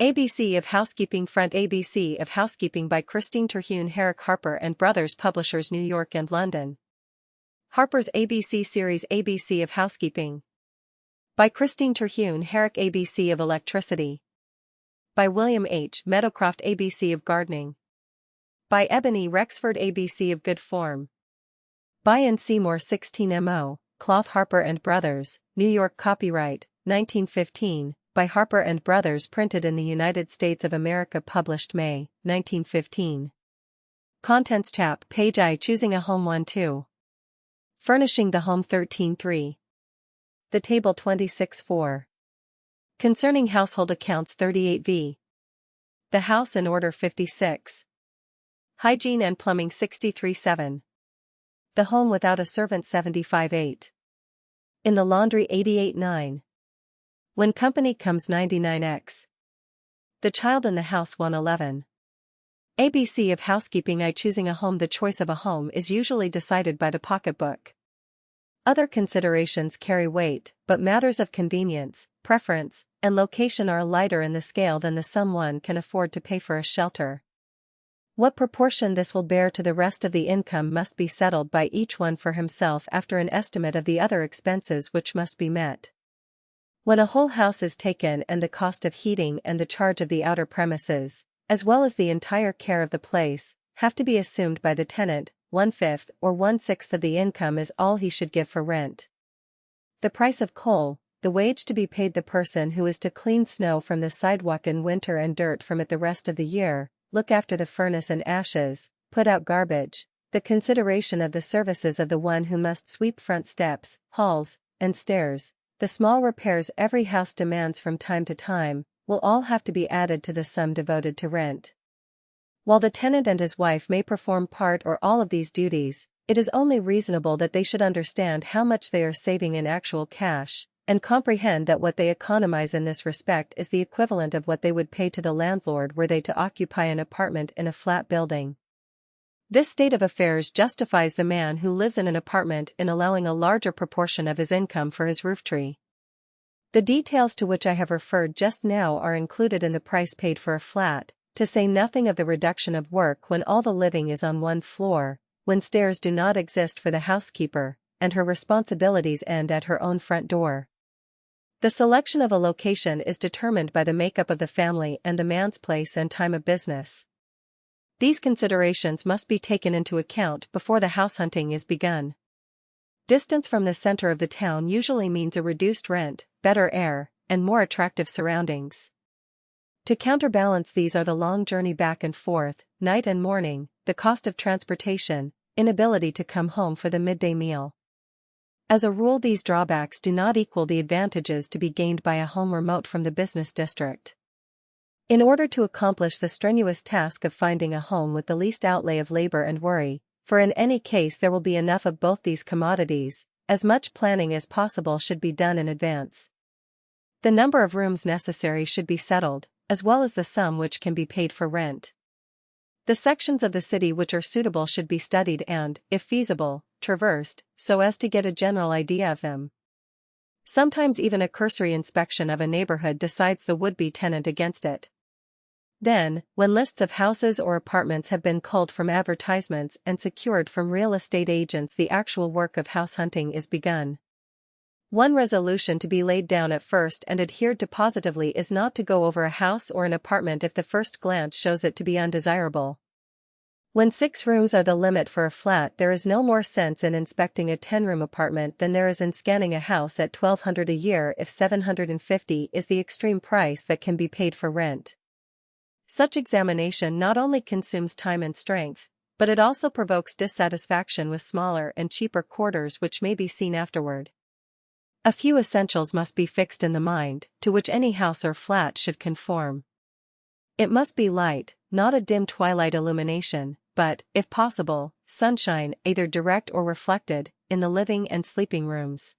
ABC of Housekeeping Front ABC of Housekeeping by Christine Terhune Herrick Harper & Brothers Publishers New York and London. Harper's ABC Series ABC of Housekeeping. By Christine Terhune Herrick ABC of Electricity. By William H. Meadowcroft ABC of Gardening. By Ebony Rexford ABC of Good Form. By N. Seymour 16mo, Cloth Harper & Brothers, New York. Copyright, 1915. By Harper & Brothers, printed in the United States of America, published May, 1915. Contents Chap. Page I. Choosing a Home 1-2. Furnishing the Home 13-3. The Table 26-4. Concerning Household Accounts 38v. The House in Order 56. Hygiene and Plumbing 63-7. The Home Without a Servant 75-8. In the Laundry 88-9. When Company Comes 99x. The Child in the House 111. ABC of Housekeeping I. Choosing a home. The choice of a home is usually decided by the pocketbook. Other considerations carry weight, but matters of convenience, preference, and location are lighter in the scale than the sum one can afford to pay for a shelter. What proportion this will bear to the rest of the income must be settled by each one for himself after an estimate of the other expenses which must be met. When a whole house is taken and the cost of heating and the charge of the outer premises, as well as the entire care of the place, have to be assumed by the tenant, 1/5 or 1/6 of the income is all he should give for rent. The price of coal, the wage to be paid the person who is to clean snow from the sidewalk in winter and dirt from it the rest of the year, look after the furnace and ashes, put out garbage, the consideration of the services of the one who must sweep front steps, halls, and stairs, the small repairs every house demands from time to time, will all have to be added to the sum devoted to rent. While the tenant and his wife may perform part or all of these duties, it is only reasonable that they should understand how much they are saving in actual cash, and comprehend that what they economize in this respect is the equivalent of what they would pay to the landlord were they to occupy an apartment in a flat building. This state of affairs justifies the man who lives in an apartment in allowing a larger proportion of his income for his roof tree. The details to which I have referred just now are included in the price paid for a flat, to say nothing of the reduction of work when all the living is on one floor, when stairs do not exist for the housekeeper, and her responsibilities end at her own front door. The selection of a location is determined by the makeup of the family and the man's place and time of business. These considerations must be taken into account before the house hunting is begun. Distance from the center of the town usually means a reduced rent, better air, and more attractive surroundings. To counterbalance these are the long journey back and forth, night and morning, the cost of transportation, inability to come home for the midday meal. As a rule, these drawbacks do not equal the advantages to be gained by a home remote from the business district. In order to accomplish the strenuous task of finding a home with the least outlay of labor and worry, for in any case there will be enough of both these commodities, as much planning as possible should be done in advance. The number of rooms necessary should be settled, as well as the sum which can be paid for rent. The sections of the city which are suitable should be studied and, if feasible, traversed, so as to get a general idea of them. Sometimes even a cursory inspection of a neighborhood decides the would-be tenant against it. Then, when lists of houses or apartments have been culled from advertisements and secured from real estate agents, the actual work of house hunting is begun. One resolution to be laid down at first and adhered to positively is not to go over a house or an apartment if the first glance shows it to be undesirable. When 6 rooms are the limit for a flat, there is no more sense in inspecting a 10-room apartment than there is in scanning a house at $1,200 a year if $750 is the extreme price that can be paid for rent. Such examination not only consumes time and strength, but it also provokes dissatisfaction with smaller and cheaper quarters which may be seen afterward. A few essentials must be fixed in the mind, to which any house or flat should conform. It must be light, not a dim twilight illumination, but, if possible, sunshine, either direct or reflected, in the living and sleeping rooms.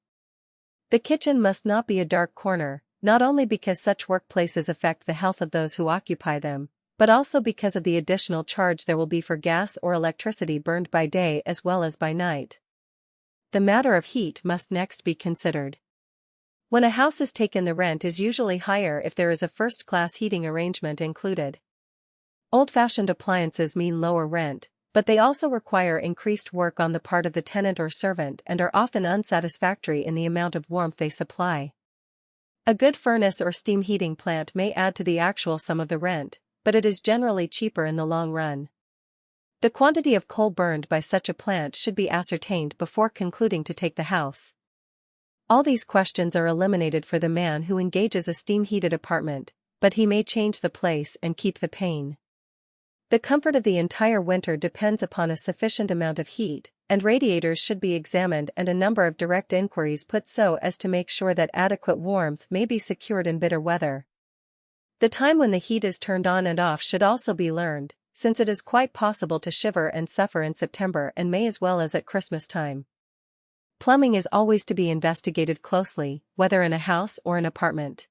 The kitchen must not be a dark corner, not only because such workplaces affect the health of those who occupy them, but also because of the additional charge there will be for gas or electricity burned by day as well as by night. The matter of heat must next be considered. When a house is taken, the rent is usually higher if there is a first-class heating arrangement included. Old-fashioned appliances mean lower rent, but they also require increased work on the part of the tenant or servant and are often unsatisfactory in the amount of warmth they supply. A good furnace or steam heating plant may add to the actual sum of the rent, but it is generally cheaper in the long run. The quantity of coal burned by such a plant should be ascertained before concluding to take the house. All these questions are eliminated for the man who engages a steam-heated apartment, but he may change the place and keep the pain. The comfort of the entire winter depends upon a sufficient amount of heat, and radiators should be examined and a number of direct inquiries put so as to make sure that adequate warmth may be secured in bitter weather. The time when the heat is turned on and off should also be learned, since it is quite possible to shiver and suffer in September and May as well as at Christmas time. Plumbing is always to be investigated closely, whether in a house or an apartment.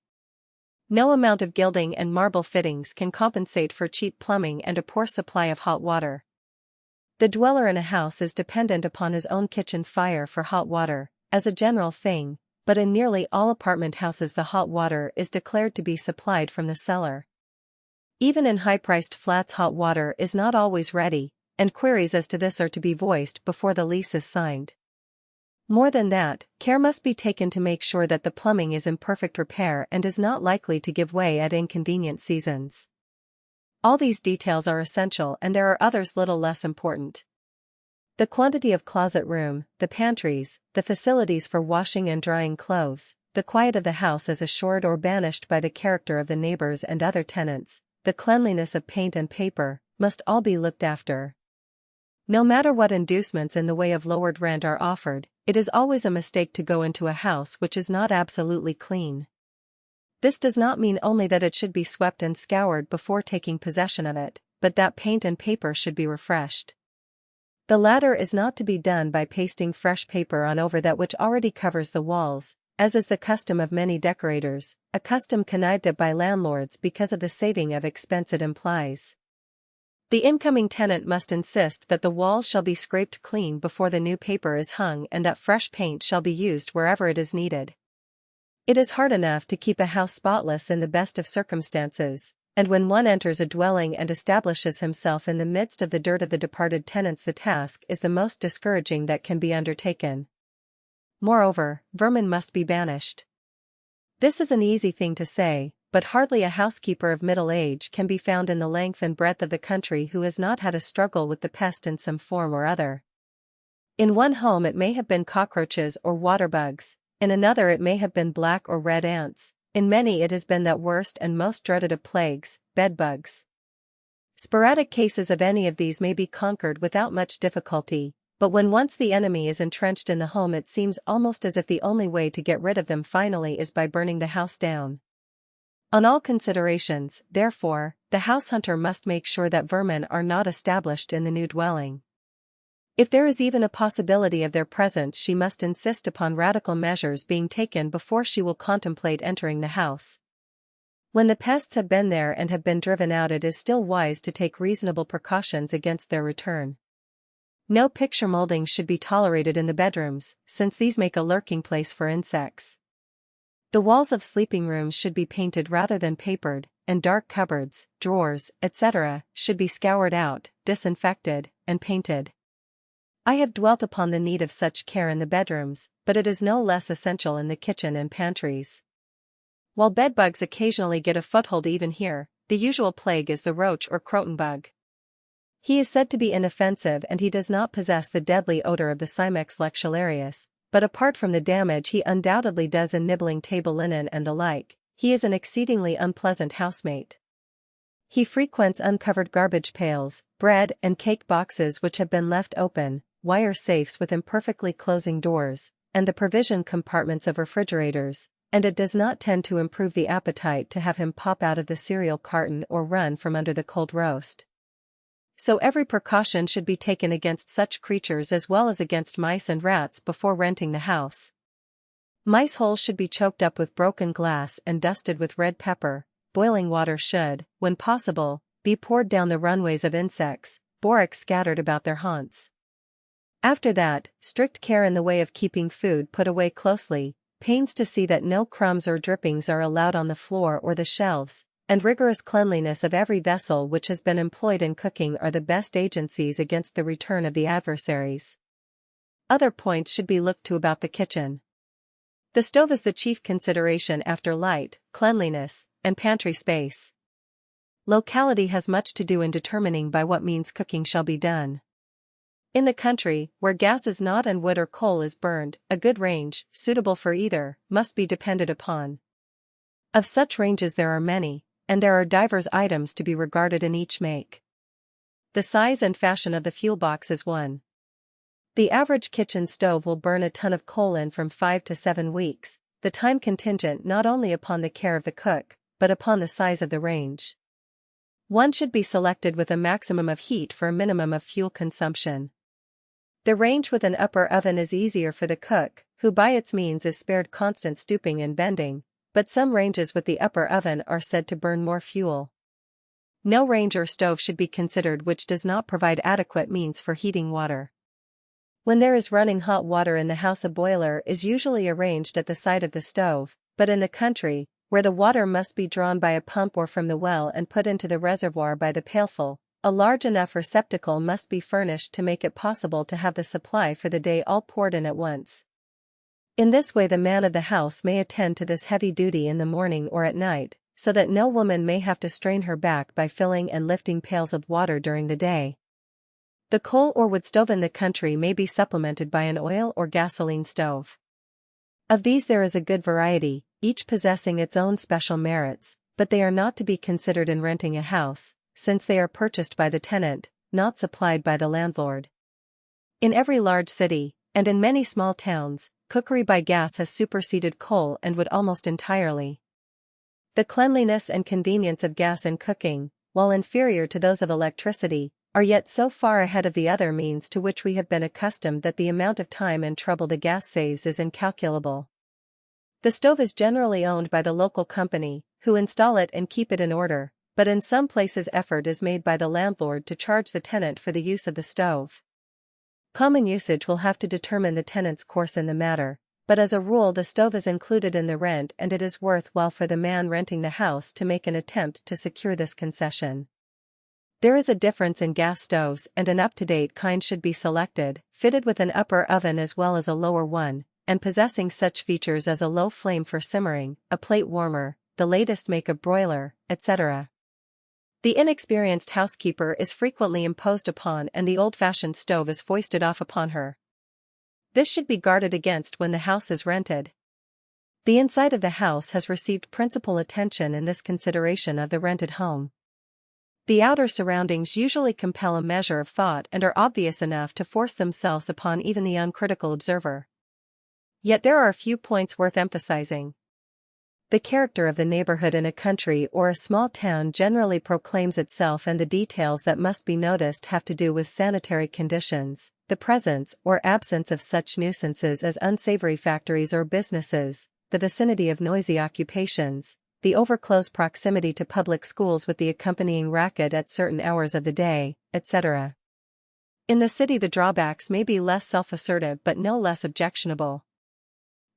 No amount of gilding and marble fittings can compensate for cheap plumbing and a poor supply of hot water. The dweller in a house is dependent upon his own kitchen fire for hot water, as a general thing, but in nearly all apartment houses the hot water is declared to be supplied from the cellar. Even in high-priced flats, hot water is not always ready, and queries as to this are to be voiced before the lease is signed. More than that, care must be taken to make sure that the plumbing is in perfect repair and is not likely to give way at inconvenient seasons. All these details are essential, and there are others little less important. The quantity of closet room, the pantries, the facilities for washing and drying clothes, the quiet of the house as assured or banished by the character of the neighbors and other tenants, the cleanliness of paint and paper, must all be looked after. No matter what inducements in the way of lowered rent are offered, it is always a mistake to go into a house which is not absolutely clean. This does not mean only that it should be swept and scoured before taking possession of it, but that paint and paper should be refreshed. The latter is not to be done by pasting fresh paper on over that which already covers the walls, as is the custom of many decorators, a custom connived at by landlords because of the saving of expense it implies. The incoming tenant must insist that the walls shall be scraped clean before the new paper is hung and that fresh paint shall be used wherever it is needed. It is hard enough to keep a house spotless in the best of circumstances, and when one enters a dwelling and establishes himself in the midst of the dirt of the departed tenants, the task is the most discouraging that can be undertaken. Moreover, vermin must be banished. This is an easy thing to say, but hardly a housekeeper of middle age can be found in the length and breadth of the country who has not had a struggle with the pest in some form or other. In one home it may have been cockroaches or water bugs, in another it may have been black or red ants, in many it has been that worst and most dreaded of plagues, bedbugs. Sporadic cases of any of these may be conquered without much difficulty, but when once the enemy is entrenched in the home it seems almost as if the only way to get rid of them finally is by burning the house down. On all considerations, therefore, the house hunter must make sure that vermin are not established in the new dwelling. If there is even a possibility of their presence, she must insist upon radical measures being taken before she will contemplate entering the house. When the pests have been there and have been driven out, it is still wise to take reasonable precautions against their return. No picture moldings should be tolerated in the bedrooms, since these make a lurking place for insects. The walls of sleeping rooms should be painted rather than papered, and dark cupboards, drawers, etc., should be scoured out, disinfected, and painted. I have dwelt upon the need of such care in the bedrooms, but it is no less essential in the kitchen and pantries. While bedbugs occasionally get a foothold even here, the usual plague is the roach or croton bug. He is said to be inoffensive and he does not possess the deadly odor of the Cimex lectularius, but apart from the damage he undoubtedly does in nibbling table linen and the like, he is an exceedingly unpleasant housemate. He frequents uncovered garbage pails, bread and cake boxes which have been left open, wire safes with imperfectly closing doors, and the provision compartments of refrigerators, and it does not tend to improve the appetite to have him pop out of the cereal carton or run from under the cold roast. So every precaution should be taken against such creatures as well as against mice and rats before renting the house. Mice holes should be choked up with broken glass and dusted with red pepper. Boiling water should, when possible, be poured down the runways of insects, borax scattered about their haunts. After that, strict care in the way of keeping food put away closely, pains to see that no crumbs or drippings are allowed on the floor or the shelves, and rigorous cleanliness of every vessel which has been employed in cooking are the best agencies against the return of the adversaries. Other points should be looked to about the kitchen. The stove is the chief consideration after light, cleanliness, and pantry space. Locality has much to do in determining by what means cooking shall be done. In the country, where gas is not and wood or coal is burned, a good range, suitable for either, must be depended upon. Of such ranges there are many, and there are divers items to be regarded in each make. The size and fashion of the fuel box is one. The average kitchen stove will burn a ton of coal in from 5 to 7 weeks, the time contingent not only upon the care of the cook, but upon the size of the range. One should be selected with a maximum of heat for a minimum of fuel consumption. The range with an upper oven is easier for the cook, who by its means is spared constant stooping and bending, but some ranges with the upper oven are said to burn more fuel. No range or stove should be considered which does not provide adequate means for heating water. When there is running hot water in the house, a boiler is usually arranged at the side of the stove, but in the country, where the water must be drawn by a pump or from the well and put into the reservoir by the pailful, a large enough receptacle must be furnished to make it possible to have the supply for the day all poured in at once. In this way the man of the house may attend to this heavy duty in the morning or at night, so that no woman may have to strain her back by filling and lifting pails of water during the day. The coal or wood stove in the country may be supplemented by an oil or gasoline stove. Of these there is a good variety, each possessing its own special merits, but they are not to be considered in renting a house, since they are purchased by the tenant, not supplied by the landlord. In every large city, and in many small towns, cookery by gas has superseded coal and wood almost entirely. The cleanliness and convenience of gas in cooking, while inferior to those of electricity, are yet so far ahead of the other means to which we have been accustomed that the amount of time and trouble the gas saves is incalculable. The stove is generally owned by the local company, who install it and keep it in order, but in some places effort is made by the landlord to charge the tenant for the use of the stove. Common usage will have to determine the tenant's course in the matter, but as a rule the stove is included in the rent and it is worthwhile for the man renting the house to make an attempt to secure this concession. There is a difference in gas stoves, and an up-to-date kind should be selected, fitted with an upper oven as well as a lower one, and possessing such features as a low flame for simmering, a plate warmer, the latest make of broiler, etc. The inexperienced housekeeper is frequently imposed upon and the old-fashioned stove is foisted off upon her. This should be guarded against when the house is rented. The inside of the house has received principal attention in this consideration of the rented home. The outer surroundings usually compel a measure of thought and are obvious enough to force themselves upon even the uncritical observer. Yet there are a few points worth emphasizing. The character of the neighborhood in a country or a small town generally proclaims itself, and the details that must be noticed have to do with sanitary conditions, the presence or absence of such nuisances as unsavory factories or businesses, the vicinity of noisy occupations, the overclose proximity to public schools with the accompanying racket at certain hours of the day, etc. In the city the drawbacks may be less self-assertive but no less objectionable.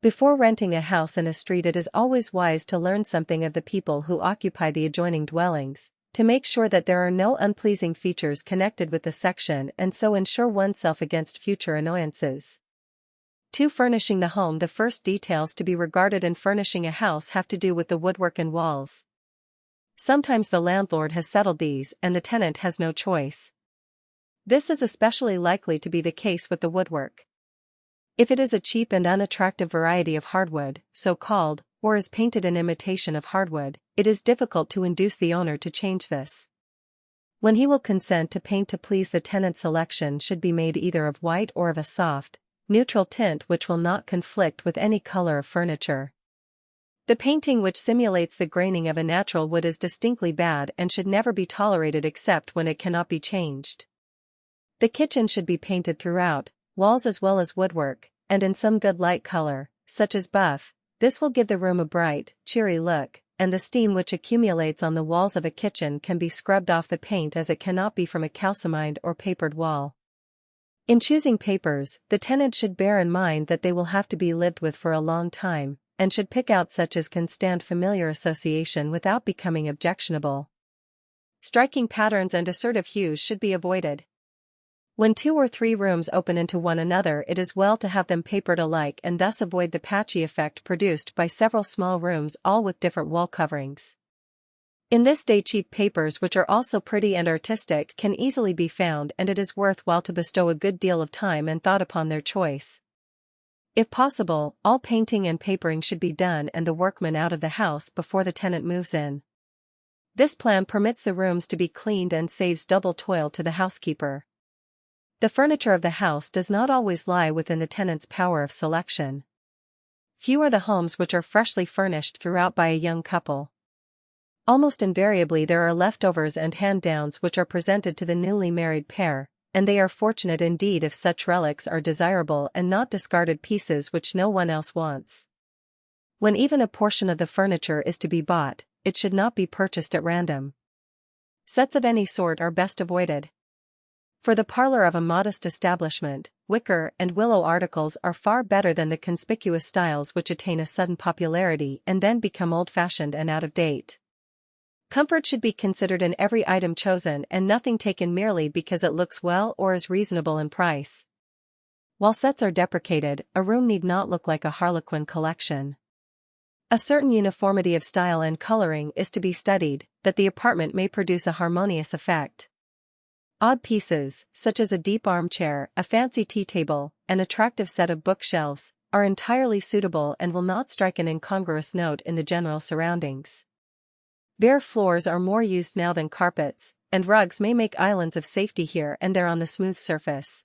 Before renting a house in a street it is always wise to learn something of the people who occupy the adjoining dwellings, to make sure that there are no unpleasing features connected with the section and so ensure oneself against future annoyances. 2. Furnishing the home. The first details to be regarded in furnishing a house have to do with the woodwork and walls. Sometimes the landlord has settled these and the tenant has no choice. This is especially likely to be the case with the woodwork. If it is a cheap and unattractive variety of hardwood, so-called, or is painted in imitation of hardwood, it is difficult to induce the owner to change this. When he will consent to paint to please the tenant, selection should be made either of white or of a soft, neutral tint which will not conflict with any color of furniture. The painting which simulates the graining of a natural wood is distinctly bad and should never be tolerated except when it cannot be changed. The kitchen should be painted throughout, walls as well as woodwork, and in some good light color, such as buff. This will give the room a bright, cheery look, and the steam which accumulates on the walls of a kitchen can be scrubbed off the paint as it cannot be from a calcimined or papered wall. In choosing papers, the tenant should bear in mind that they will have to be lived with for a long time, and should pick out such as can stand familiar association without becoming objectionable. Striking patterns and assertive hues should be avoided. When 2 or 3 rooms open into one another, it is well to have them papered alike and thus avoid the patchy effect produced by several small rooms all with different wall coverings. In this day, cheap papers which are also pretty and artistic can easily be found, and it is worthwhile to bestow a good deal of time and thought upon their choice. If possible, all painting and papering should be done and the workman out of the house before the tenant moves in. This plan permits the rooms to be cleaned and saves double toil to the housekeeper. The furniture of the house does not always lie within the tenant's power of selection. Few are the homes which are freshly furnished throughout by a young couple. Almost invariably there are leftovers and hand-downs which are presented to the newly married pair, and they are fortunate indeed if such relics are desirable and not discarded pieces which no one else wants. When even a portion of the furniture is to be bought, it should not be purchased at random. Sets of any sort are best avoided. For the parlor of a modest establishment, wicker and willow articles are far better than the conspicuous styles which attain a sudden popularity and then become old-fashioned and out of date. Comfort should be considered in every item chosen and nothing taken merely because it looks well or is reasonable in price. While sets are deprecated, a room need not look like a Harlequin collection. A certain uniformity of style and coloring is to be studied, that the apartment may produce a harmonious effect. Odd pieces, such as a deep armchair, a fancy tea table, an attractive set of bookshelves, are entirely suitable and will not strike an incongruous note in the general surroundings. Bare floors are more used now than carpets, and rugs may make islands of safety here and there on the smooth surface.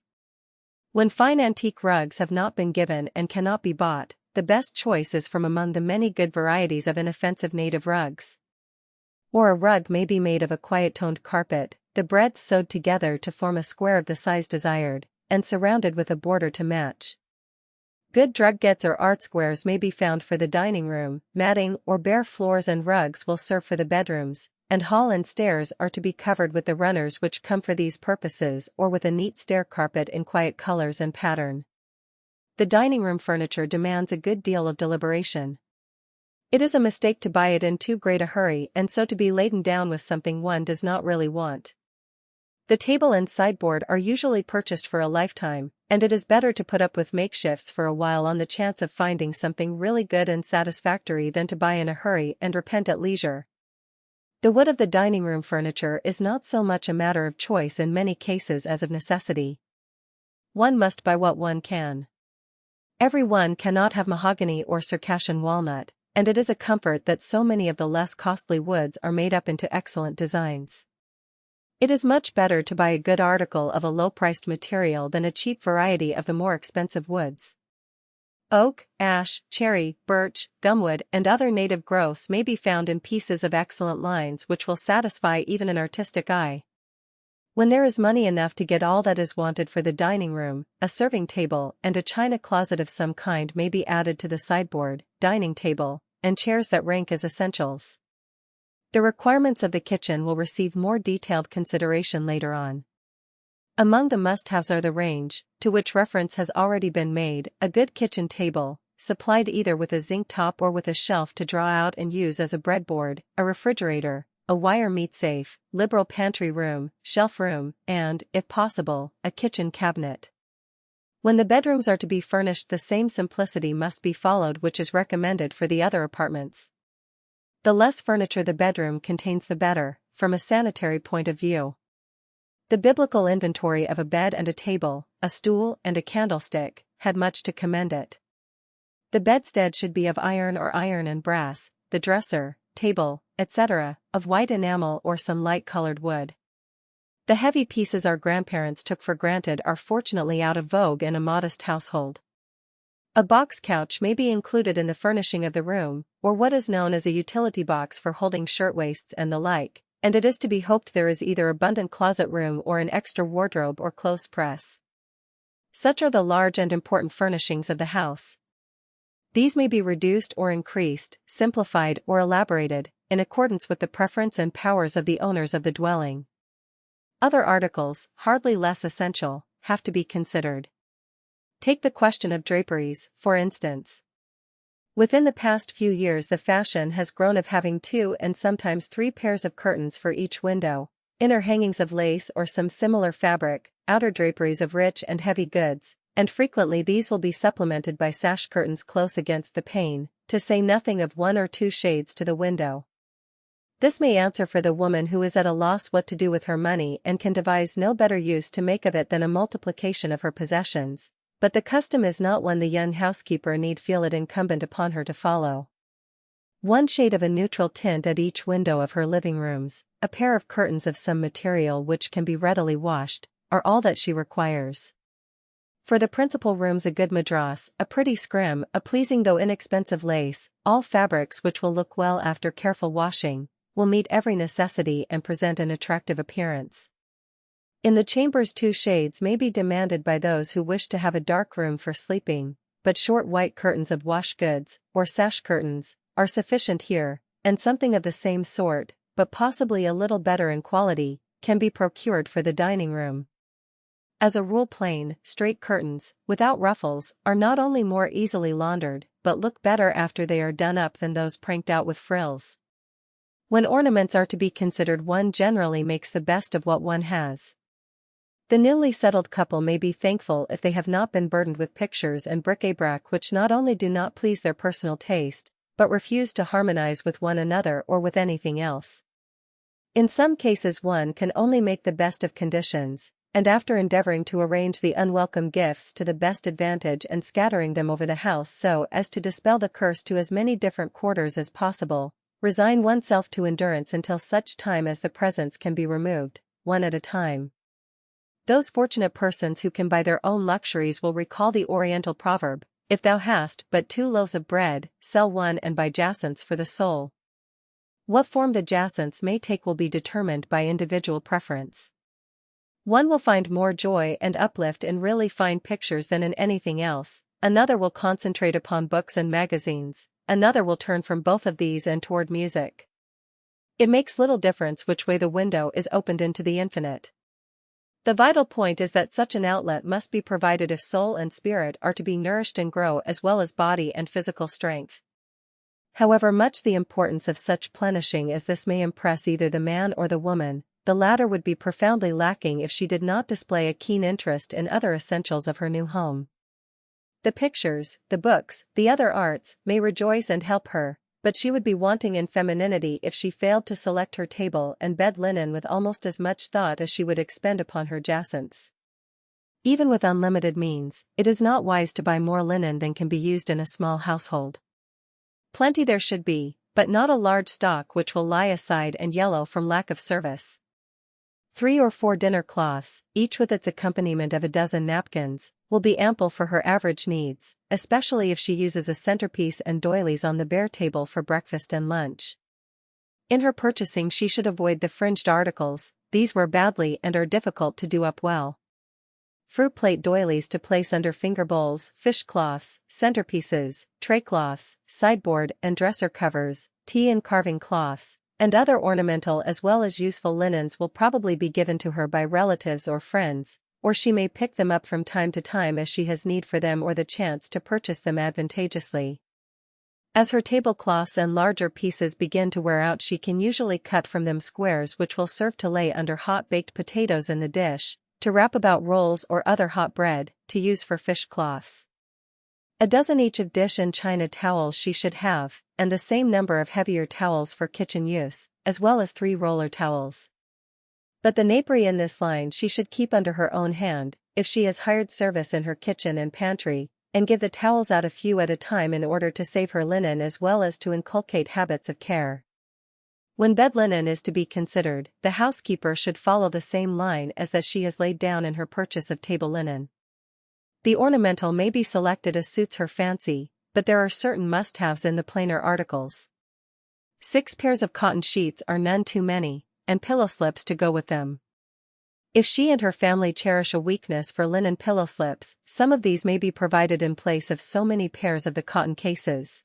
When fine antique rugs have not been given and cannot be bought, the best choice is from among the many good varieties of inoffensive native rugs. Or a rug may be made of a quiet-toned carpet, the breadth sewed together to form a square of the size desired, and surrounded with a border to match. Good druggettes or art squares may be found for the dining room, matting or bare floors and rugs will serve for the bedrooms, and hall and stairs are to be covered with the runners which come for these purposes or with a neat stair carpet in quiet colors and pattern. The dining room furniture demands a good deal of deliberation. It is a mistake to buy it in too great a hurry and so to be laden down with something one does not really want. The table and sideboard are usually purchased for a lifetime, and it is better to put up with makeshifts for a while on the chance of finding something really good and satisfactory than to buy in a hurry and repent at leisure. The wood of the dining room furniture is not so much a matter of choice in many cases as of necessity. One must buy what one can. Every one cannot have mahogany or Circassian walnut, and it is a comfort that so many of the less costly woods are made up into excellent designs. It is much better to buy a good article of a low-priced material than a cheap variety of the more expensive woods. Oak, ash, cherry, birch, gumwood and other native growths may be found in pieces of excellent lines which will satisfy even an artistic eye. When there is money enough to get all that is wanted for the dining room, a serving table and a china closet of some kind may be added to the sideboard, dining table, and chairs that rank as essentials. The requirements of the kitchen will receive more detailed consideration later on. Among the must-haves are the range, to which reference has already been made, a good kitchen table, supplied either with a zinc top or with a shelf to draw out and use as a breadboard, a refrigerator, a wire meat safe, liberal pantry room, shelf room, and, if possible, a kitchen cabinet. When the bedrooms are to be furnished, the same simplicity must be followed which is recommended for the other apartments. The less furniture the bedroom contains the better, from a sanitary point of view. The biblical inventory of a bed and a table, a stool and a candlestick, had much to commend it. The bedstead should be of iron or iron and brass, the dresser, table, etc., of white enamel or some light-colored wood. The heavy pieces our grandparents took for granted are fortunately out of vogue in a modest household. A box couch may be included in the furnishing of the room, or what is known as a utility box for holding shirtwaists and the like, and it is to be hoped there is either abundant closet room or an extra wardrobe or clothes press. Such are the large and important furnishings of the house. These may be reduced or increased, simplified or elaborated, in accordance with the preference and powers of the owners of the dwelling. Other articles, hardly less essential, have to be considered. Take the question of draperies, for instance. Within the past few years the fashion has grown of having 2 and sometimes 3 pairs of curtains for each window, inner hangings of lace or some similar fabric, outer draperies of rich and heavy goods, and frequently these will be supplemented by sash curtains close against the pane, to say nothing of 1 or 2 shades to the window. This may answer for the woman who is at a loss what to do with her money and can devise no better use to make of it than a multiplication of her possessions, but the custom is not one the young housekeeper need feel it incumbent upon her to follow. 1 shade of a neutral tint at each window of her living rooms, a pair of curtains of some material which can be readily washed, are all that she requires. For the principal rooms a good madras, a pretty scrim, a pleasing though inexpensive lace, all fabrics which will look well after careful washing, will meet every necessity and present an attractive appearance. In the chambers 2 shades may be demanded by those who wish to have a dark room for sleeping, but short white curtains of wash goods, or sash curtains, are sufficient here, and something of the same sort, but possibly a little better in quality, can be procured for the dining room. As a rule plain, straight curtains, without ruffles, are not only more easily laundered, but look better after they are done up than those pranked out with frills. When ornaments are to be considered, one generally makes the best of what one has. The newly settled couple may be thankful if they have not been burdened with pictures and bric-a-brac which not only do not please their personal taste, but refuse to harmonize with one another or with anything else. In some cases one can only make the best of conditions, and after endeavoring to arrange the unwelcome gifts to the best advantage and scattering them over the house so as to dispel the curse to as many different quarters as possible, resign oneself to endurance until such time as the presents can be removed, one at a time. Those fortunate persons who can buy their own luxuries will recall the Oriental proverb, "If thou hast but 2 loaves of bread, sell one and buy jacinths for the soul." What form the jacinths may take will be determined by individual preference. One will find more joy and uplift in really fine pictures than in anything else, another will concentrate upon books and magazines, another will turn from both of these and toward music. It makes little difference which way the window is opened into the infinite. The vital point is that such an outlet must be provided if soul and spirit are to be nourished and grow as well as body and physical strength. However much the importance of such plenishing as this may impress either the man or the woman, the latter would be profoundly lacking if she did not display a keen interest in other essentials of her new home. The pictures, the books, the other arts, may rejoice and help her, but she would be wanting in femininity if she failed to select her table and bed linen with almost as much thought as she would expend upon her jacinths. Even with unlimited means, it is not wise to buy more linen than can be used in a small household. Plenty there should be, but not a large stock which will lie aside and yellow from lack of service. 3 or 4 dinner cloths, each with its accompaniment of a dozen napkins, will be ample for her average needs, especially if she uses a centerpiece and doilies on the bare table for breakfast and lunch. In her purchasing she should avoid the fringed articles, these wear badly and are difficult to do up well. Fruit plate doilies to place under finger bowls, fish cloths, centerpieces, tray cloths, sideboard and dresser covers, tea and carving cloths, and other ornamental as well as useful linens will probably be given to her by relatives or friends, or she may pick them up from time to time as she has need for them or the chance to purchase them advantageously. As her tablecloths and larger pieces begin to wear out she can usually cut from them squares which will serve to lay under hot baked potatoes in the dish, to wrap about rolls or other hot bread, to use for fish cloths. A dozen each of dish and china towels she should have, and the same number of heavier towels for kitchen use, as well as 3 roller towels. But the napery in this line she should keep under her own hand, if she has hired service in her kitchen and pantry, and give the towels out a few at a time in order to save her linen as well as to inculcate habits of care. When bed linen is to be considered, the housekeeper should follow the same line as that she has laid down in her purchase of table linen. The ornamental may be selected as suits her fancy, but there are certain must-haves in the plainer articles. 6 pairs of cotton sheets are none too many, and pillow slips to go with them. If she and her family cherish a weakness for linen pillow slips, some of these may be provided in place of so many pairs of the cotton cases.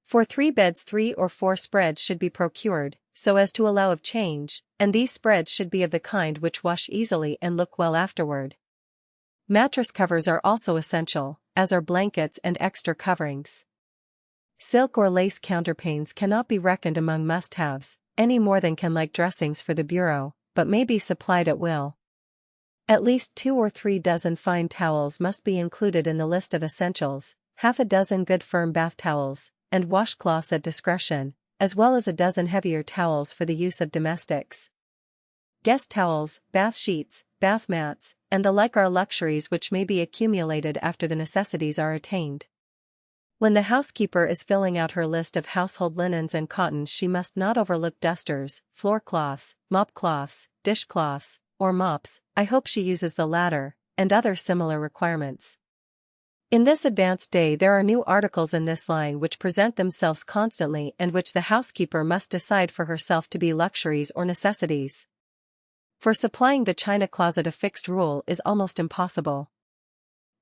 For 3 beds 3 or 4 spreads should be procured, so as to allow of change, and these spreads should be of the kind which wash easily and look well afterward. Mattress covers are also essential, as are blankets and extra coverings. Silk or lace counterpanes cannot be reckoned among must-haves, any more than can like dressings for the bureau, but may be supplied at will. At least 2 or 3 dozen fine towels must be included in the list of essentials, half a dozen good firm bath towels, and washcloths at discretion, as well as a dozen heavier towels for the use of domestics. Guest towels, bath sheets, bath mats, and the like are luxuries which may be accumulated after the necessities are attained. When the housekeeper is filling out her list of household linens and cottons, she must not overlook dusters, floor cloths, mop cloths, dishcloths, or mops, I hope she uses the latter, and other similar requirements. In this advanced day there are new articles in this line which present themselves constantly and which the housekeeper must decide for herself to be luxuries or necessities. For supplying the china closet a fixed rule is almost impossible.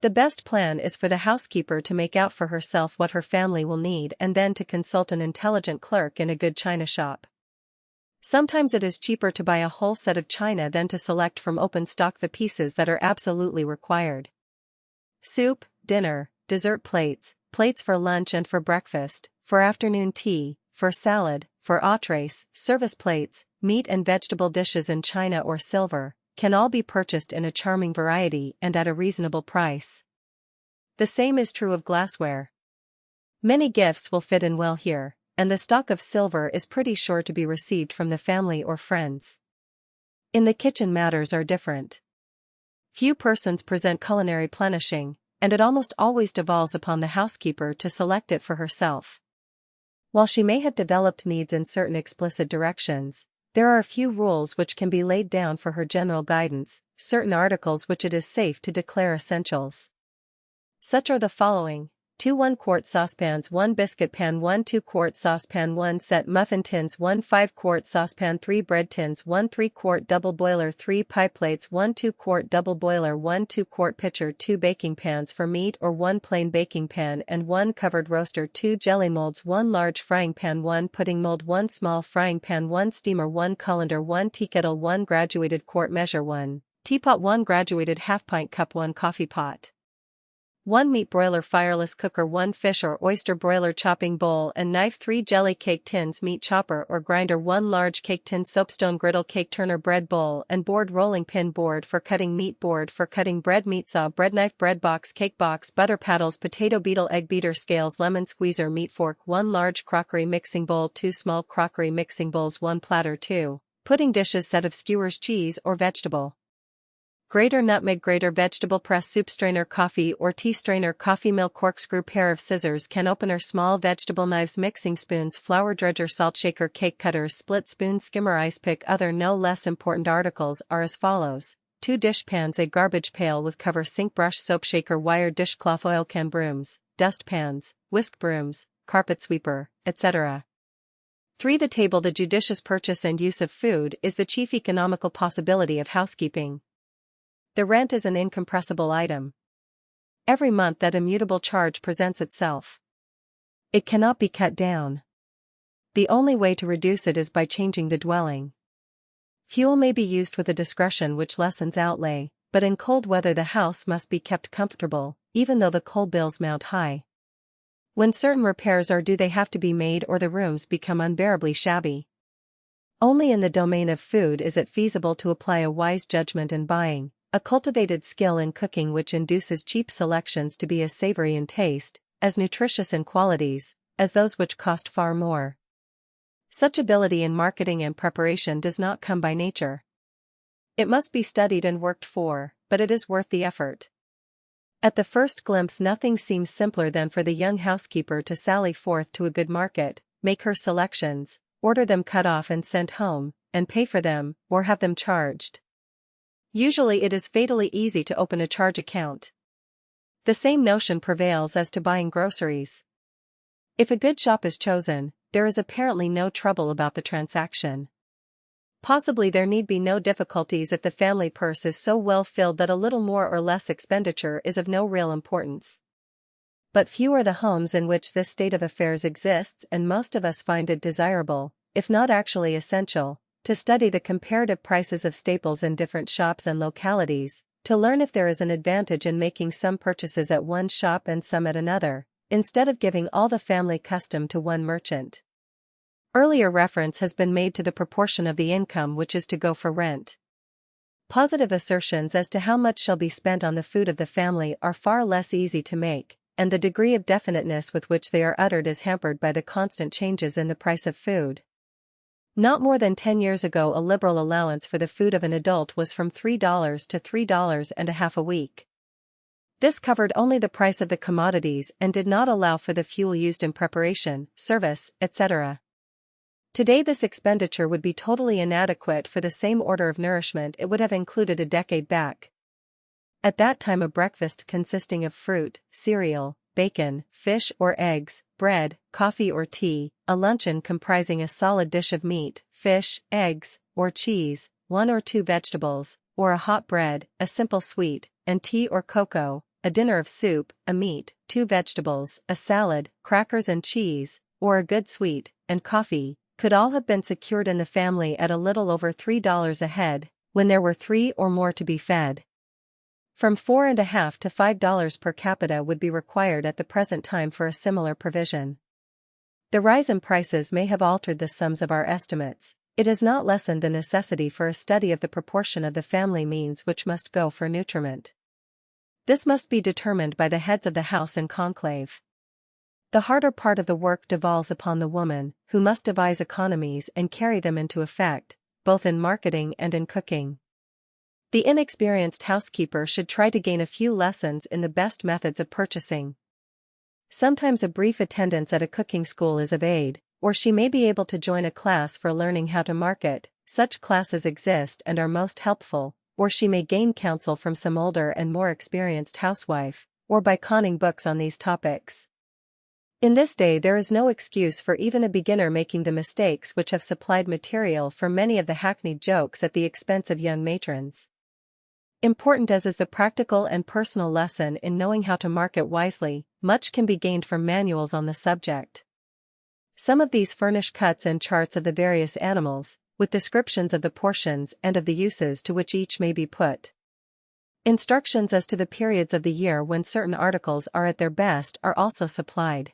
The best plan is for the housekeeper to make out for herself what her family will need and then to consult an intelligent clerk in a good china shop. Sometimes it is cheaper to buy a whole set of china than to select from open stock the pieces that are absolutely required. Soup, dinner, dessert plates, plates for lunch and for breakfast, for afternoon tea, for salad, for entrees, service plates, meat and vegetable dishes in china or silver, can all be purchased in a charming variety and at a reasonable price. The same is true of glassware. Many gifts will fit in well here, and the stock of silver is pretty sure to be received from the family or friends. In the kitchen matters are different. Few persons present culinary plenishing, and it almost always devolves upon the housekeeper to select it for herself. While she may have developed needs in certain explicit directions, there are a few rules which can be laid down for her general guidance, certain articles which it is safe to declare essentials. Such are the following: 2 1-quart saucepans, 1 biscuit pan, 1 2-quart saucepan, 1 set muffin tins, 1 5-quart saucepan, 3 bread tins, 1 3-quart double boiler, 3 pie plates, 1 2-quart double boiler, 1 2-quart pitcher, 2 baking pans for meat or 1 plain baking pan and 1 covered roaster, 2 jelly molds, 1 large frying pan, 1 pudding mold, 1 small frying pan, 1 steamer, 1 colander, 1 tea kettle, 1 graduated quart measure, 1 teapot, 1 graduated half-pint cup, 1 coffee pot, 1 meat broiler, fireless cooker, 1 fish or oyster broiler, chopping bowl and knife, 3 jelly cake tins, meat chopper or grinder, 1 large cake tin, soapstone griddle, cake turner, bread bowl and board, rolling pin, board for cutting meat, board for cutting bread, meat saw, bread knife, bread box, cake box, butter paddles, potato beetle, egg beater, scales, lemon squeezer, meat fork, 1 large crockery mixing bowl, 2 small crockery mixing bowls, 1 platter, 2 pudding dishes, set of skewers, cheese or vegetable grater, nutmeg grater, vegetable press, soup strainer, coffee or tea strainer, coffee mill, corkscrew, pair of scissors, can opener, small vegetable knives, mixing spoons, flour dredger, salt shaker, cake cutters, split spoon, skimmer, ice pick. Other no less important articles are as follows: 2 dish pans, a garbage pail with cover, sink brush, soap shaker, wire dishcloth, oil can, brooms, dust pans, whisk brooms, carpet sweeper, etc. 3. The table. The judicious purchase and use of food is the chief economical possibility of housekeeping. The rent is an incompressible item. Every month that immutable charge presents itself. It cannot be cut down. The only way to reduce it is by changing the dwelling. Fuel may be used with a discretion which lessens outlay, but in cold weather the house must be kept comfortable, even though the coal bills mount high. When certain repairs are due, they have to be made or the rooms become unbearably shabby. Only in the domain of food is it feasible to apply a wise judgment in buying, a cultivated skill in cooking which induces cheap selections to be as savory in taste, as nutritious in qualities, as those which cost far more. Such ability in marketing and preparation does not come by nature. It must be studied and worked for, but it is worth the effort. At the first glimpse nothing seems simpler than for the young housekeeper to sally forth to a good market, make her selections, order them cut off and sent home, and pay for them, or have them charged. Usually it is fatally easy to open a charge account. The same notion prevails as to buying groceries. If a good shop is chosen, there is apparently no trouble about the transaction. Possibly there need be no difficulties if the family purse is so well filled that a little more or less expenditure is of no real importance. But few are the homes in which this state of affairs exists, and most of us find it desirable, if not actually essential, to study the comparative prices of staples in different shops and localities, to learn if there is an advantage in making some purchases at one shop and some at another, instead of giving all the family custom to one merchant. Earlier reference has been made to the proportion of the income which is to go for rent. Positive assertions as to how much shall be spent on the food of the family are far less easy to make, and the degree of definiteness with which they are uttered is hampered by the constant changes in the price of food. Not more than 10 years ago a liberal allowance for the food of an adult was from $3 to $3.50 a week. This covered only the price of the commodities and did not allow for the fuel used in preparation, service, etc. Today this expenditure would be totally inadequate for the same order of nourishment it would have included a decade back. At that time a breakfast consisting of fruit, cereal, bacon, fish or eggs, bread, coffee or tea, a luncheon comprising a solid dish of meat, fish, eggs, or cheese, 1 or 2 vegetables, or a hot bread, a simple sweet, and tea or cocoa, a dinner of soup, a meat, 2 vegetables, a salad, crackers and cheese, or a good sweet, and coffee, could all have been secured in the family at a little over $3 a head, when there were 3 or more to be fed. From $4.50 to $5 per capita would be required at the present time for a similar provision. The rise in prices may have altered the sums of our estimates. It has not lessened the necessity for a study of the proportion of the family means which must go for nutriment. This must be determined by the heads of the house in conclave. The harder part of the work devolves upon the woman, who must devise economies and carry them into effect, both in marketing and in cooking. The inexperienced housekeeper should try to gain a few lessons in the best methods of purchasing. Sometimes a brief attendance at a cooking school is of aid, or she may be able to join a class for learning how to market. Such classes exist and are most helpful, or she may gain counsel from some older and more experienced housewife, or by conning books on these topics. In this day there is no excuse for even a beginner making the mistakes which have supplied material for many of the hackneyed jokes at the expense of young matrons. Important as is the practical and personal lesson in knowing how to market wisely, much can be gained from manuals on the subject. Some of these furnish cuts and charts of the various animals, with descriptions of the portions and of the uses to which each may be put. Instructions as to the periods of the year when certain articles are at their best are also supplied.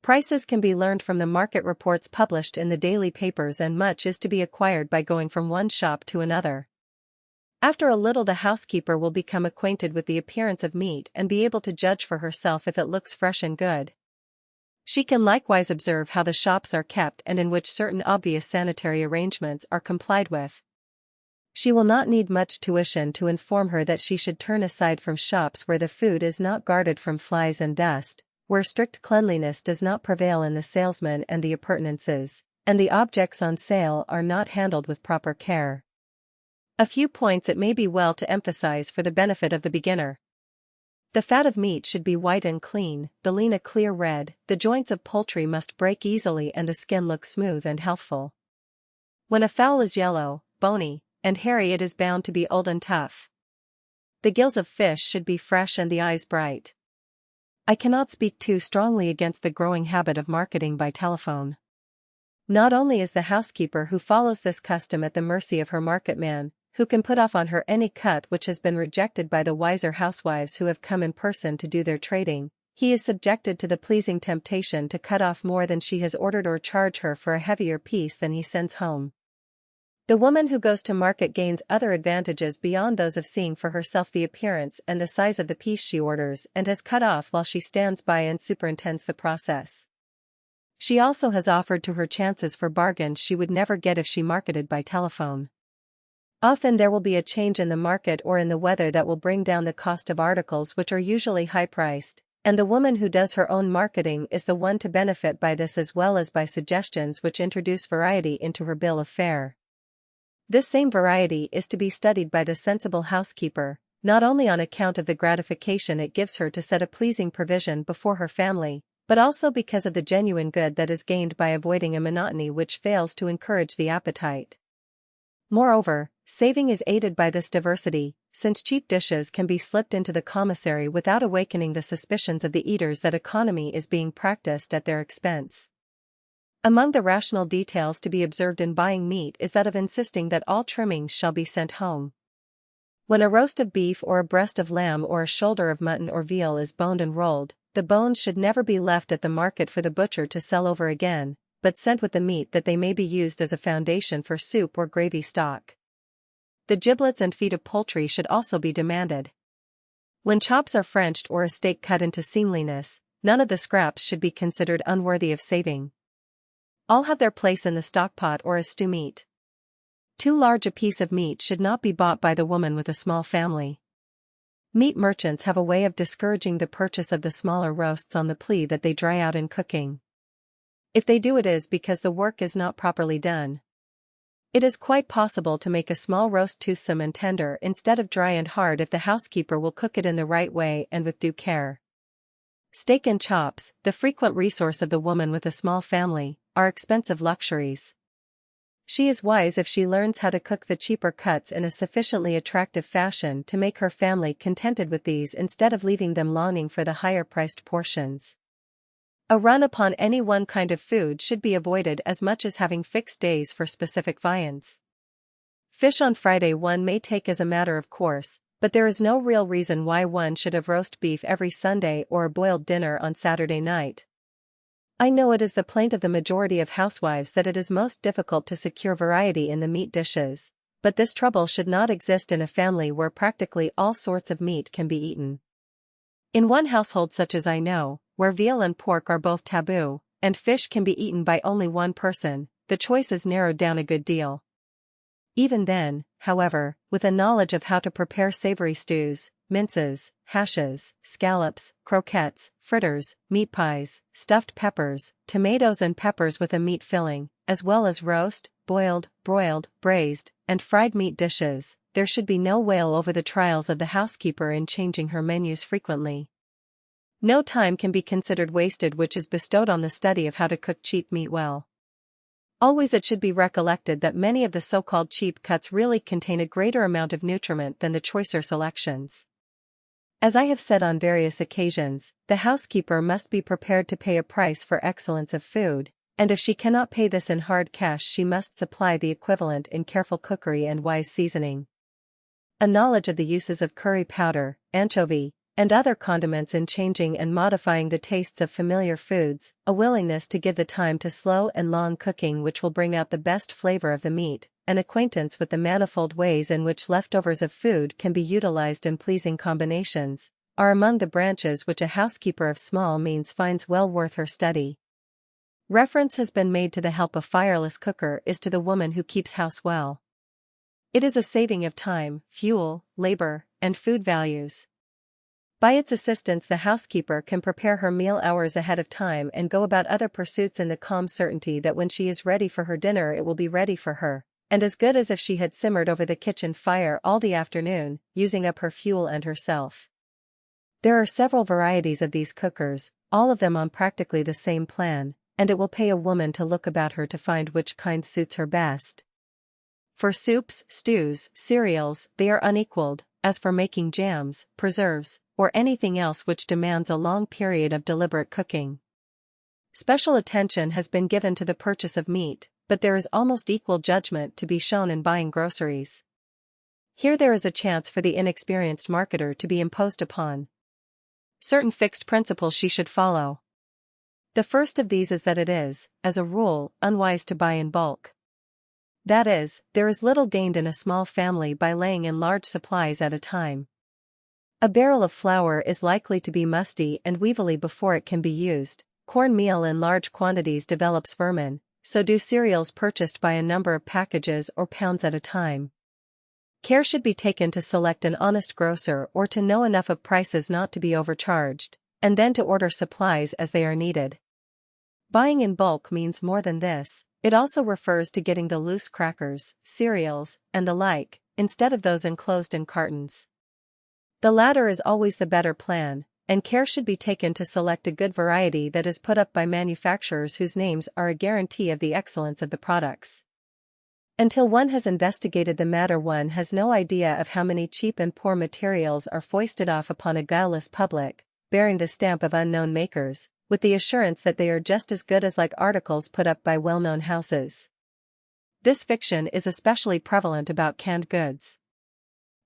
Prices can be learned from the market reports published in the daily papers, and much is to be acquired by going from one shop to another. After a little the housekeeper will become acquainted with the appearance of meat and be able to judge for herself if it looks fresh and good. She can likewise observe how the shops are kept and in which certain obvious sanitary arrangements are complied with. She will not need much tuition to inform her that she should turn aside from shops where the food is not guarded from flies and dust, where strict cleanliness does not prevail in the salesman and the appurtenances, and the objects on sale are not handled with proper care. A few points it may be well to emphasize for the benefit of the beginner. The fat of meat should be white and clean, the lean a clear red, the joints of poultry must break easily and the skin look smooth and healthful. When a fowl is yellow, bony, and hairy it is bound to be old and tough. The gills of fish should be fresh and the eyes bright. I cannot speak too strongly against the growing habit of marketing by telephone. Not only is the housekeeper who follows this custom at the mercy of her marketman, who can put off on her any cut which has been rejected by the wiser housewives who have come in person to do their trading, he is subjected to the pleasing temptation to cut off more than she has ordered or charge her for a heavier piece than he sends home. The woman who goes to market gains other advantages beyond those of seeing for herself the appearance and the size of the piece she orders and has cut off while she stands by and superintends the process. She also has offered to her chances for bargains she would never get if she marketed by telephone. Often there will be a change in the market or in the weather that will bring down the cost of articles which are usually high-priced, and the woman who does her own marketing is the one to benefit by this as well as by suggestions which introduce variety into her bill of fare. This same variety is to be studied by the sensible housekeeper, not only on account of the gratification it gives her to set a pleasing provision before her family, but also because of the genuine good that is gained by avoiding a monotony which fails to encourage the appetite. Moreover, saving is aided by this diversity, since cheap dishes can be slipped into the commissary without awakening the suspicions of the eaters that economy is being practiced at their expense. Among the rational details to be observed in buying meat is that of insisting that all trimmings shall be sent home. When a roast of beef or a breast of lamb or a shoulder of mutton or veal is boned and rolled, the bones should never be left at the market for the butcher to sell over again, but sent with the meat that they may be used as a foundation for soup or gravy stock. The giblets and feet of poultry should also be demanded. When chops are Frenched or a steak cut into seamliness, none of the scraps should be considered unworthy of saving. All have their place in the stockpot or as stew meat. Too large a piece of meat should not be bought by the woman with a small family. Meat merchants have a way of discouraging the purchase of the smaller roasts on the plea that they dry out in cooking. If they do, it is because the work is not properly done. It is quite possible to make a small roast toothsome and tender instead of dry and hard if the housekeeper will cook it in the right way and with due care. Steak and chops, the frequent resource of the woman with a small family, are expensive luxuries. She is wise if she learns how to cook the cheaper cuts in a sufficiently attractive fashion to make her family contented with these instead of leaving them longing for the higher-priced portions. A run upon any one kind of food should be avoided as much as having fixed days for specific viands. Fish on Friday one may take as a matter of course, but there is no real reason why one should have roast beef every Sunday or a boiled dinner on Saturday night. I know it is the plaint of the majority of housewives that it is most difficult to secure variety in the meat dishes, but this trouble should not exist in a family where practically all sorts of meat can be eaten. In one household such as I know, where veal and pork are both taboo, and fish can be eaten by only one person, the choice is narrowed down a good deal. Even then, however, with a knowledge of how to prepare savory stews, minces, hashes, scallops, croquettes, fritters, meat pies, stuffed peppers, tomatoes and peppers with a meat filling, as well as roast, boiled, broiled, braised, and fried meat dishes, there should be no wail over the trials of the housekeeper in changing her menus frequently. No time can be considered wasted which is bestowed on the study of how to cook cheap meat well. Always it should be recollected that many of the so-called cheap cuts really contain a greater amount of nutriment than the choicer selections. As I have said on various occasions, the housekeeper must be prepared to pay a price for excellence of food, and if she cannot pay this in hard cash she must supply the equivalent in careful cookery and wise seasoning. A knowledge of the uses of curry powder, anchovy, and other condiments in changing and modifying the tastes of familiar foods, a willingness to give the time to slow and long cooking which will bring out the best flavor of the meat, an acquaintance with the manifold ways in which leftovers of food can be utilized in pleasing combinations, are among the branches which a housekeeper of small means finds well worth her study. Reference has been made to the help a fireless cooker is to the woman who keeps house well. It is a saving of time, fuel, labor, and food values. By its assistance the housekeeper can prepare her meal hours ahead of time and go about other pursuits in the calm certainty that when she is ready for her dinner it will be ready for her, and as good as if she had simmered over the kitchen fire all the afternoon, using up her fuel and herself. There are several varieties of these cookers, all of them on practically the same plan, and it will pay a woman to look about her to find which kind suits her best. For soups, stews, cereals, they are unequaled, as for making jams, preserves, or anything else which demands a long period of deliberate cooking. Special attention has been given to the purchase of meat, but there is almost equal judgment to be shown in buying groceries. Here there is a chance for the inexperienced marketer to be imposed upon. Certain fixed principles she should follow. The first of these is that it is, as a rule, unwise to buy in bulk. That is, there is little gained in a small family by laying in large supplies at a time. A barrel of flour is likely to be musty and weevily before it can be used, corn meal in large quantities develops vermin, so do cereals purchased by a number of packages or pounds at a time. Care should be taken to select an honest grocer or to know enough of prices not to be overcharged, and then to order supplies as they are needed. Buying in bulk means more than this, it also refers to getting the loose crackers, cereals, and the like, instead of those enclosed in cartons. The latter is always the better plan, and care should be taken to select a good variety that is put up by manufacturers whose names are a guarantee of the excellence of the products. Until one has investigated the matter one has no idea of how many cheap and poor materials are foisted off upon a guileless public, bearing the stamp of unknown makers, with the assurance that they are just as good as like articles put up by well-known houses. This fiction is especially prevalent about canned goods.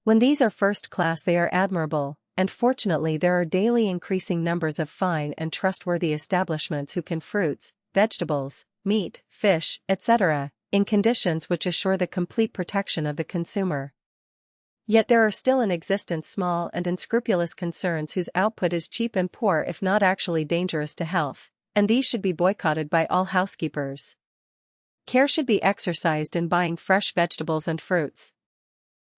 When these are first class, they are admirable, and fortunately there are daily increasing numbers of fine and trustworthy establishments who can fruits, vegetables, meat, fish, etc., in conditions which assure the complete protection of the consumer. Yet there are still in existence small and unscrupulous concerns whose output is cheap and poor if not actually dangerous to health, and these should be boycotted by all housekeepers. Care should be exercised in buying fresh vegetables and fruits.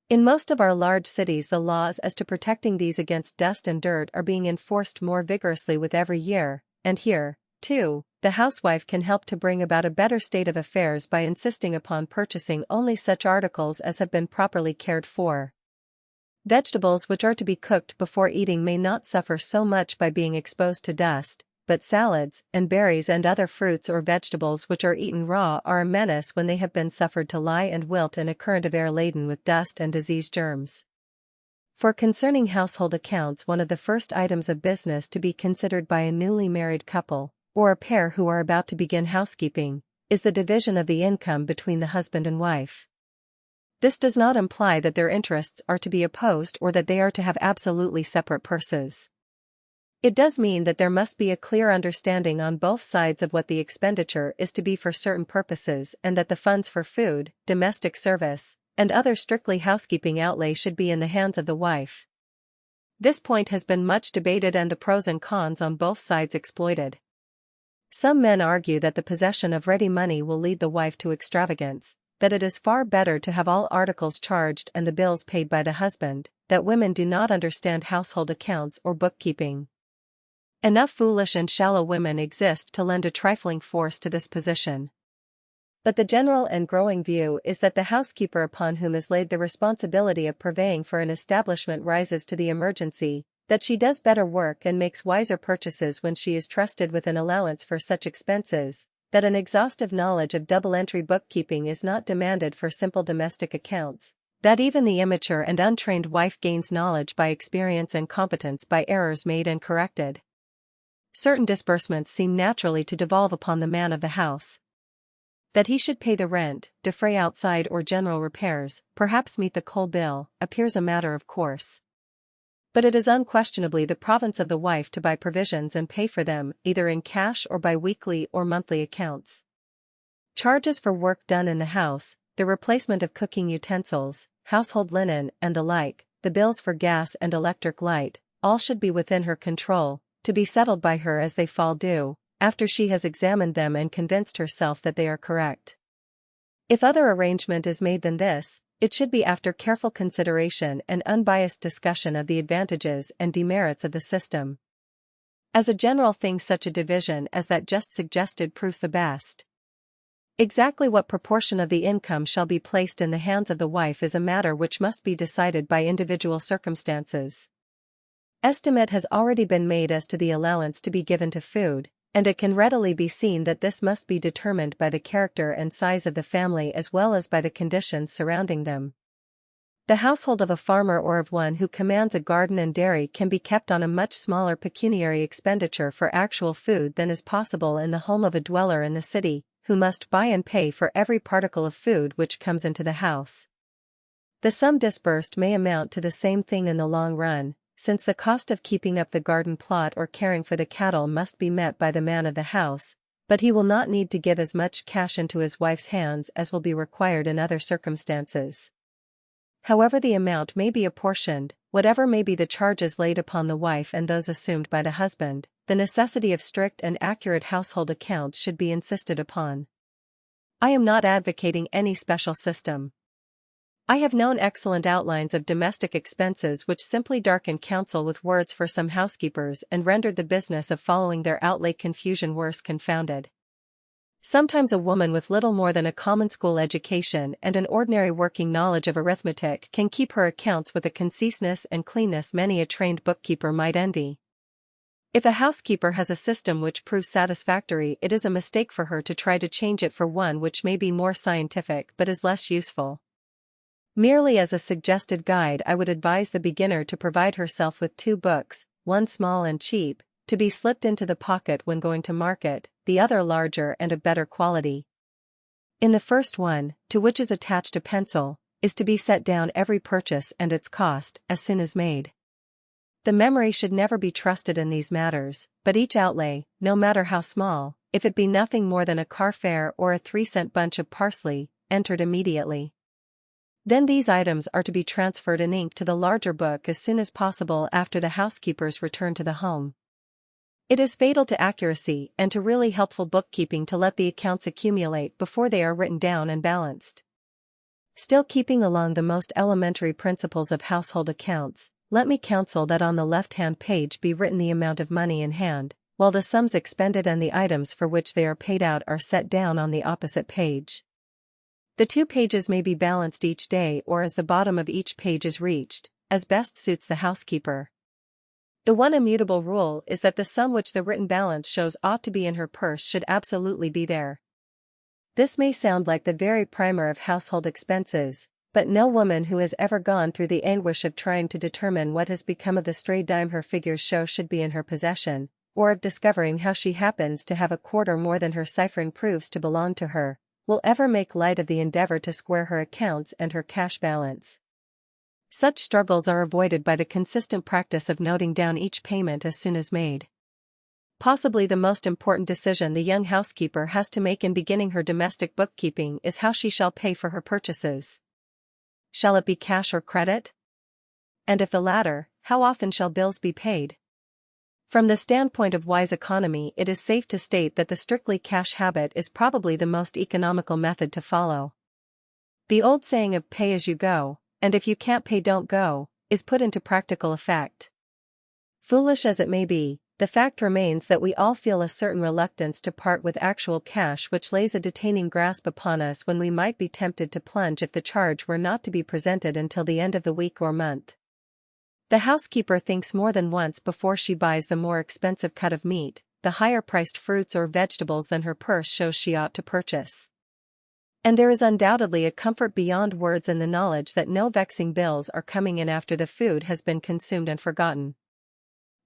In most of our large cities, the laws as to protecting these against dust and dirt are being enforced more vigorously with every year, and here, too, the housewife can help to bring about a better state of affairs by insisting upon purchasing only such articles as have been properly cared for. Vegetables which are to be cooked before eating may not suffer so much by being exposed to dust, but salads and berries and other fruits or vegetables which are eaten raw are a menace when they have been suffered to lie and wilt in a current of air laden with dust and disease germs. For concerning household accounts, one of the first items of business to be considered by a newly married couple, or a pair who are about to begin housekeeping, is the division of the income between the husband and wife. This does not imply that their interests are to be opposed or that they are to have absolutely separate purses. It does mean that there must be a clear understanding on both sides of what the expenditure is to be for certain purposes, and that the funds for food, domestic service, and other strictly housekeeping outlay should be in the hands of the wife. This point has been much debated and the pros and cons on both sides exploited. Some men argue that the possession of ready money will lead the wife to extravagance, that it is far better to have all articles charged and the bills paid by the husband, that women do not understand household accounts or bookkeeping. Enough foolish and shallow women exist to lend a trifling force to this position. But the general and growing view is that the housekeeper upon whom is laid the responsibility of purveying for an establishment rises to the emergency, that she does better work and makes wiser purchases when she is trusted with an allowance for such expenses, that an exhaustive knowledge of double-entry bookkeeping is not demanded for simple domestic accounts, that even the immature and untrained wife gains knowledge by experience and competence by errors made and corrected. Certain disbursements seem naturally to devolve upon the man of the house. That he should pay the rent, defray outside or general repairs, perhaps meet the coal bill, appears a matter of course. But it is unquestionably the province of the wife to buy provisions and pay for them, either in cash or by weekly or monthly accounts. Charges for work done in the house, the replacement of cooking utensils, household linen and the like, the bills for gas and electric light, all should be within her control, to be settled by her as they fall due, after she has examined them and convinced herself that they are correct. If other arrangement is made than this, it should be after careful consideration and unbiased discussion of the advantages and demerits of the system. As a general thing, such a division as that just suggested proves the best. Exactly what proportion of the income shall be placed in the hands of the wife is a matter which must be decided by individual circumstances. Estimate has already been made as to the allowance to be given to food, and it can readily be seen that this must be determined by the character and size of the family as well as by the conditions surrounding them. The household of a farmer or of one who commands a garden and dairy can be kept on a much smaller pecuniary expenditure for actual food than is possible in the home of a dweller in the city, who must buy and pay for every particle of food which comes into the house. The sum disbursed may amount to the same thing in the long run, since the cost of keeping up the garden plot or caring for the cattle must be met by the man of the house, but he will not need to give as much cash into his wife's hands as will be required in other circumstances. However the amount may be apportioned, whatever may be the charges laid upon the wife and those assumed by the husband, the necessity of strict and accurate household accounts should be insisted upon. I am not advocating any special system. I have known excellent outlines of domestic expenses which simply darkened counsel with words for some housekeepers and rendered the business of following their outlay confusion worse confounded. Sometimes a woman with little more than a common school education and an ordinary working knowledge of arithmetic can keep her accounts with a conciseness and cleanness many a trained bookkeeper might envy. If a housekeeper has a system which proves satisfactory, it is a mistake for her to try to change it for one which may be more scientific but is less useful. Merely as a suggested guide, I would advise the beginner to provide herself with 2 books, one small and cheap, to be slipped into the pocket when going to market, the other larger and of better quality. In the first one, to which is attached a pencil, is to be set down every purchase and its cost as soon as made. The memory should never be trusted in these matters, but each outlay, no matter how small, if it be nothing more than a car fare or a 3-cent bunch of parsley, entered immediately. Then these items are to be transferred in ink to the larger book as soon as possible after the housekeeper's return to the home. It is fatal to accuracy and to really helpful bookkeeping to let the accounts accumulate before they are written down and balanced. Still keeping along the most elementary principles of household accounts, let me counsel that on the left-hand page be written the amount of money in hand, while the sums expended and the items for which they are paid out are set down on the opposite page. The 2 pages may be balanced each day or as the bottom of each page is reached, as best suits the housekeeper. The one immutable rule is that the sum which the written balance shows ought to be in her purse should absolutely be there. This may sound like the very primer of household expenses, but no woman who has ever gone through the anguish of trying to determine what has become of the stray dime her figures show should be in her possession, or of discovering how she happens to have a quarter more than her ciphering proves to belong to her, will ever make light of the endeavor to square her accounts and her cash balance. Such struggles are avoided by the consistent practice of noting down each payment as soon as made. Possibly the most important decision the young housekeeper has to make in beginning her domestic bookkeeping is how she shall pay for her purchases. Shall it be cash or credit? And if the latter, how often shall bills be paid? From the standpoint of wise economy, it is safe to state that the strictly cash habit is probably the most economical method to follow. The old saying of pay as you go, and if you can't pay don't go, is put into practical effect. Foolish as it may be, the fact remains that we all feel a certain reluctance to part with actual cash which lays a detaining grasp upon us when we might be tempted to plunge if the charge were not to be presented until the end of the week or month. The housekeeper thinks more than once before she buys the more expensive cut of meat, the higher-priced fruits or vegetables than her purse shows she ought to purchase. And there is undoubtedly a comfort beyond words in the knowledge that no vexing bills are coming in after the food has been consumed and forgotten.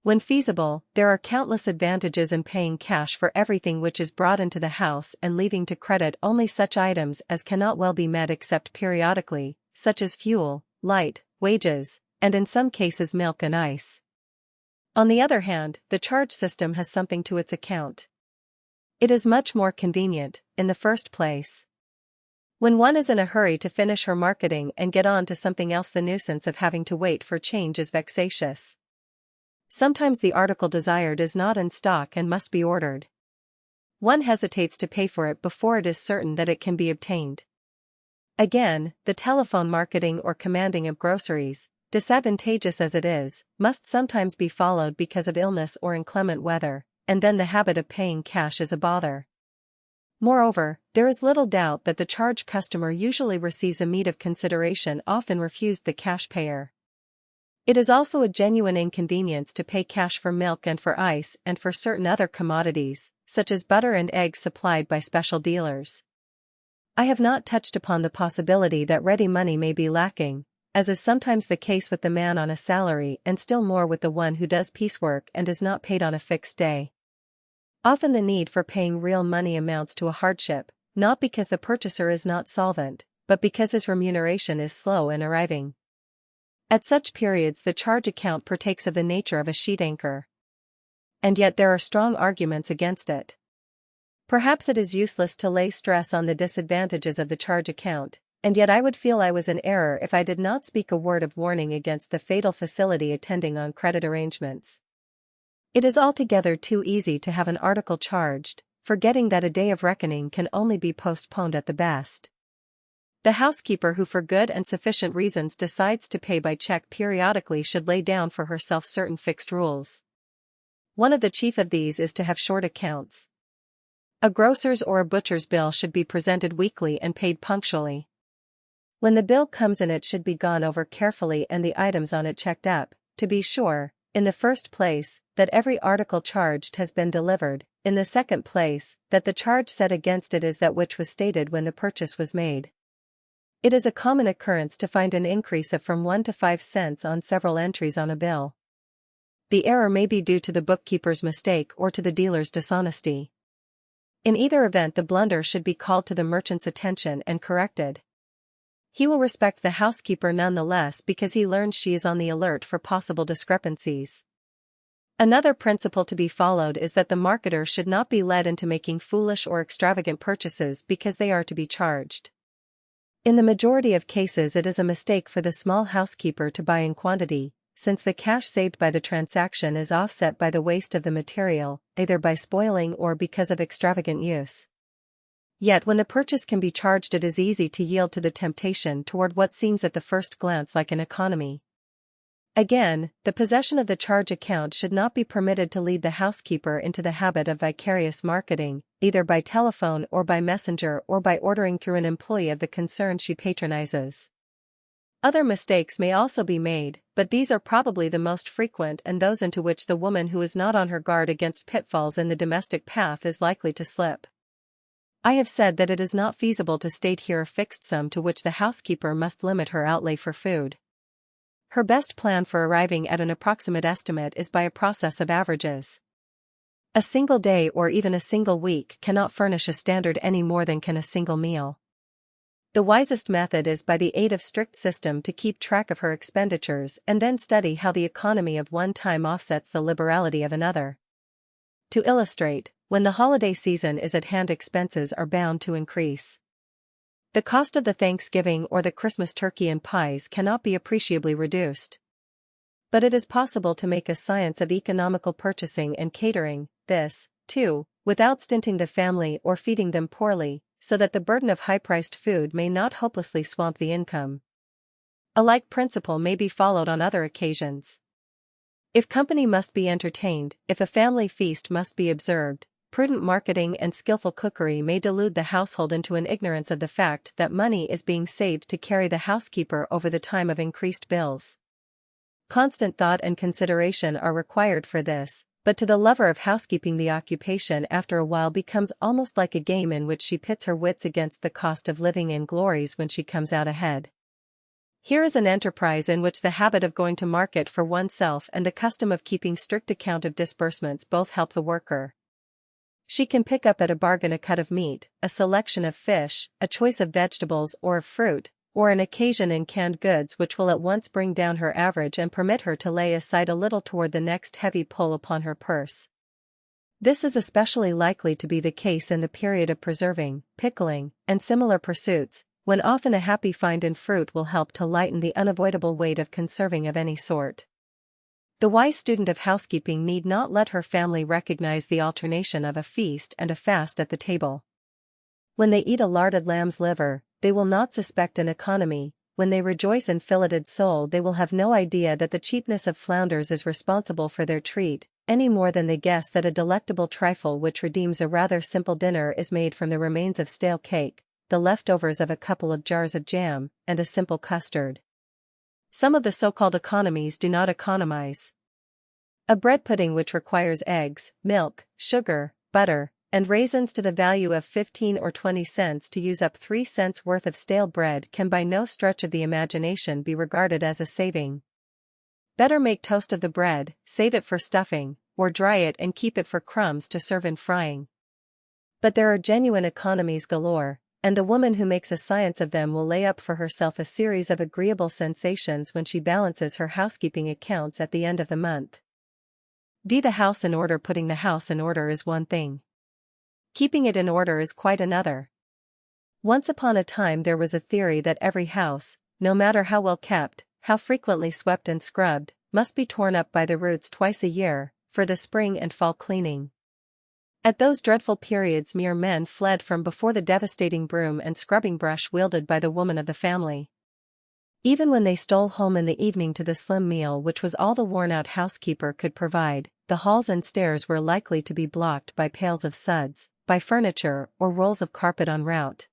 When feasible, there are countless advantages in paying cash for everything which is brought into the house and leaving to credit only such items as cannot well be met except periodically, such as fuel, light, wages, and in some cases milk and ice. On the other hand, the charge system has something to its account. It is much more convenient, in the first place. When one is in a hurry to finish her marketing and get on to something else, the nuisance of having to wait for change is vexatious. Sometimes the article desired is not in stock and must be ordered. One hesitates to pay for it before it is certain that it can be obtained. Again, the telephone marketing or commanding of groceries, disadvantageous as it is, must sometimes be followed because of illness or inclement weather, and then the habit of paying cash is a bother. Moreover, there is little doubt that the charge customer usually receives a meed of consideration often refused the cash payer. It is also a genuine inconvenience to pay cash for milk and for ice and for certain other commodities, such as butter and eggs supplied by special dealers. I have not touched upon the possibility that ready money may be lacking, as is sometimes the case with the man on a salary and still more with the one who does piecework and is not paid on a fixed day. Often the need for paying real money amounts to a hardship, not because the purchaser is not solvent, but because his remuneration is slow in arriving. At such periods the charge account partakes of the nature of a sheet anchor. And yet there are strong arguments against it. Perhaps it is useless to lay stress on the disadvantages of the charge account, and yet I would feel I was in error if I did not speak a word of warning against the fatal facility attending on credit arrangements. It is altogether too easy to have an article charged, forgetting that a day of reckoning can only be postponed at the best. The housekeeper who for good and sufficient reasons decides to pay by check periodically should lay down for herself certain fixed rules. One of the chief of these is to have short accounts. A grocer's or a butcher's bill should be presented weekly and paid punctually. When the bill comes in, it should be gone over carefully and the items on it checked up, to be sure, in the first place, that every article charged has been delivered, in the second place, that the charge set against it is that which was stated when the purchase was made. It is a common occurrence to find an increase of from 1 to 5 cents on several entries on a bill. The error may be due to the bookkeeper's mistake or to the dealer's dishonesty. In either event, the blunder should be called to the merchant's attention and corrected. He will respect the housekeeper nonetheless because he learns she is on the alert for possible discrepancies. Another principle to be followed is that the marketer should not be led into making foolish or extravagant purchases because they are to be charged. In the majority of cases, it is a mistake for the small housekeeper to buy in quantity, since the cash saved by the transaction is offset by the waste of the material, either by spoiling or because of extravagant use. Yet when the purchase can be charged, it is easy to yield to the temptation toward what seems at the first glance like an economy. Again, the possession of the charge account should not be permitted to lead the housekeeper into the habit of vicarious marketing, either by telephone or by messenger or by ordering through an employee of the concern she patronizes. Other mistakes may also be made, but these are probably the most frequent and those into which the woman who is not on her guard against pitfalls in the domestic path is likely to slip. I have said that it is not feasible to state here a fixed sum to which the housekeeper must limit her outlay for food. Her best plan for arriving at an approximate estimate is by a process of averages. A single day or even a single week cannot furnish a standard any more than can a single meal. The wisest method is by the aid of strict system to keep track of her expenditures and then study how the economy of one time offsets the liberality of another. To illustrate, when the holiday season is at hand, expenses are bound to increase. The cost of the Thanksgiving or the Christmas turkey and pies cannot be appreciably reduced. But it is possible to make a science of economical purchasing and catering, this, too, without stinting the family or feeding them poorly, so that the burden of high-priced food may not hopelessly swamp the income. A like principle may be followed on other occasions. If company must be entertained, if a family feast must be observed, prudent marketing and skillful cookery may delude the household into an ignorance of the fact that money is being saved to carry the housekeeper over the time of increased bills. Constant thought and consideration are required for this, but to the lover of housekeeping the occupation after a while becomes almost like a game in which she pits her wits against the cost of living and glories when she comes out ahead. Here is an enterprise in which the habit of going to market for oneself and the custom of keeping strict account of disbursements both help the worker. She can pick up at a bargain a cut of meat, a selection of fish, a choice of vegetables or of fruit, or an occasion in canned goods which will at once bring down her average and permit her to lay aside a little toward the next heavy pull upon her purse. This is especially likely to be the case in the period of preserving, pickling, and similar pursuits, when often a happy find in fruit will help to lighten the unavoidable weight of conserving of any sort. The wise student of housekeeping need not let her family recognize the alternation of a feast and a fast at the table. When they eat a larded lamb's liver, they will not suspect an economy. When they rejoice in filleted sole, they will have no idea that the cheapness of flounders is responsible for their treat, any more than they guess that a delectable trifle which redeems a rather simple dinner is made from the remains of stale cake, the leftovers of a couple of jars of jam, and a simple custard. Some of the so-called economies do not economize. A bread pudding which requires eggs, milk, sugar, butter, and raisins to the value of 15 or 20 cents to use up 3 cents worth of stale bread can by no stretch of the imagination be regarded as a saving. Better make toast of the bread, save it for stuffing, or dry it and keep it for crumbs to serve in frying. But there are genuine economies galore, and the woman who makes a science of them will lay up for herself a series of agreeable sensations when she balances her housekeeping accounts at the end of the month. The house in order. Putting the house in order is one thing. Keeping it in order is quite another. Once upon a time there was a theory that every house, no matter how well kept, how frequently swept and scrubbed, must be torn up by the roots twice a year, for the spring and fall cleaning. At those dreadful periods mere men fled from before the devastating broom and scrubbing brush wielded by the woman of the family. Even when they stole home in the evening to the slim meal which was all the worn-out housekeeper could provide, the halls and stairs were likely to be blocked by pails of suds, by furniture or rolls of carpet en route.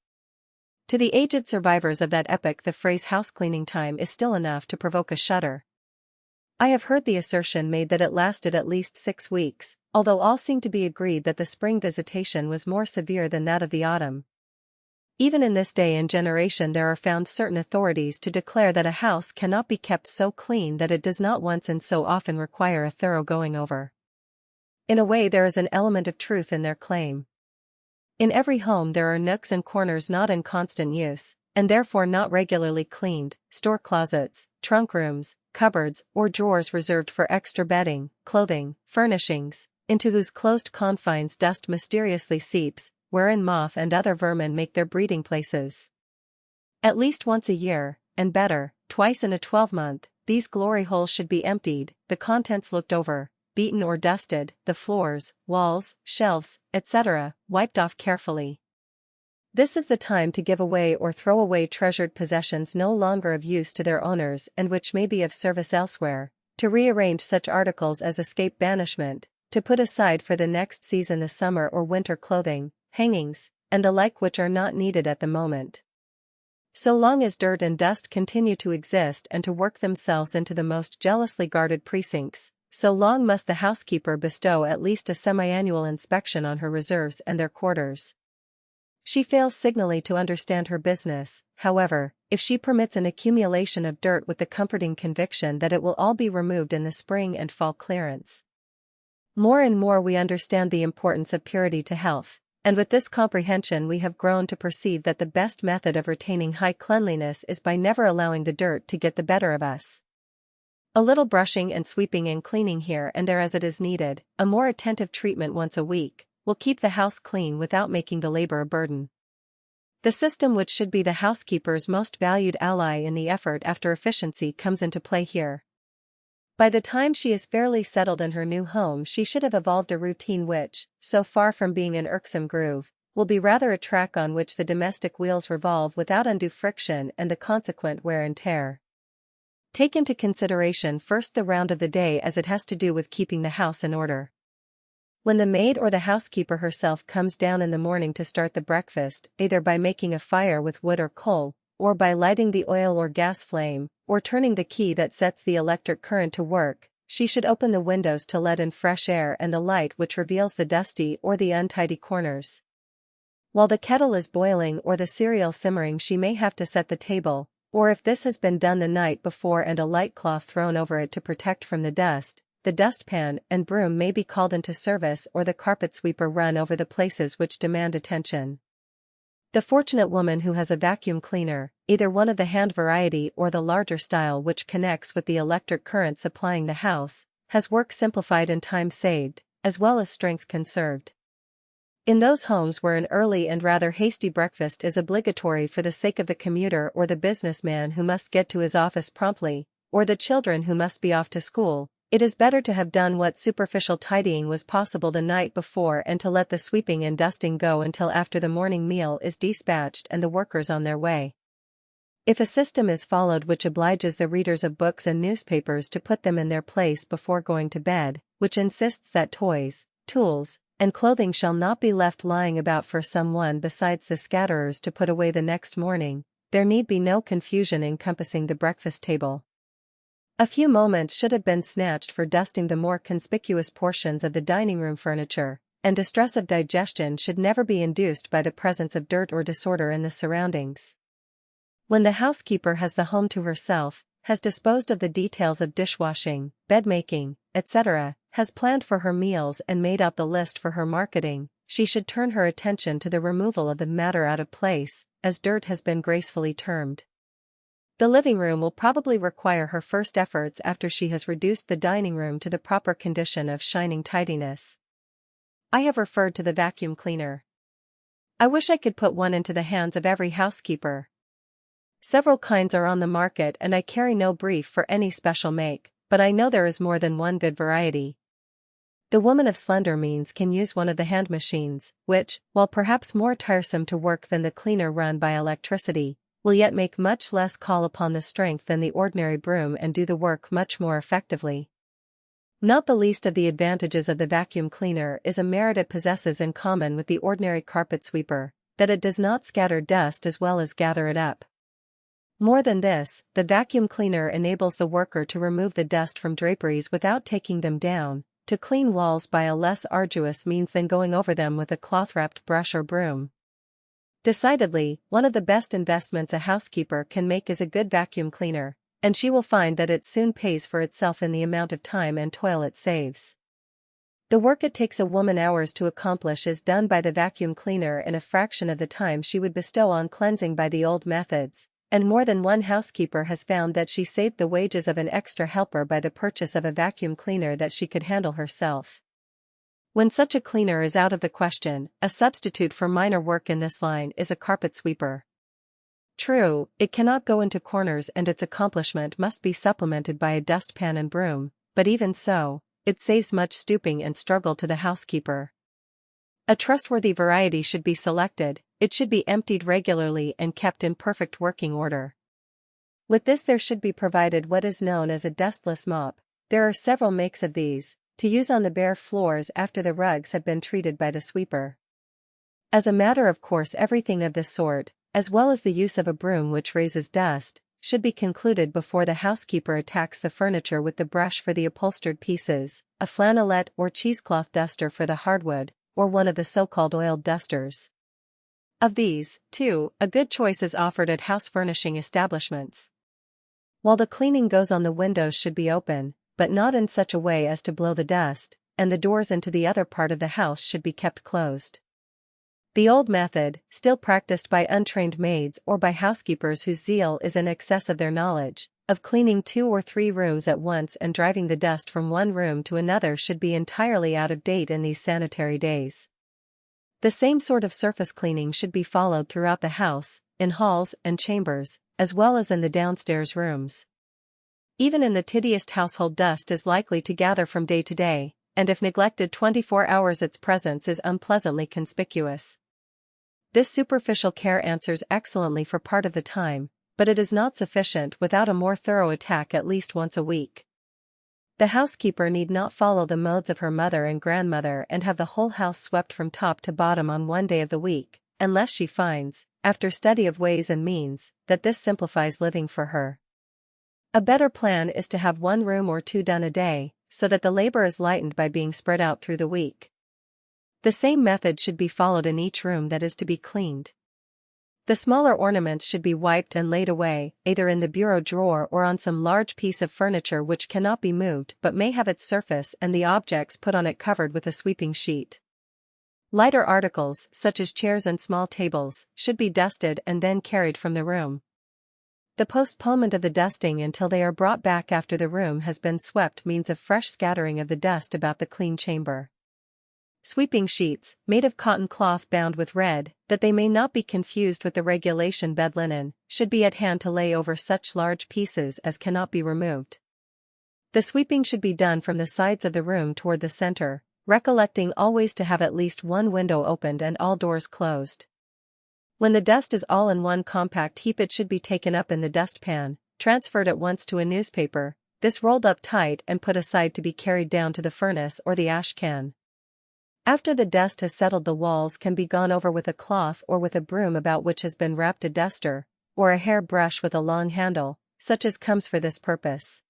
To the aged survivors of that epoch the phrase house-cleaning time is still enough to provoke a shudder. I have heard the assertion made that it lasted at least 6 weeks, although all seem to be agreed that the spring visitation was more severe than that of the autumn. Even in this day and generation there are found certain authorities to declare that a house cannot be kept so clean that it does not once and so often require a thorough going over. In a way there is an element of truth in their claim. In every home there are nooks and corners not in constant use, and therefore not regularly cleaned, store closets, trunk rooms, cupboards, or drawers reserved for extra bedding, clothing, furnishings, into whose closed confines dust mysteriously seeps, wherein moth and other vermin make their breeding places. At least once a year, and better, twice in a 12-month, these glory holes should be emptied, the contents looked over, beaten or dusted, the floors, walls, shelves, etc., wiped off carefully. This is the time to give away or throw away treasured possessions no longer of use to their owners and which may be of service elsewhere, to rearrange such articles as escape banishment, to put aside for the next season the summer or winter clothing, hangings, and the like which are not needed at the moment. So long as dirt and dust continue to exist and to work themselves into the most jealously guarded precincts, so long must the housekeeper bestow at least a semi-annual inspection on her reserves and their quarters. She fails signally to understand her business, however, if she permits an accumulation of dirt with the comforting conviction that it will all be removed in the spring and fall clearance. More and more we understand the importance of purity to health, and with this comprehension we have grown to perceive that the best method of retaining high cleanliness is by never allowing the dirt to get the better of us. A little brushing and sweeping and cleaning here and there as it is needed, a more attentive treatment once a week, will keep the house clean without making the labor a burden. The system which should be the housekeeper's most valued ally in the effort after efficiency comes into play here. By the time she is fairly settled in her new home she should have evolved a routine which, so far from being an irksome groove, will be rather a track on which the domestic wheels revolve without undue friction and the consequent wear and tear. Take into consideration first the round of the day as it has to do with keeping the house in order. When the maid or the housekeeper herself comes down in the morning to start the breakfast, either by making a fire with wood or coal, or by lighting the oil or gas flame, or turning the key that sets the electric current to work, she should open the windows to let in fresh air and the light which reveals the dusty or the untidy corners. While the kettle is boiling or the cereal simmering she may have to set the table, or if this has been done the night before and a light cloth thrown over it to protect from the dustpan and broom may be called into service or the carpet sweeper run over the places which demand attention. The fortunate woman who has a vacuum cleaner, either one of the hand variety or the larger style which connects with the electric current supplying the house, has work simplified and time saved, as well as strength conserved. In those homes where an early and rather hasty breakfast is obligatory for the sake of the commuter or the businessman who must get to his office promptly, or the children who must be off to school, it is better to have done what superficial tidying was possible the night before and to let the sweeping and dusting go until after the morning meal is dispatched and the workers on their way. If a system is followed which obliges the readers of books and newspapers to put them in their place before going to bed, which insists that toys, tools, and clothing shall not be left lying about for someone besides the scatterers to put away the next morning, there need be no confusion encompassing the breakfast table. A few moments should have been snatched for dusting the more conspicuous portions of the dining room furniture, and distress of digestion should never be induced by the presence of dirt or disorder in the surroundings. When the housekeeper has the home to herself, has disposed of the details of dishwashing, bed-making, etc., has planned for her meals and made out the list for her marketing, she should turn her attention to the removal of the matter out of place, as dirt has been gracefully termed. The living room will probably require her first efforts after she has reduced the dining room to the proper condition of shining tidiness. I have referred to the vacuum cleaner. I wish I could put one into the hands of every housekeeper. Several kinds are on the market and I carry no brief for any special make, but I know there is more than one good variety. The woman of slender means can use one of the hand machines, which, while perhaps more tiresome to work than the cleaner run by electricity, will yet make much less call upon the strength than the ordinary broom and do the work much more effectively. Not the least of the advantages of the vacuum cleaner is a merit it possesses in common with the ordinary carpet sweeper, that it does not scatter dust as well as gather it up. More than this, the vacuum cleaner enables the worker to remove the dust from draperies without taking them down, to clean walls by a less arduous means than going over them with a cloth-wrapped brush or broom. Decidedly, one of the best investments a housekeeper can make is a good vacuum cleaner, and she will find that it soon pays for itself in the amount of time and toil it saves. The work it takes a woman hours to accomplish is done by the vacuum cleaner in a fraction of the time she would bestow on cleansing by the old methods, and more than one housekeeper has found that she saved the wages of an extra helper by the purchase of a vacuum cleaner that she could handle herself. When such a cleaner is out of the question, a substitute for minor work in this line is a carpet sweeper. True, it cannot go into corners and its accomplishment must be supplemented by a dustpan and broom, but even so, it saves much stooping and struggle to the housekeeper. A trustworthy variety should be selected, it should be emptied regularly and kept in perfect working order. With this there should be provided what is known as a dustless mop. There are several makes of these, to use on the bare floors after the rugs have been treated by the sweeper. As a matter of course everything of this sort, as well as the use of a broom which raises dust, should be concluded before the housekeeper attacks the furniture with the brush for the upholstered pieces, a flannelette or cheesecloth duster for the hardwood, or one of the so-called oiled dusters. Of these, too, a good choice is offered at house furnishing establishments. While the cleaning goes on, the windows should be open, but not in such a way as to blow the dust, and the doors into the other part of the house should be kept closed. The old method, still practiced by untrained maids or by housekeepers whose zeal is in excess of their knowledge, of cleaning 2 or 3 rooms at once and driving the dust from one room to another should be entirely out of date in these sanitary days. The same sort of surface cleaning should be followed throughout the house, in halls and chambers, as well as in the downstairs rooms. Even in the tiddiest household dust is likely to gather from day to day, and if neglected 24 hours its presence is unpleasantly conspicuous. This superficial care answers excellently for part of the time, but it is not sufficient without a more thorough attack at least once a week. The housekeeper need not follow the modes of her mother and grandmother and have the whole house swept from top to bottom on one day of the week, unless she finds, after study of ways and means, that this simplifies living for her. A better plan is to have 1 room or 2 done a day, so that the labor is lightened by being spread out through the week. The same method should be followed in each room that is to be cleaned. The smaller ornaments should be wiped and laid away, either in the bureau drawer or on some large piece of furniture which cannot be moved but may have its surface and the objects put on it covered with a sweeping sheet. Lighter articles, such as chairs and small tables, should be dusted and then carried from the room. The postponement of the dusting until they are brought back after the room has been swept means a fresh scattering of the dust about the clean chamber. Sweeping sheets, made of cotton cloth bound with red, that they may not be confused with the regulation bed linen, should be at hand to lay over such large pieces as cannot be removed. The sweeping should be done from the sides of the room toward the center, recollecting always to have at least 1 window opened and all doors closed. When the dust is all in one compact heap, it should be taken up in the dustpan, transferred at once to a newspaper, this rolled up tight and put aside to be carried down to the furnace or the ash can. After the dust has settled, the walls can be gone over with a cloth or with a broom about which has been wrapped a duster, or a hair brush with a long handle, such as comes for this purpose.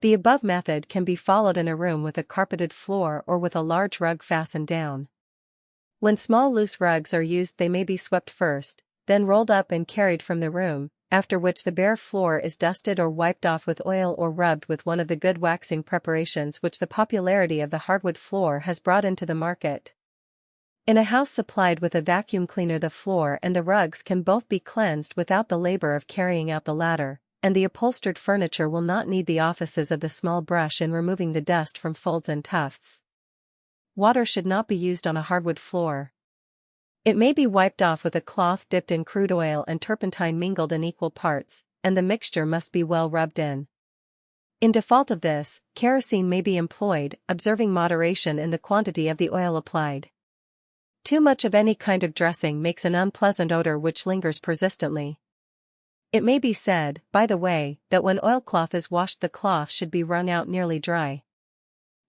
The above method can be followed in a room with a carpeted floor or with a large rug fastened down. When small loose rugs are used, they may be swept first, then rolled up and carried from the room, after which the bare floor is dusted or wiped off with oil or rubbed with one of the good waxing preparations which the popularity of the hardwood floor has brought into the market. In a house supplied with a vacuum cleaner, the floor and the rugs can both be cleansed without the labor of carrying out the latter, and the upholstered furniture will not need the offices of the small brush in removing the dust from folds and tufts. Water should not be used on a hardwood floor. It may be wiped off with a cloth dipped in crude oil and turpentine mingled in equal parts, and the mixture must be well rubbed in. In default of this, kerosene may be employed, observing moderation in the quantity of the oil applied. Too much of any kind of dressing makes an unpleasant odor which lingers persistently. It may be said, by the way, that when oilcloth is washed, the cloth should be wrung out nearly dry.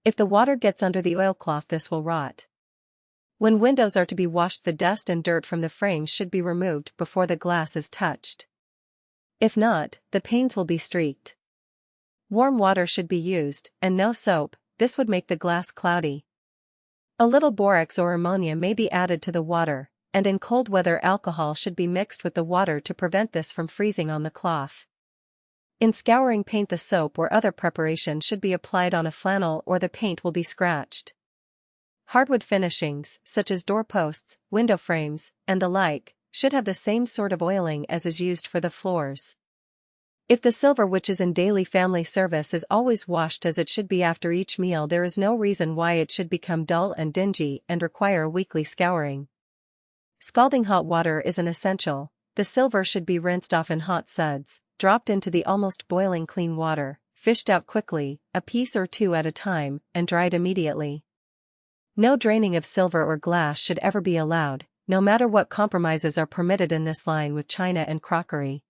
If the water gets under the oilcloth, this will rot. When windows are to be washed, the dust and dirt from the frames should be removed before the glass is touched. If not, the panes will be streaked. Warm water should be used, and no soap, this would make the glass cloudy. A little borax or ammonia may be added to the water, and in cold weather alcohol should be mixed with the water to prevent this from freezing on the cloth. In scouring paint, the soap or other preparation should be applied on a flannel or the paint will be scratched. Hardwood finishings, such as doorposts, window frames, and the like, should have the same sort of oiling as is used for the floors. If the silver which is in daily family service is always washed as it should be after each meal, there is no reason why it should become dull and dingy and require a weekly scouring. Scalding hot water is an essential. The silver should be rinsed off in hot suds, dropped into the almost boiling clean water, fished out quickly, a piece or two at a time, and dried immediately. No draining of silver or glass should ever be allowed, no matter what compromises are permitted in this line with china and crockery.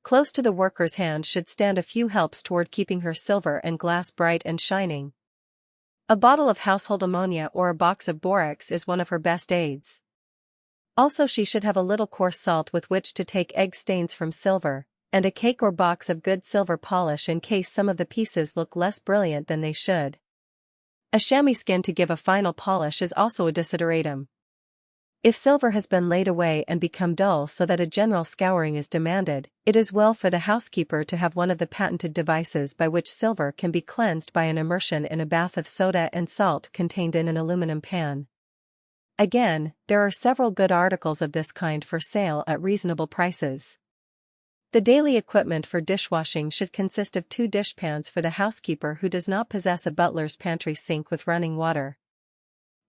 Close to the worker's hand should stand a few helps toward keeping her silver and glass bright and shining. A bottle of household ammonia or a box of borax is one of her best aids. Also, she should have a little coarse salt with which to take egg stains from silver, and a cake or box of good silver polish in case some of the pieces look less brilliant than they should. A chamois skin to give a final polish is also a desideratum. If silver has been laid away and become dull so that a general scouring is demanded, it is well for the housekeeper to have one of the patented devices by which silver can be cleansed by an immersion in a bath of soda and salt contained in an aluminum pan. Again, there are several good articles of this kind for sale at reasonable prices. The daily equipment for dishwashing should consist of 2 dishpans for the housekeeper who does not possess a butler's pantry sink with running water.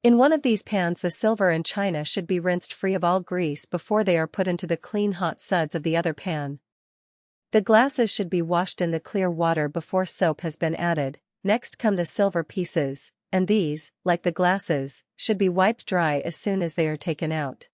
In one of these pans, the silver and china should be rinsed free of all grease before they are put into the clean hot suds of the other pan. The glasses should be washed in the clear water before soap has been added. Next come the silver pieces, and these, like the glasses, should be wiped dry as soon as they are taken out.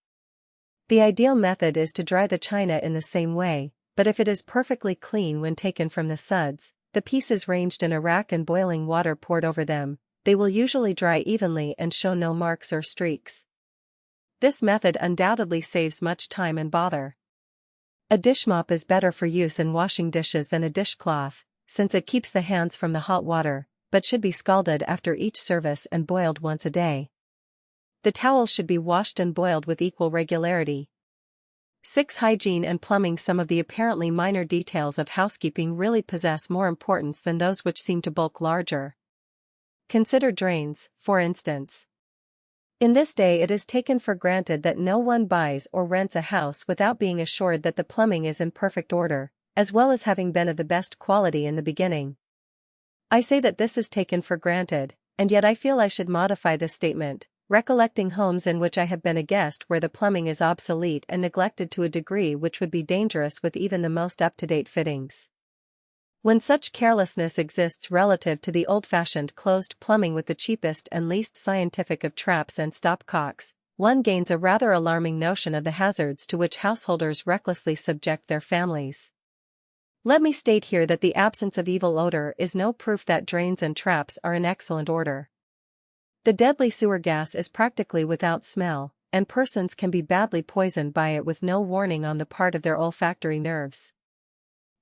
The ideal method is to dry the china in the same way, but if it is perfectly clean when taken from the suds, the pieces ranged in a rack and boiling water poured over them, they will usually dry evenly and show no marks or streaks. This method undoubtedly saves much time and bother. A dish mop is better for use in washing dishes than a dishcloth, since it keeps the hands from the hot water, but should be scalded after each service and boiled once a day. The towels should be washed and boiled with equal regularity. 6. Hygiene and plumbing. Some of the apparently minor details of housekeeping really possess more importance than those which seem to bulk larger. Consider drains, for instance. In this day it is taken for granted that no one buys or rents a house without being assured that the plumbing is in perfect order, as well as having been of the best quality in the beginning. I say that this is taken for granted, and yet I feel I should modify this statement, recollecting homes in which I have been a guest where the plumbing is obsolete and neglected to a degree which would be dangerous with even the most up-to-date fittings. When such carelessness exists relative to the old-fashioned closed plumbing with the cheapest and least scientific of traps and stopcocks, one gains a rather alarming notion of the hazards to which householders recklessly subject their families. Let me state here that the absence of evil odor is no proof that drains and traps are in excellent order. The deadly sewer gas is practically without smell, and persons can be badly poisoned by it with no warning on the part of their olfactory nerves.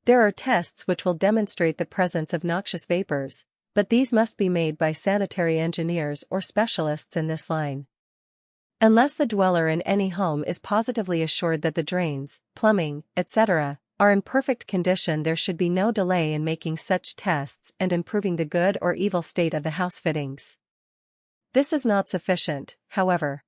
There are tests which will demonstrate the presence of noxious vapors, but these must be made by sanitary engineers or specialists in this line. Unless the dweller in any home is positively assured that the drains, plumbing, etc., are in perfect condition, there should be no delay in making such tests and improving the good or evil state of the house fittings. This is not sufficient, however.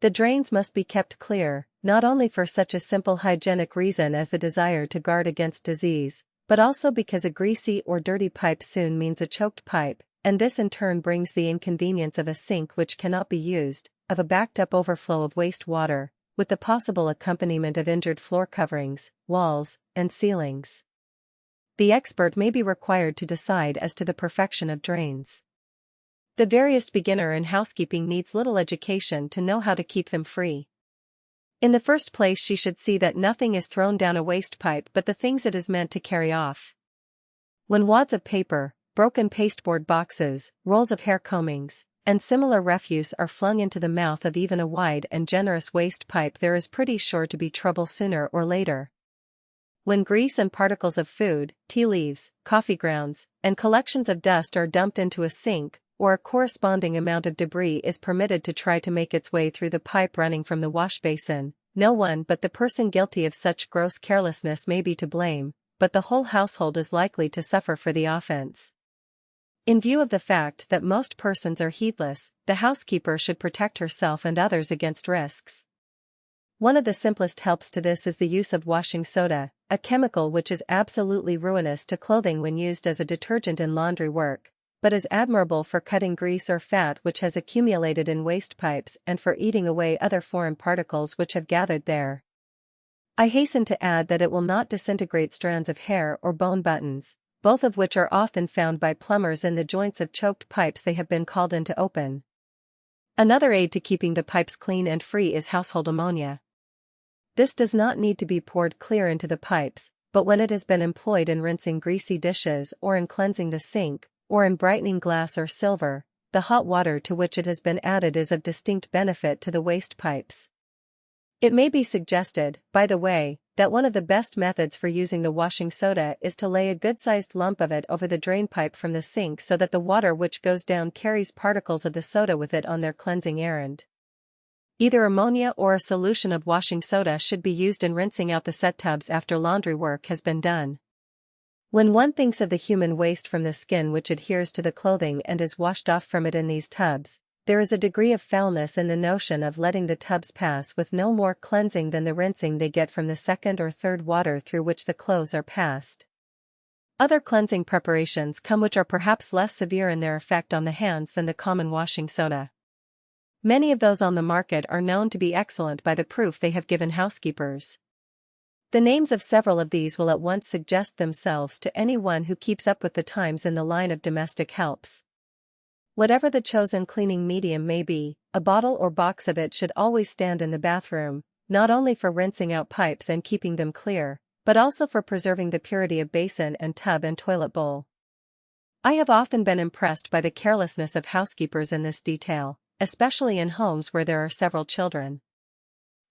The drains must be kept clear, not only for such a simple hygienic reason as the desire to guard against disease, but also because a greasy or dirty pipe soon means a choked pipe, and this in turn brings the inconvenience of a sink which cannot be used, of a backed-up overflow of waste water, with the possible accompaniment of injured floor coverings, walls, and ceilings. The expert may be required to decide as to the perfection of drains. The veriest beginner in housekeeping needs little education to know how to keep them free. In the first place, she should see that nothing is thrown down a waste pipe but the things it is meant to carry off. When wads of paper, broken pasteboard boxes, rolls of hair combings, and similar refuse are flung into the mouth of even a wide and generous waste pipe, there is pretty sure to be trouble sooner or later. When grease and particles of food, tea leaves, coffee grounds, and collections of dust are dumped into a sink, or a corresponding amount of debris is permitted to try to make its way through the pipe running from the wash basin, no one but the person guilty of such gross carelessness may be to blame, but the whole household is likely to suffer for the offense. In view of the fact that most persons are heedless, the housekeeper should protect herself and others against risks. One of the simplest helps to this is the use of washing soda, a chemical which is absolutely ruinous to clothing when used as a detergent in laundry work, but is admirable for cutting grease or fat which has accumulated in waste pipes and for eating away other foreign particles which have gathered there. I hasten to add that it will not disintegrate strands of hair or bone buttons, both of which are often found by plumbers in the joints of choked pipes they have been called in to open. Another aid to keeping the pipes clean and free is household ammonia. This does not need to be poured clear into the pipes, but when it has been employed in rinsing greasy dishes or in cleansing the sink, or in brightening glass or silver, the hot water to which it has been added is of distinct benefit to the waste pipes. It may be suggested, by the way, that one of the best methods for using the washing soda is to lay a good-sized lump of it over the drain pipe from the sink so that the water which goes down carries particles of the soda with it on their cleansing errand. Either ammonia or a solution of washing soda should be used in rinsing out the set tubs after laundry work has been done. When one thinks of the human waste from the skin which adheres to the clothing and is washed off from it in these tubs, there is a degree of foulness in the notion of letting the tubs pass with no more cleansing than the rinsing they get from the second or third water through which the clothes are passed. Other cleansing preparations come which are perhaps less severe in their effect on the hands than the common washing soda. Many of those on the market are known to be excellent by the proof they have given housekeepers. The names of several of these will at once suggest themselves to anyone who keeps up with the times in the line of domestic helps. Whatever the chosen cleaning medium may be, a bottle or box of it should always stand in the bathroom, not only for rinsing out pipes and keeping them clear, but also for preserving the purity of basin and tub and toilet bowl. I have often been impressed by the carelessness of housekeepers in this detail, especially in homes where there are several children.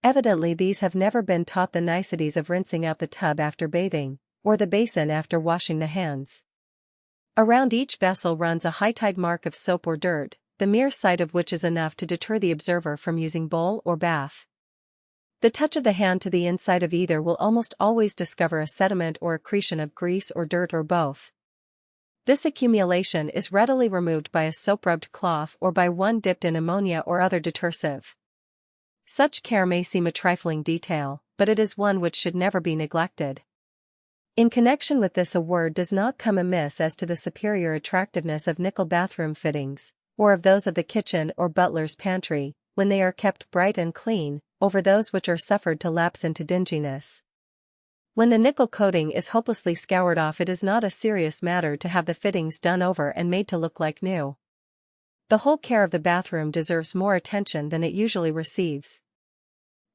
Evidently these have never been taught the niceties of rinsing out the tub after bathing, or the basin after washing the hands. Around each vessel runs a high-tide mark of soap or dirt, the mere sight of which is enough to deter the observer from using bowl or bath. The touch of the hand to the inside of either will almost always discover a sediment or accretion of grease or dirt or both. This accumulation is readily removed by a soap-rubbed cloth or by one dipped in ammonia or other detersive. Such care may seem a trifling detail, but it is one which should never be neglected. In connection with this a word does not come amiss as to the superior attractiveness of nickel bathroom fittings, or of those of the kitchen or butler's pantry, when they are kept bright and clean, over those which are suffered to lapse into dinginess. When the nickel coating is hopelessly scoured off, it is not a serious matter to have the fittings done over and made to look like new. The whole care of the bathroom deserves more attention than it usually receives.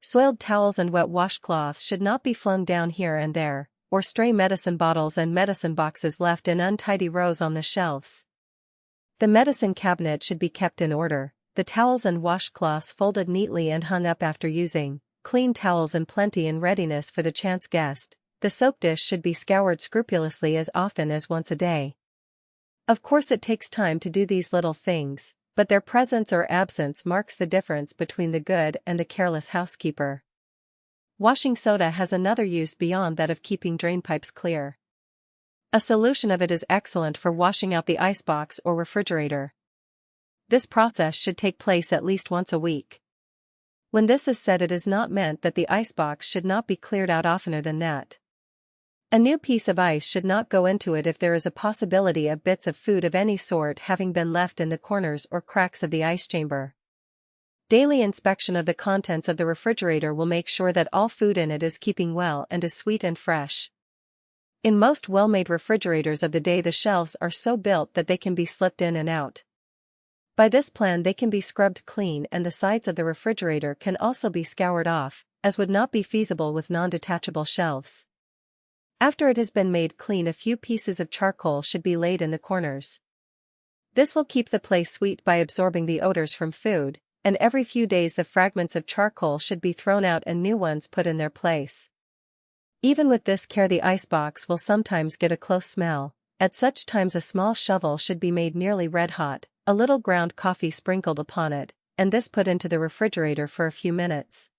Soiled towels and wet washcloths should not be flung down here and there, or stray medicine bottles and medicine boxes left in untidy rows on the shelves. The medicine cabinet should be kept in order, the towels and washcloths folded neatly and hung up after using, clean towels in plenty in readiness for the chance guest. The soap dish should be scoured scrupulously as often as once a day. Of course it takes time to do these little things, but their presence or absence marks the difference between the good and the careless housekeeper. Washing soda has another use beyond that of keeping drain pipes clear. A solution of it is excellent for washing out the icebox or refrigerator. This process should take place at least once a week. When this is said, it is not meant that the icebox should not be cleared out oftener than that. A new piece of ice should not go into it if there is a possibility of bits of food of any sort having been left in the corners or cracks of the ice chamber. Daily inspection of the contents of the refrigerator will make sure that all food in it is keeping well and is sweet and fresh. In most well-made refrigerators of the day, the shelves are so built that they can be slipped in and out. By this plan they can be scrubbed clean, and the sides of the refrigerator can also be scoured off, as would not be feasible with non-detachable shelves. After it has been made clean, a few pieces of charcoal should be laid in the corners. This will keep the place sweet by absorbing the odors from food, and every few days the fragments of charcoal should be thrown out and new ones put in their place. Even with this care the icebox will sometimes get a close smell. At such times a small shovel should be made nearly red hot, a little ground coffee sprinkled upon it, and this put into the refrigerator for a few minutes.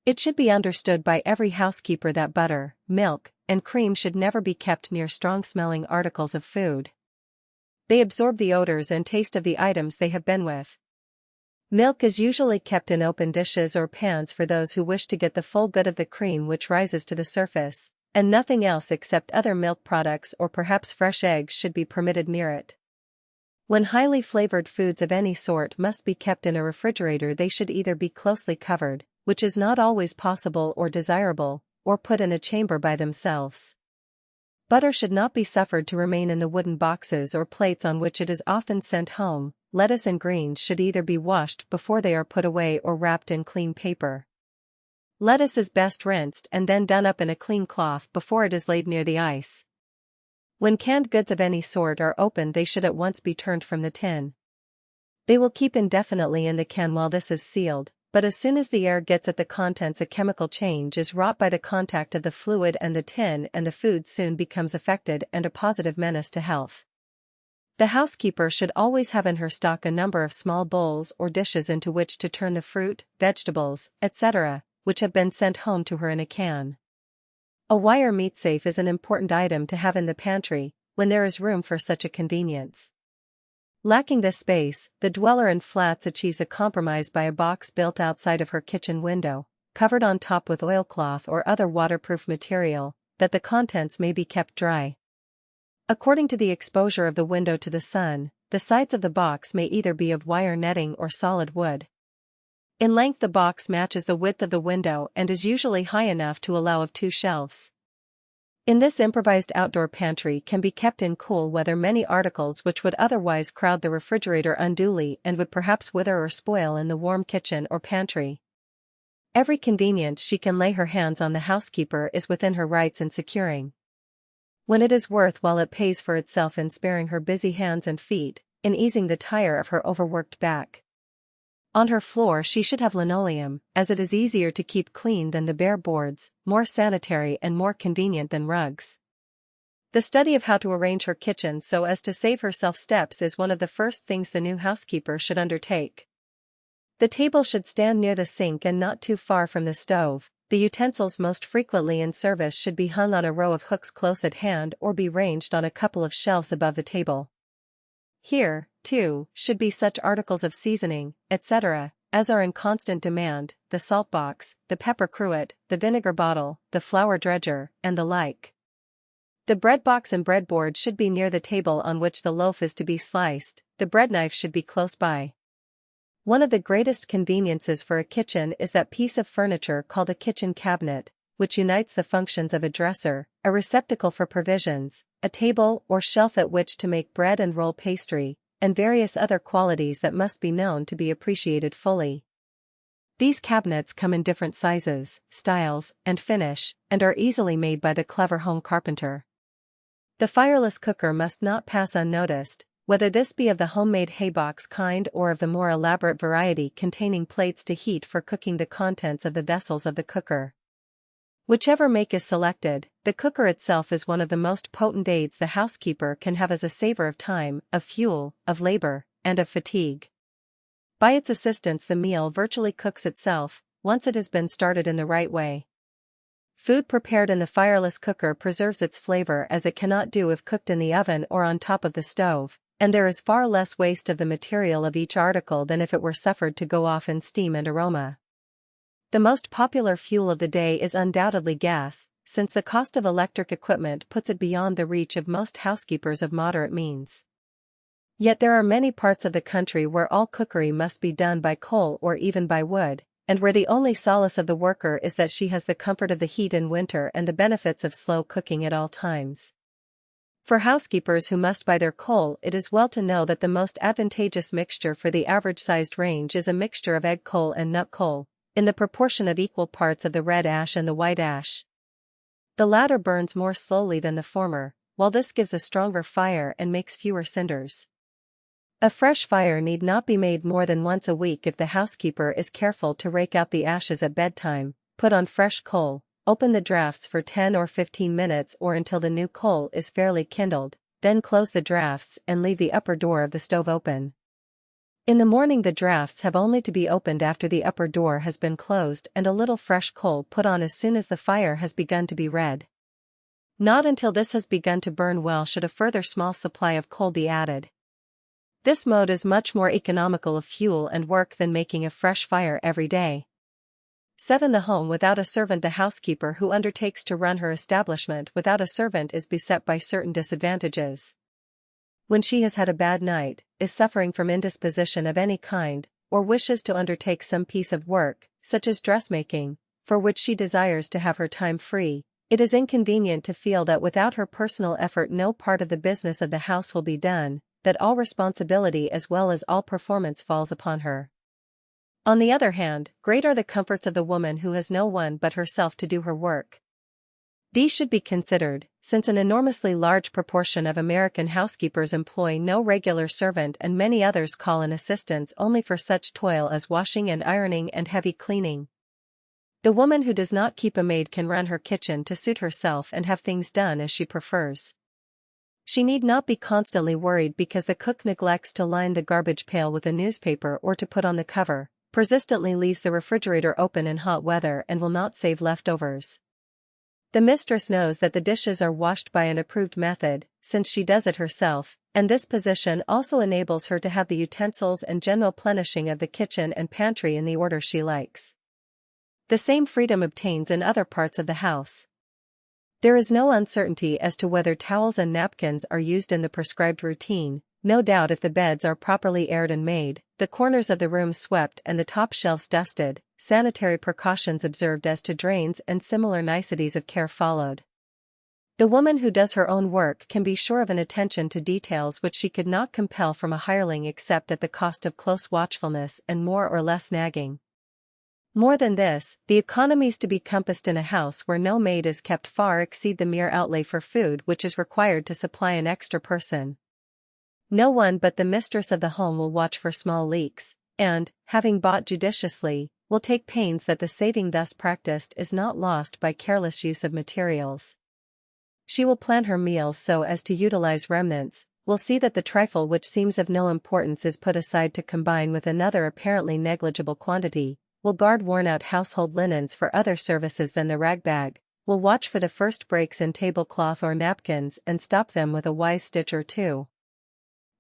It should be understood by every housekeeper that butter, milk, and cream should never be kept near strong-smelling articles of food. They absorb the odors and taste of the items they have been with. Milk is usually kept in open dishes or pans for those who wish to get the full good of the cream which rises to the surface, and nothing else except other milk products or perhaps fresh eggs should be permitted near it. When highly flavored foods of any sort must be kept in a refrigerator, they should either be closely covered, which is not always possible or desirable, or put in a chamber by themselves. Butter should not be suffered to remain in the wooden boxes or plates on which it is often sent home. Lettuce and greens should either be washed before they are put away or wrapped in clean paper. Lettuce is best rinsed and then done up in a clean cloth before it is laid near the ice. When canned goods of any sort are opened, they should at once be turned from the tin. They will keep indefinitely in the can while this is sealed, but as soon as the air gets at the contents, a chemical change is wrought by the contact of the fluid and the tin, and the food soon becomes affected and a positive menace to health. The housekeeper should always have in her stock a number of small bowls or dishes into which to turn the fruit, vegetables, etc., which have been sent home to her in a can. A wire meat safe is an important item to have in the pantry, when there is room for such a convenience. Lacking this space, the dweller in flats achieves a compromise by a box built outside of her kitchen window, covered on top with oilcloth or other waterproof material, that the contents may be kept dry. According to the exposure of the window to the sun, the sides of the box may either be of wire netting or solid wood. In length, the box matches the width of the window and is usually high enough to allow of 2 shelves. In this improvised outdoor pantry can be kept in cool weather many articles which would otherwise crowd the refrigerator unduly and would perhaps wither or spoil in the warm kitchen or pantry. Every convenience she can lay her hands on, the housekeeper is within her rights in securing. When it is worth while, it pays for itself in sparing her busy hands and feet, in easing the tire of her overworked back. On her floor she should have linoleum, as it is easier to keep clean than the bare boards, more sanitary and more convenient than rugs. The study of how to arrange her kitchen so as to save herself steps is one of the first things the new housekeeper should undertake. The table should stand near the sink and not too far from the stove. The utensils most frequently in service should be hung on a row of hooks close at hand or be ranged on a couple of shelves above the table. Here, too, should be such articles of seasoning, etc., as are in constant demand: the salt box, the pepper cruet, the vinegar bottle, the flour dredger, and the like. The bread box and breadboard should be near the table on which the loaf is to be sliced. The bread knife should be close by. One of the greatest conveniences for a kitchen is that piece of furniture called a kitchen cabinet, which unites the functions of a dresser, a receptacle for provisions, a table or shelf at which to make bread and roll pastry, and various other qualities that must be known to be appreciated fully. These cabinets come in different sizes, styles, and finish, and are easily made by the clever home carpenter. The fireless cooker must not pass unnoticed, whether this be of the homemade haybox kind or of the more elaborate variety containing plates to heat for cooking the contents of the vessels of the cooker. Whichever make is selected, the cooker itself is one of the most potent aids the housekeeper can have as a saver of time, of fuel, of labor, and of fatigue. By its assistance the meal virtually cooks itself, once it has been started in the right way. Food prepared in the fireless cooker preserves its flavor as it cannot do if cooked in the oven or on top of the stove, and there is far less waste of the material of each article than if it were suffered to go off in steam and aroma. The most popular fuel of the day is undoubtedly gas, since the cost of electric equipment puts it beyond the reach of most housekeepers of moderate means. Yet there are many parts of the country where all cookery must be done by coal or even by wood, and where the only solace of the worker is that she has the comfort of the heat in winter and the benefits of slow cooking at all times. For housekeepers who must buy their coal, it is well to know that the most advantageous mixture for the average-sized range is a mixture of egg coal and nut coal, in the proportion of equal parts of the red ash and the white ash. The latter burns more slowly than the former, while this gives a stronger fire and makes fewer cinders. A fresh fire need not be made more than once a week if the housekeeper is careful to rake out the ashes at bedtime, put on fresh coal, open the drafts for 10 or 15 minutes or until the new coal is fairly kindled, then close the drafts and leave the upper door of the stove open. In the morning the drafts have only to be opened after the upper door has been closed and a little fresh coal put on as soon as the fire has begun to be red. Not until this has begun to burn well should a further small supply of coal be added. This mode is much more economical of fuel and work than making a fresh fire every day. 7. The home without a servant. The housekeeper who undertakes to run her establishment without a servant is beset by certain disadvantages. When she has had a bad night, is suffering from indisposition of any kind, or wishes to undertake some piece of work, such as dressmaking, for which she desires to have her time free, it is inconvenient to feel that without her personal effort no part of the business of the house will be done, that all responsibility as well as all performance falls upon her. On the other hand, great are the comforts of the woman who has no one but herself to do her work. These should be considered, since an enormously large proportion of American housekeepers employ no regular servant and many others call in assistance only for such toil as washing and ironing and heavy cleaning. The woman who does not keep a maid can run her kitchen to suit herself and have things done as she prefers. She need not be constantly worried because the cook neglects to line the garbage pail with a newspaper or to put on the cover, persistently leaves the refrigerator open in hot weather and will not save leftovers. The mistress knows that the dishes are washed by an approved method, since she does it herself, and this position also enables her to have the utensils and general plenishing of the kitchen and pantry in the order she likes. The same freedom obtains in other parts of the house. There is no uncertainty as to whether towels and napkins are used in the prescribed routine, no doubt if the beds are properly aired and made, the corners of the rooms swept and the top shelves dusted, sanitary precautions observed as to drains and similar niceties of care followed. The woman who does her own work can be sure of an attention to details which she could not compel from a hireling except at the cost of close watchfulness and more or less nagging. More than this, the economies to be compassed in a house where no maid is kept far exceed the mere outlay for food which is required to supply an extra person. No one but the mistress of the home will watch for small leaks, and, having bought judiciously, will take pains that the saving thus practiced is not lost by careless use of materials. She will plan her meals so as to utilize remnants, will see that the trifle which seems of no importance is put aside to combine with another apparently negligible quantity, will guard worn-out household linens for other services than the rag-bag, will watch for the first breaks in tablecloth or napkins and stop them with a wise stitch or two.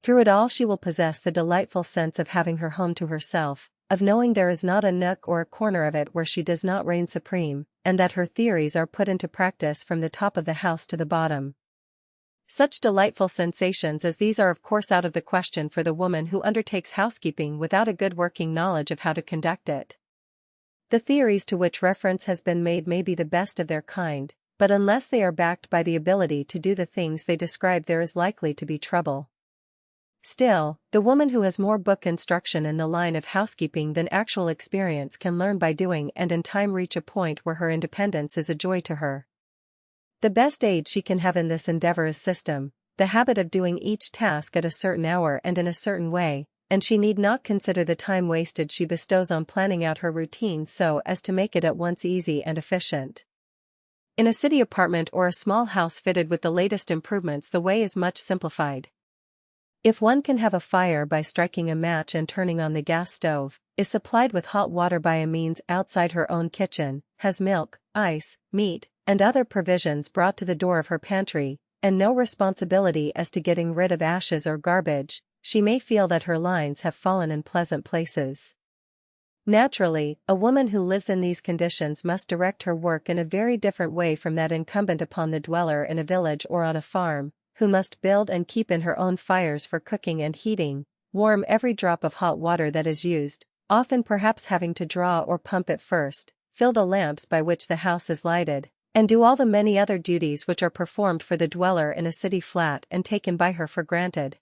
Through it all she will possess the delightful sense of having her home to herself, of knowing there is not a nook or a corner of it where she does not reign supreme, and that her theories are put into practice from the top of the house to the bottom. Such delightful sensations as these are of course out of the question for the woman who undertakes housekeeping without a good working knowledge of how to conduct it. The theories to which reference has been made may be the best of their kind, but unless they are backed by the ability to do the things they describe there is likely to be trouble. Still, the woman who has more book instruction in the line of housekeeping than actual experience can learn by doing and in time reach a point where her independence is a joy to her. The best aid she can have in this endeavor is system, the habit of doing each task at a certain hour and in a certain way, and she need not consider the time wasted she bestows on planning out her routine so as to make it at once easy and efficient. In a city apartment or a small house fitted with the latest improvements the way is much simplified. If one can have a fire by striking a match and turning on the gas stove, is supplied with hot water by a means outside her own kitchen, has milk, ice, meat, and other provisions brought to the door of her pantry, and no responsibility as to getting rid of ashes or garbage, she may feel that her lines have fallen in pleasant places. Naturally, a woman who lives in these conditions must direct her work in a very different way from that incumbent upon the dweller in a village or on a farm, who must build and keep in her own fires for cooking and heating, warm every drop of hot water that is used, often perhaps having to draw or pump it first, fill the lamps by which the house is lighted, and do all the many other duties which are performed for the dweller in a city flat and taken by her for granted.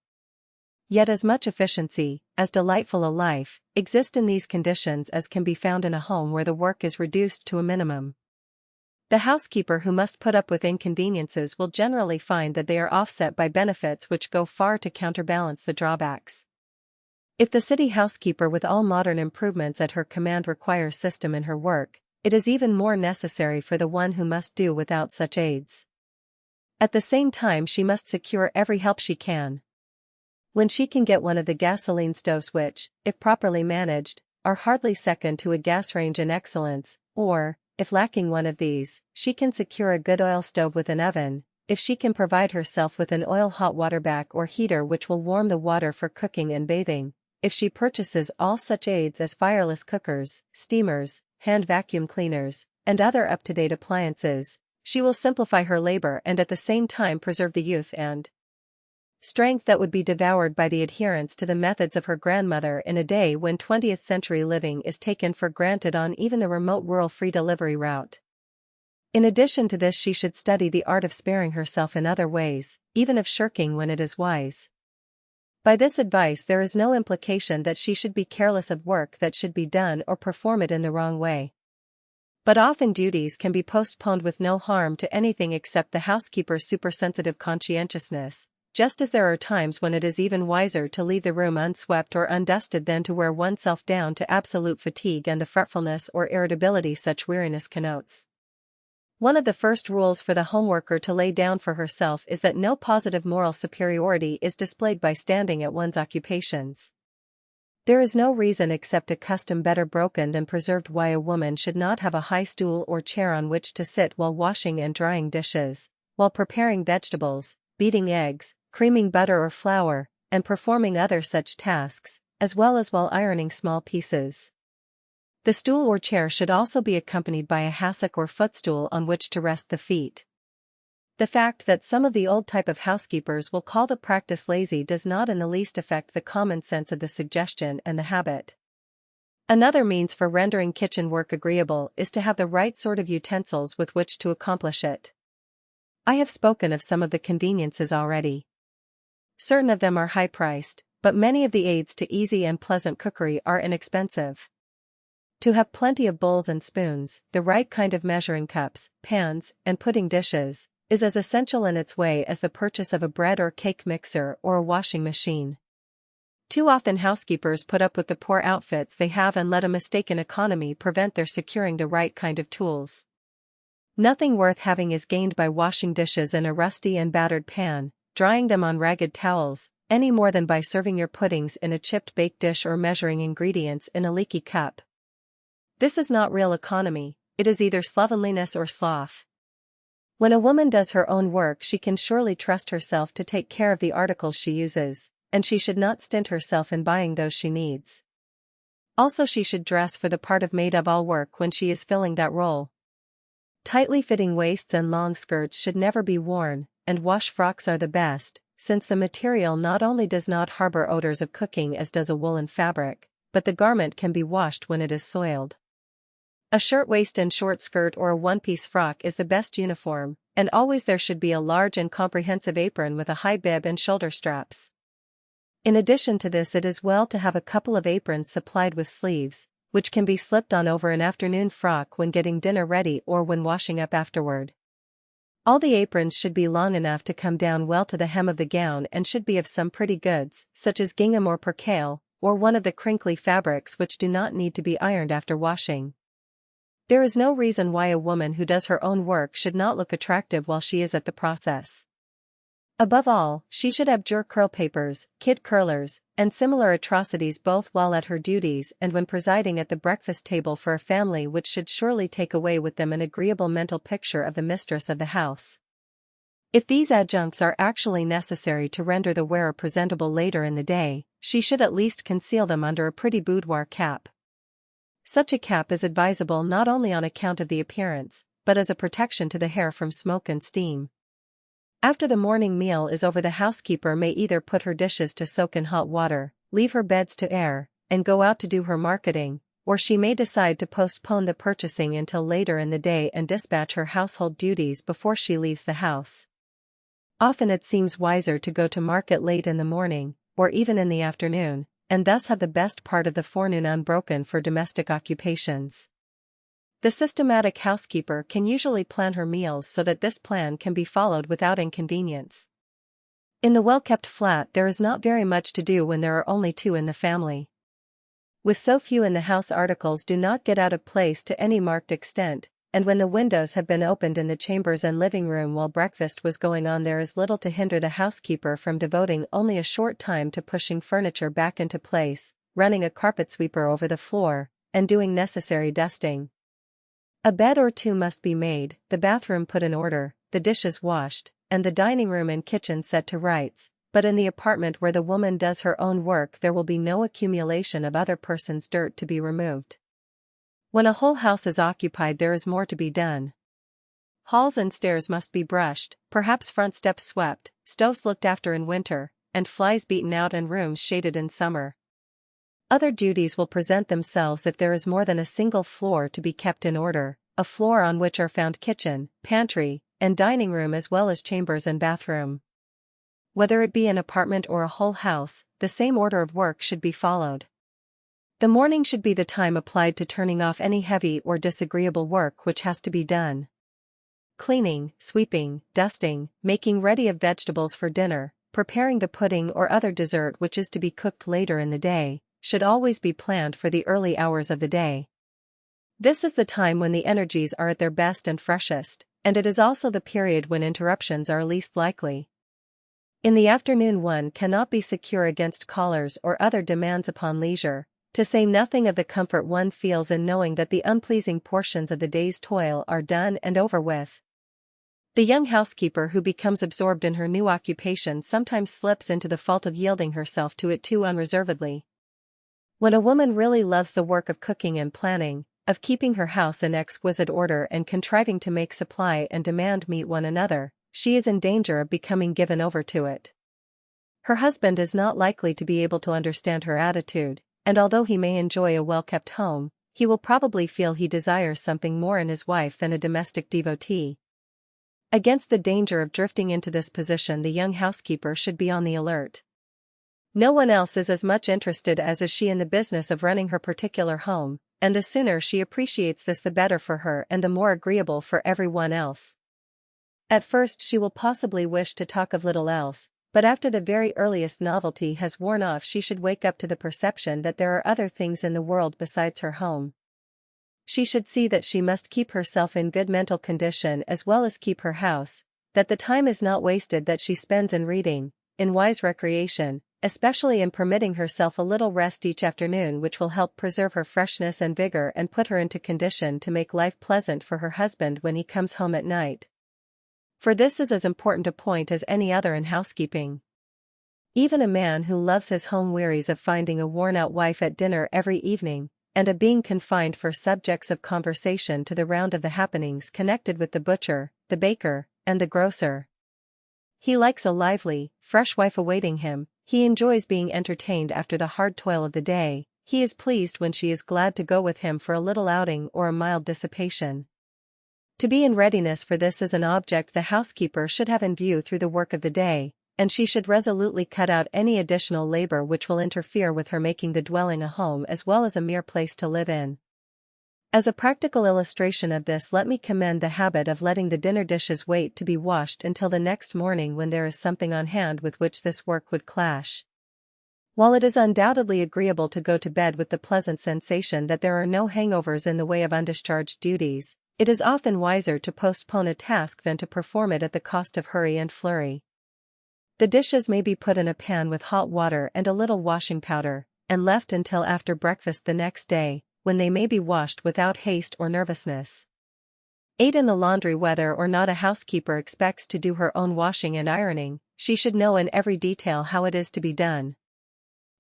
Yet as much efficiency, as delightful a life, exist in these conditions as can be found in a home where the work is reduced to a minimum. The housekeeper who must put up with inconveniences will generally find that they are offset by benefits which go far to counterbalance the drawbacks. If the city housekeeper with all modern improvements at her command requires system in her work, it is even more necessary for the one who must do without such aids. At the same time she must secure every help she can. When she can get one of the gasoline stoves which, if properly managed, are hardly second to a gas range in excellence, or, if lacking one of these, she can secure a good oil stove with an oven, if she can provide herself with an oil hot water back or heater which will warm the water for cooking and bathing, if she purchases all such aids as fireless cookers, steamers, hand vacuum cleaners, and other up-to-date appliances, she will simplify her labor and at the same time preserve the youth and strength that would be devoured by the adherence to the methods of her grandmother in a day when 20th century living is taken for granted on even the remote rural free delivery route. In addition to this, she should study the art of sparing herself in other ways, even of shirking when it is wise. By this advice there is no implication that she should be careless of work that should be done or perform it in the wrong way. But often duties can be postponed with no harm to anything except the housekeeper's supersensitive conscientiousness, just as there are times when it is even wiser to leave the room unswept or undusted than to wear oneself down to absolute fatigue and the fretfulness or irritability such weariness connotes. One of the first rules for the homeworker to lay down for herself is that no positive moral superiority is displayed by standing at one's occupations. There is no reason except a custom better broken than preserved why a woman should not have a high stool or chair on which to sit while washing and drying dishes, while preparing vegetables, beating eggs, creaming butter or flour, and performing other such tasks, as well as while ironing small pieces. The stool or chair should also be accompanied by a hassock or footstool on which to rest the feet. The fact that some of the old type of housekeepers will call the practice lazy does not in the least affect the common sense of the suggestion and the habit. Another means for rendering kitchen work agreeable is to have the right sort of utensils with which to accomplish it. I have spoken of some of the conveniences already. Certain of them are high-priced, but many of the aids to easy and pleasant cookery are inexpensive. To have plenty of bowls and spoons, the right kind of measuring cups, pans, and pudding dishes, is as essential in its way as the purchase of a bread or cake mixer or a washing machine. Too often housekeepers put up with the poor outfits they have and let a mistaken economy prevent their securing the right kind of tools. Nothing worth having is gained by washing dishes in a rusty and battered pan, drying them on ragged towels, any more than by serving your puddings in a chipped baked dish or measuring ingredients in a leaky cup. This is not real economy, it is either slovenliness or sloth. When a woman does her own work she can surely trust herself to take care of the articles she uses, and she should not stint herself in buying those she needs. Also she should dress for the part of maid of all work when she is filling that role. Tightly fitting waists and long skirts should never be worn, and wash frocks are the best, since the material not only does not harbor odors of cooking as does a woolen fabric, but the garment can be washed when it is soiled. A shirtwaist and short skirt or a one-piece frock is the best uniform, and always there should be a large and comprehensive apron with a high bib and shoulder straps. In addition to this, it is well to have a couple of aprons supplied with sleeves, which can be slipped on over an afternoon frock when getting dinner ready or when washing up afterward. All the aprons should be long enough to come down well to the hem of the gown and should be of some pretty goods, such as gingham or percale, or one of the crinkly fabrics which do not need to be ironed after washing. There is no reason why a woman who does her own work should not look attractive while she is at the process. Above all, she should abjure curl papers, kid curlers, and similar atrocities both while at her duties and when presiding at the breakfast table for a family, which should surely take away with them an agreeable mental picture of the mistress of the house. If these adjuncts are actually necessary to render the wearer presentable later in the day, she should at least conceal them under a pretty boudoir cap. Such a cap is advisable not only on account of the appearance, but as a protection to the hair from smoke and steam. After the morning meal is over, the housekeeper may either put her dishes to soak in hot water, leave her beds to air, and go out to do her marketing, or she may decide to postpone the purchasing until later in the day and dispatch her household duties before she leaves the house. Often it seems wiser to go to market late in the morning, or even in the afternoon, and thus have the best part of the forenoon unbroken for domestic occupations. The systematic housekeeper can usually plan her meals so that this plan can be followed without inconvenience. In the well-kept flat there is not very much to do when there are only two in the family. With so few in the house, articles do not get out of place to any marked extent, and when the windows have been opened in the chambers and living room while breakfast was going on, there is little to hinder the housekeeper from devoting only a short time to pushing furniture back into place, running a carpet sweeper over the floor, and doing necessary dusting. A bed or two must be made, the bathroom put in order, the dishes washed, and the dining room and kitchen set to rights, but in the apartment where the woman does her own work there will be no accumulation of other person's dirt to be removed. When a whole house is occupied there is more to be done. Halls and stairs must be brushed, perhaps front steps swept, stoves looked after in winter, and flies beaten out and rooms shaded in summer. Other duties will present themselves if there is more than a single floor to be kept in order, a floor on which are found kitchen, pantry, and dining room as well as chambers and bathroom. Whether it be an apartment or a whole house, the same order of work should be followed. The morning should be the time applied to turning off any heavy or disagreeable work which has to be done. Cleaning, sweeping, dusting, making ready of vegetables for dinner, preparing the pudding or other dessert which is to be cooked later in the day, should always be planned for the early hours of the day. This is the time when the energies are at their best and freshest, and it is also the period when interruptions are least likely. In the afternoon one cannot be secure against callers or other demands upon leisure, to say nothing of the comfort one feels in knowing that the unpleasing portions of the day's toil are done and over with. The young housekeeper who becomes absorbed in her new occupation sometimes slips into the fault of yielding herself to it too unreservedly. When a woman really loves the work of cooking and planning, of keeping her house in exquisite order and contriving to make supply and demand meet one another, she is in danger of becoming given over to it. Her husband is not likely to be able to understand her attitude, and although he may enjoy a well-kept home, he will probably feel he desires something more in his wife than a domestic devotee. Against the danger of drifting into this position the young housekeeper should be on the alert. No one else is as much interested as is she in the business of running her particular home, and the sooner she appreciates this the better for her and the more agreeable for everyone else. At first she will possibly wish to talk of little else, but after the very earliest novelty has worn off she should wake up to the perception that there are other things in the world besides her home. She should see that she must keep herself in good mental condition as well as keep her house, that the time is not wasted that she spends in reading, in wise recreation, especially in permitting herself a little rest each afternoon which will help preserve her freshness and vigor and put her into condition to make life pleasant for her husband when he comes home at night. For this is as important a point as any other in housekeeping. Even a man who loves his home wearies of finding a worn-out wife at dinner every evening, and of being confined for subjects of conversation to the round of the happenings connected with the butcher, the baker, and the grocer. He likes a lively, fresh wife awaiting him, he enjoys being entertained after the hard toil of the day, he is pleased when she is glad to go with him for a little outing or a mild dissipation. To be in readiness for this is an object the housekeeper should have in view through the work of the day, and she should resolutely cut out any additional labor which will interfere with her making the dwelling a home as well as a mere place to live in. As a practical illustration of this, let me commend the habit of letting the dinner dishes wait to be washed until the next morning when there is something on hand with which this work would clash. While it is undoubtedly agreeable to go to bed with the pleasant sensation that there are no hangovers in the way of undischarged duties, it is often wiser to postpone a task than to perform it at the cost of hurry and flurry. The dishes may be put in a pan with hot water and a little washing powder, and left until after breakfast the next day, when they may be washed without haste or nervousness. 8. In the laundry, whether or not a housekeeper expects to do her own washing and ironing, she should know in every detail how it is to be done.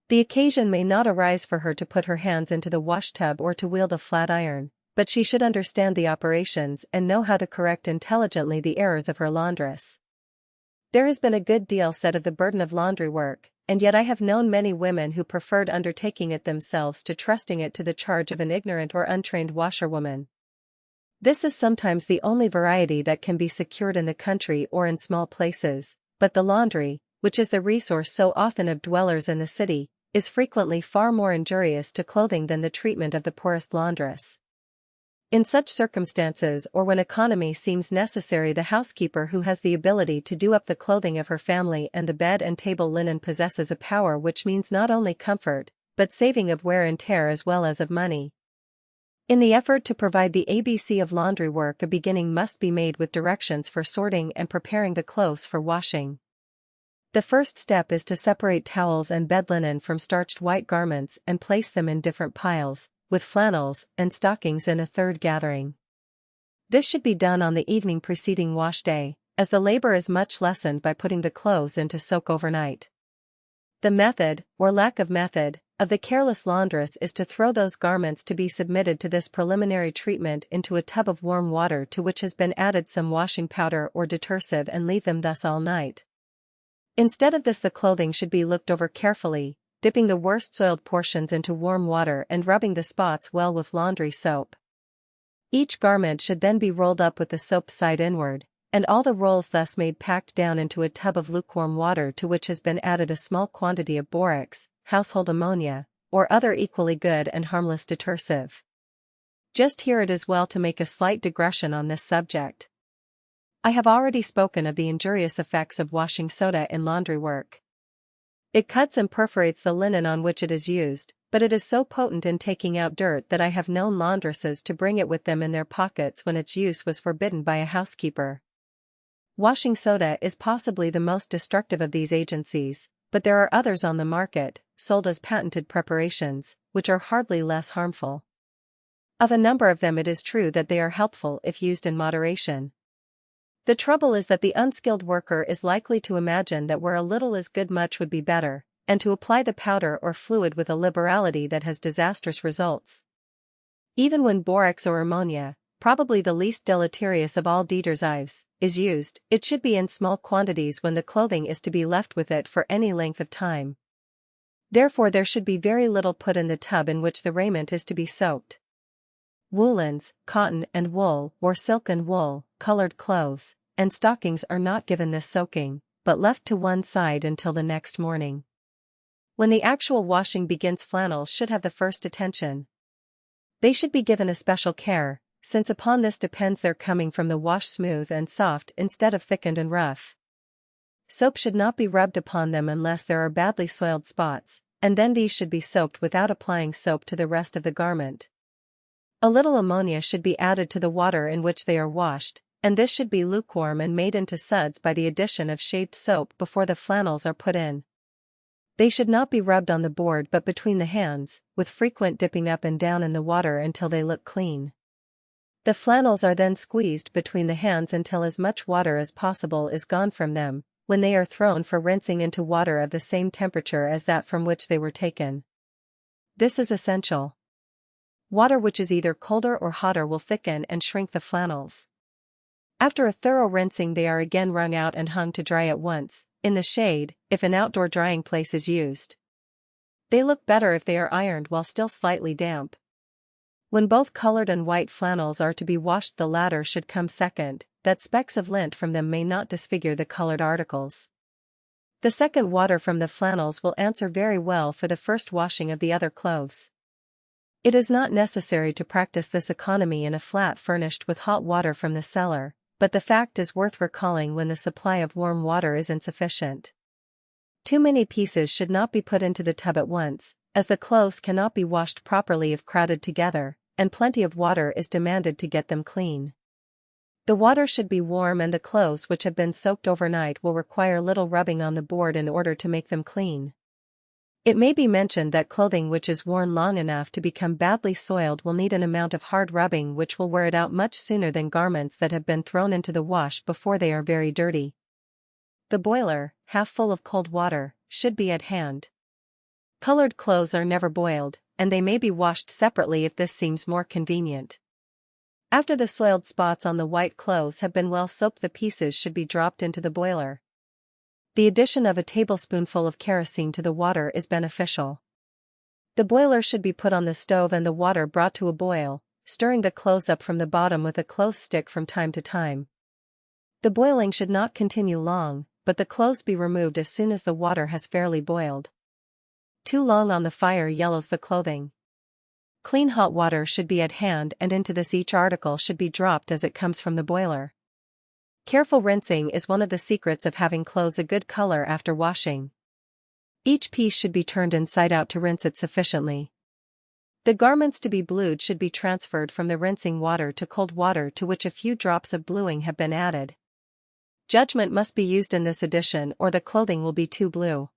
The occasion may not arise for her to put her hands into the washtub or to wield a flat iron, but she should understand the operations and know how to correct intelligently the errors of her laundress. There has been a good deal said of the burden of laundry work, and yet I have known many women who preferred undertaking it themselves to trusting it to the charge of an ignorant or untrained washerwoman. This is sometimes the only variety that can be secured in the country or in small places, but the laundry, which is the resource so often of dwellers in the city, is frequently far more injurious to clothing than the treatment of the poorest laundress. In such circumstances, or when economy seems necessary, the housekeeper who has the ability to do up the clothing of her family and the bed and table linen possesses a power which means not only comfort, but saving of wear and tear as well as of money. In the effort to provide the ABC of laundry work, a beginning must be made with directions for sorting and preparing the clothes for washing. The first step is to separate towels and bed linen from starched white garments and place them in different piles, with flannels and stockings in a third gathering. This should be done on the evening preceding wash day, as the labor is much lessened by putting the clothes into soak overnight. The method, or lack of method, of the careless laundress is to throw those garments to be submitted to this preliminary treatment into a tub of warm water to which has been added some washing powder or detersive and leave them thus all night. Instead of this, the clothing should be looked over carefully, dipping the worst soiled portions into warm water and rubbing the spots well with laundry soap. Each garment should then be rolled up with the soap side inward, and all the rolls thus made packed down into a tub of lukewarm water to which has been added a small quantity of borax, household ammonia, or other equally good and harmless detersive. Just here it is well to make a slight digression on this subject. I have already spoken of the injurious effects of washing soda in laundry work. It cuts and perforates the linen on which it is used, but it is so potent in taking out dirt that I have known laundresses to bring it with them in their pockets when its use was forbidden by a housekeeper. Washing soda is possibly the most destructive of these agencies, but there are others on the market, sold as patented preparations, which are hardly less harmful. Of a number of them it is true that they are helpful if used in moderation. The trouble is that the unskilled worker is likely to imagine that where a little is good much would be better, and to apply the powder or fluid with a liberality that has disastrous results. Even when borax or ammonia, probably the least deleterious of all detersives, is used, it should be in small quantities when the clothing is to be left with it for any length of time. Therefore there should be very little put in the tub in which the raiment is to be soaked. Woolens, cotton and wool, or silk and wool, colored clothes, and stockings are not given this soaking, but left to one side until the next morning. When the actual washing begins, flannels should have the first attention. They should be given especial care, since upon this depends their coming from the wash smooth and soft instead of thickened and rough. Soap should not be rubbed upon them unless there are badly soiled spots, and then these should be soaked without applying soap to the rest of the garment. A little ammonia should be added to the water in which they are washed, and this should be lukewarm and made into suds by the addition of shaved soap before the flannels are put in. They should not be rubbed on the board but between the hands, with frequent dipping up and down in the water until they look clean. The flannels are then squeezed between the hands until as much water as possible is gone from them, when they are thrown for rinsing into water of the same temperature as that from which they were taken. This is essential. Water which is either colder or hotter will thicken and shrink the flannels. After a thorough rinsing they are again wrung out and hung to dry at once, in the shade, if an outdoor drying place is used. They look better if they are ironed while still slightly damp. When both colored and white flannels are to be washed, the latter should come second, that specks of lint from them may not disfigure the colored articles. The second water from the flannels will answer very well for the first washing of the other clothes. It is not necessary to practice this economy in a flat furnished with hot water from the cellar, but the fact is worth recalling when the supply of warm water is insufficient. Too many pieces should not be put into the tub at once, as the clothes cannot be washed properly if crowded together, and plenty of water is demanded to get them clean. The water should be warm and the clothes which have been soaked overnight will require little rubbing on the board in order to make them clean. It may be mentioned that clothing which is worn long enough to become badly soiled will need an amount of hard rubbing which will wear it out much sooner than garments that have been thrown into the wash before they are very dirty. The boiler, half full of cold water, should be at hand. Colored clothes are never boiled, and they may be washed separately if this seems more convenient. After the soiled spots on the white clothes have been well soaped, the pieces should be dropped into the boiler. The addition of a tablespoonful of kerosene to the water is beneficial. The boiler should be put on the stove and the water brought to a boil, stirring the clothes up from the bottom with a clothes stick from time to time. The boiling should not continue long, but the clothes be removed as soon as the water has fairly boiled. Too long on the fire yellows the clothing. Clean hot water should be at hand, and into this each article should be dropped as it comes from the boiler. Careful rinsing is one of the secrets of having clothes a good color after washing. Each piece should be turned inside out to rinse it sufficiently. The garments to be blued should be transferred from the rinsing water to cold water to which a few drops of bluing have been added. Judgment must be used in this addition or the clothing will be too blue.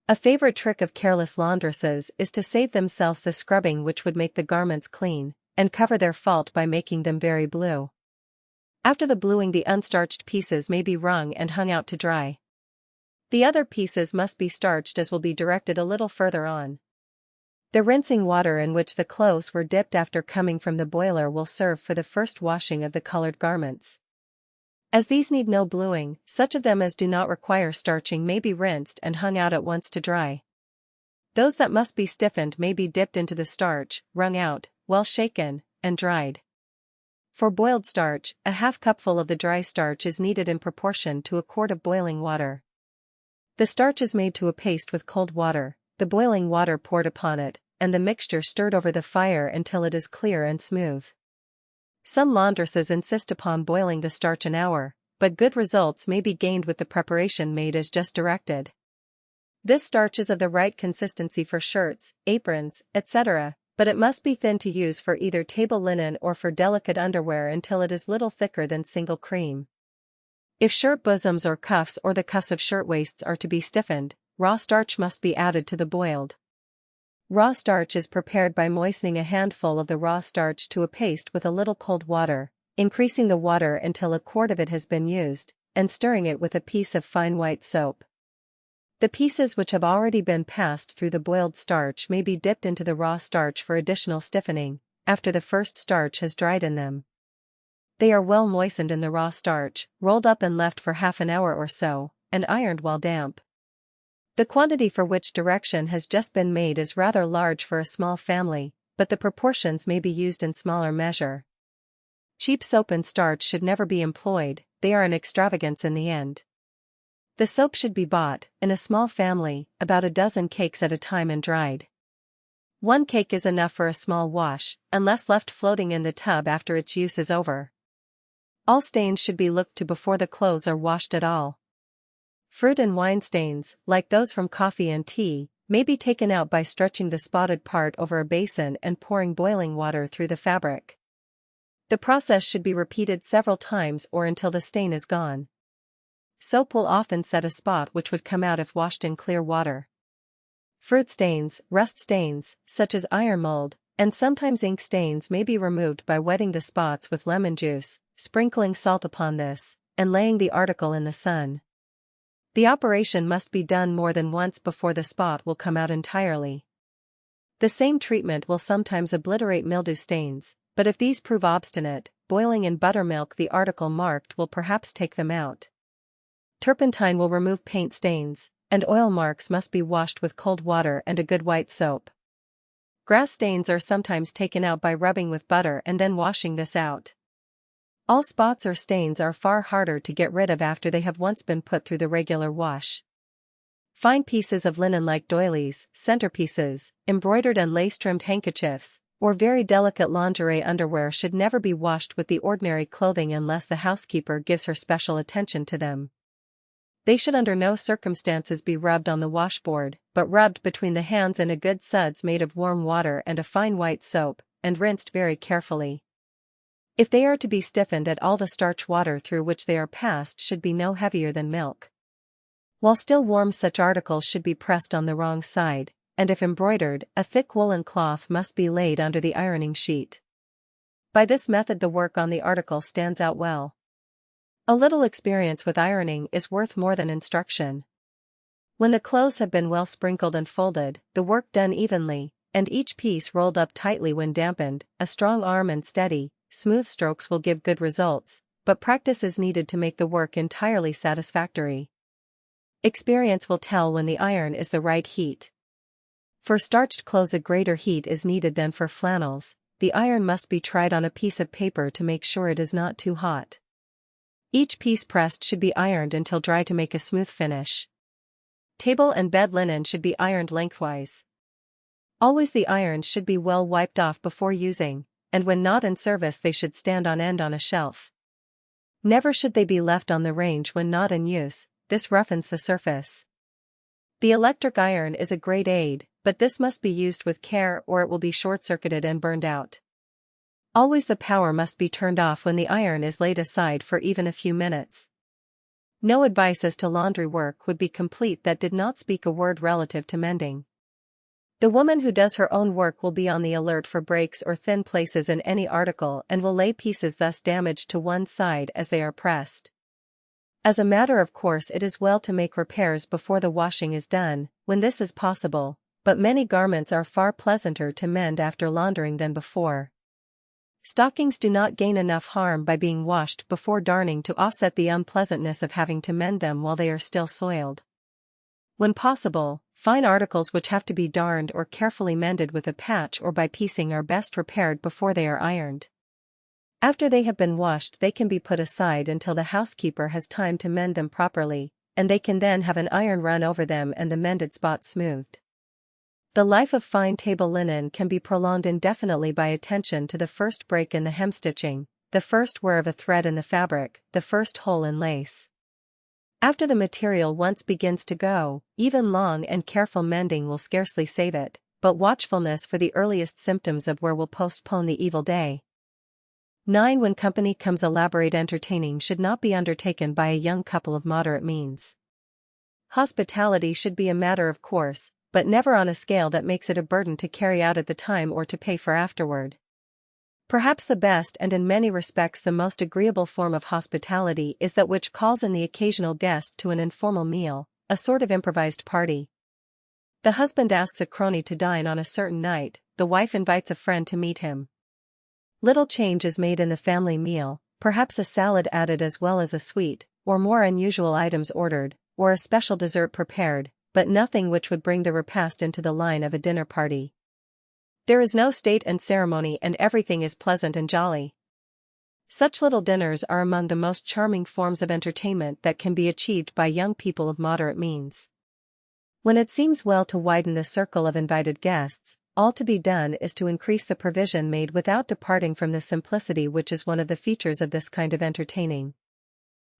A favorite trick of careless laundresses is to save themselves the scrubbing which would make the garments clean, and cover their fault by making them very blue. After the bluing, the unstarched pieces may be wrung and hung out to dry. The other pieces must be starched, as will be directed a little further on. The rinsing water in which the clothes were dipped after coming from the boiler will serve for the first washing of the colored garments. As these need no bluing, such of them as do not require starching may be rinsed and hung out at once to dry. Those that must be stiffened may be dipped into the starch, wrung out, well shaken, and dried. For boiled starch, a half-cupful of the dry starch is needed in proportion to a quart of boiling water. The starch is made to a paste with cold water, the boiling water poured upon it, and the mixture stirred over the fire until it is clear and smooth. Some laundresses insist upon boiling the starch an hour, but good results may be gained with the preparation made as just directed. This starch is of the right consistency for shirts, aprons, etc., but it must be thin to use for either table linen or for delicate underwear until it is little thicker than single cream. If shirt bosoms or cuffs or the cuffs of shirtwaists are to be stiffened, raw starch must be added to the boiled. Raw starch is prepared by moistening a handful of the raw starch to a paste with a little cold water, increasing the water until a quart of it has been used, and stirring it with a piece of fine white soap. The pieces which have already been passed through the boiled starch may be dipped into the raw starch for additional stiffening, after the first starch has dried in them. They are well moistened in the raw starch, rolled up and left for half an hour or so, and ironed while damp. The quantity for which direction has just been made is rather large for a small family, but the proportions may be used in smaller measure. Cheap soap and starch should never be employed, they are an extravagance in the end. The soap should be bought, in a small family, about a dozen cakes at a time and dried. One cake is enough for a small wash, unless left floating in the tub after its use is over. All stains should be looked to before the clothes are washed at all. Fruit and wine stains, like those from coffee and tea, may be taken out by stretching the spotted part over a basin and pouring boiling water through the fabric. The process should be repeated several times or until the stain is gone. Soap will often set a spot which would come out if washed in clear water. Fruit stains, rust stains, such as iron mold, and sometimes ink stains may be removed by wetting the spots with lemon juice, sprinkling salt upon this, and laying the article in the sun. The operation must be done more than once before the spot will come out entirely. The same treatment will sometimes obliterate mildew stains, but if these prove obstinate, boiling in buttermilk the article marked will perhaps take them out. Turpentine will remove paint stains, and oil marks must be washed with cold water and a good white soap. Grass stains are sometimes taken out by rubbing with butter and then washing this out. All spots or stains are far harder to get rid of after they have once been put through the regular wash. Fine pieces of linen like doilies, centerpieces, embroidered and lace-trimmed handkerchiefs, or very delicate lingerie underwear should never be washed with the ordinary clothing unless the housekeeper gives her special attention to them. They should under no circumstances be rubbed on the washboard, but rubbed between the hands in a good suds made of warm water and a fine white soap, and rinsed very carefully. If they are to be stiffened at all, the starch water through which they are passed should be no heavier than milk. While still warm, such articles should be pressed on the wrong side, and if embroidered, a thick woolen cloth must be laid under the ironing sheet. By this method the work on the article stands out well. A little experience with ironing is worth more than instruction. When the clothes have been well sprinkled and folded, the work done evenly, and each piece rolled up tightly when dampened, a strong arm and steady, smooth strokes will give good results, but practice is needed to make the work entirely satisfactory. Experience will tell when the iron is the right heat. For starched clothes a greater heat is needed than for flannels. The iron must be tried on a piece of paper to make sure it is not too hot. Each piece pressed should be ironed until dry to make a smooth finish. Table and bed linen should be ironed lengthwise. Always the irons should be well wiped off before using, and when not in service they should stand on end on a shelf. Never should they be left on the range when not in use, this roughens the surface. The electric iron is a great aid, but this must be used with care or it will be short-circuited and burned out. Always the power must be turned off when the iron is laid aside for even a few minutes. No advice as to laundry work would be complete that did not speak a word relative to mending. The woman who does her own work will be on the alert for breaks or thin places in any article and will lay pieces thus damaged to one side as they are pressed. As a matter of course, it is well to make repairs before the washing is done, when this is possible, but many garments are far pleasanter to mend after laundering than before. Stockings do not gain enough harm by being washed before darning to offset the unpleasantness of having to mend them while they are still soiled. When possible, fine articles which have to be darned or carefully mended with a patch or by piecing are best repaired before they are ironed. After they have been washed, they can be put aside until the housekeeper has time to mend them properly, and they can then have an iron run over them and the mended spot smoothed. The life of fine table linen can be prolonged indefinitely by attention to the first break in the hemstitching, the first wear of a thread in the fabric, the first hole in lace. After the material once begins to go, even long and careful mending will scarcely save it, but watchfulness for the earliest symptoms of wear will postpone the evil day. 9. When company comes, elaborate entertaining should not be undertaken by a young couple of moderate means. Hospitality should be a matter of course, but never on a scale that makes it a burden to carry out at the time or to pay for afterward. Perhaps the best and in many respects the most agreeable form of hospitality is that which calls in the occasional guest to an informal meal, a sort of improvised party. The husband asks a crony to dine on a certain night, the wife invites a friend to meet him. Little change is made in the family meal, perhaps a salad added as well as a sweet, or more unusual items ordered, or a special dessert prepared, but nothing which would bring the repast into the line of a dinner party. There is no state and ceremony and everything is pleasant and jolly. Such little dinners are among the most charming forms of entertainment that can be achieved by young people of moderate means. When it seems well to widen the circle of invited guests, all to be done is to increase the provision made without departing from the simplicity which is one of the features of this kind of entertaining.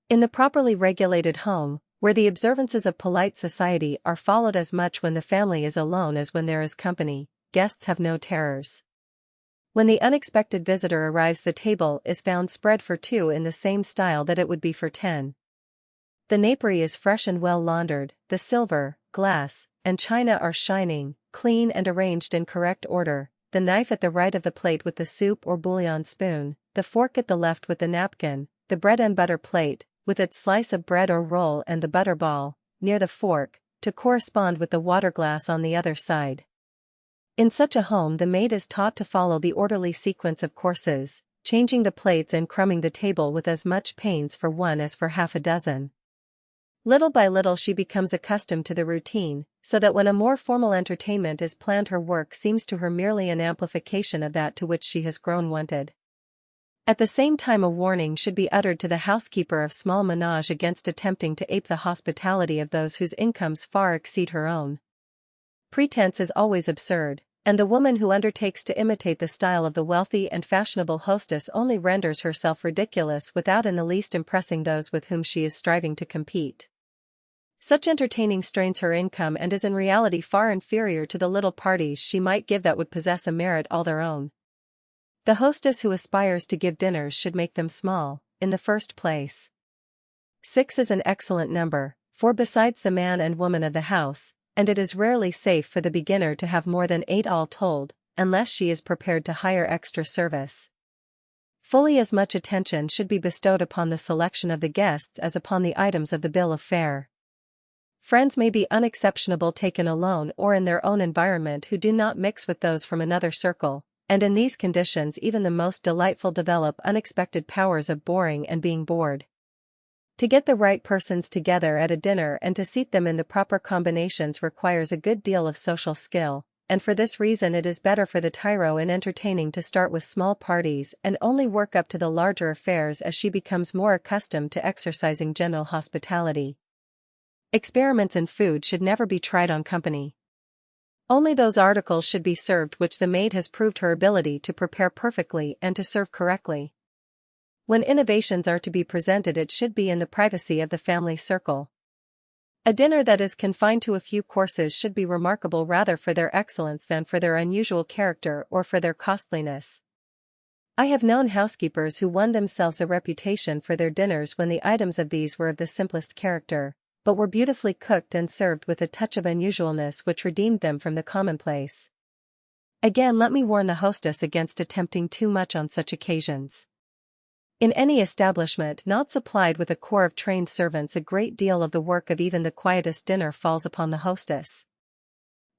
In the properly regulated home, where the observances of polite society are followed as much when the family is alone as when there is company, guests have no terrors. When the unexpected visitor arrives, the table is found spread for two in the same style that it would be for 10. The napery is fresh and well laundered, the silver, glass, and china are shining, clean and arranged in correct order, the knife at the right of the plate with the soup or bouillon spoon, the fork at the left with the napkin, the bread and butter plate, with its slice of bread or roll and the butter ball, near the fork, to correspond with the water glass on the other side. In such a home the maid is taught to follow the orderly sequence of courses, changing the plates and crumbing the table with as much pains for one as for half a dozen. Little by little she becomes accustomed to the routine, so that when a more formal entertainment is planned her work seems to her merely an amplification of that to which she has grown wonted. At the same time a warning should be uttered to the housekeeper of small menage against attempting to ape the hospitality of those whose incomes far exceed her own. Pretense is always absurd, and the woman who undertakes to imitate the style of the wealthy and fashionable hostess only renders herself ridiculous without in the least impressing those with whom she is striving to compete. Such entertaining strains her income and is in reality far inferior to the little parties she might give that would possess a merit all their own. The hostess who aspires to give dinners should make them small, in the first place. 6 is an excellent number, for besides the man and woman of the house, and it is rarely safe for the beginner to have more than 8 all told, unless she is prepared to hire extra service. Fully as much attention should be bestowed upon the selection of the guests as upon the items of the bill of fare. Friends may be unexceptionable taken alone or in their own environment who do not mix with those from another circle, and in these conditions even the most delightful develop unexpected powers of boring and being bored. To get the right persons together at a dinner and to seat them in the proper combinations requires a good deal of social skill, and for this reason it is better for the tyro in entertaining to start with small parties and only work up to the larger affairs as she becomes more accustomed to exercising general hospitality. Experiments in food should never be tried on company. Only those articles should be served which the maid has proved her ability to prepare perfectly and to serve correctly. When innovations are to be presented it should be in the privacy of the family circle. A dinner that is confined to a few courses should be remarkable rather for their excellence than for their unusual character or for their costliness. I have known housekeepers who won themselves a reputation for their dinners when the items of these were of the simplest character, but were beautifully cooked and served with a touch of unusualness which redeemed them from the commonplace. Again, let me warn the hostess against attempting too much on such occasions. In any establishment not supplied with a corps of trained servants, a great deal of the work of even the quietest dinner falls upon the hostess.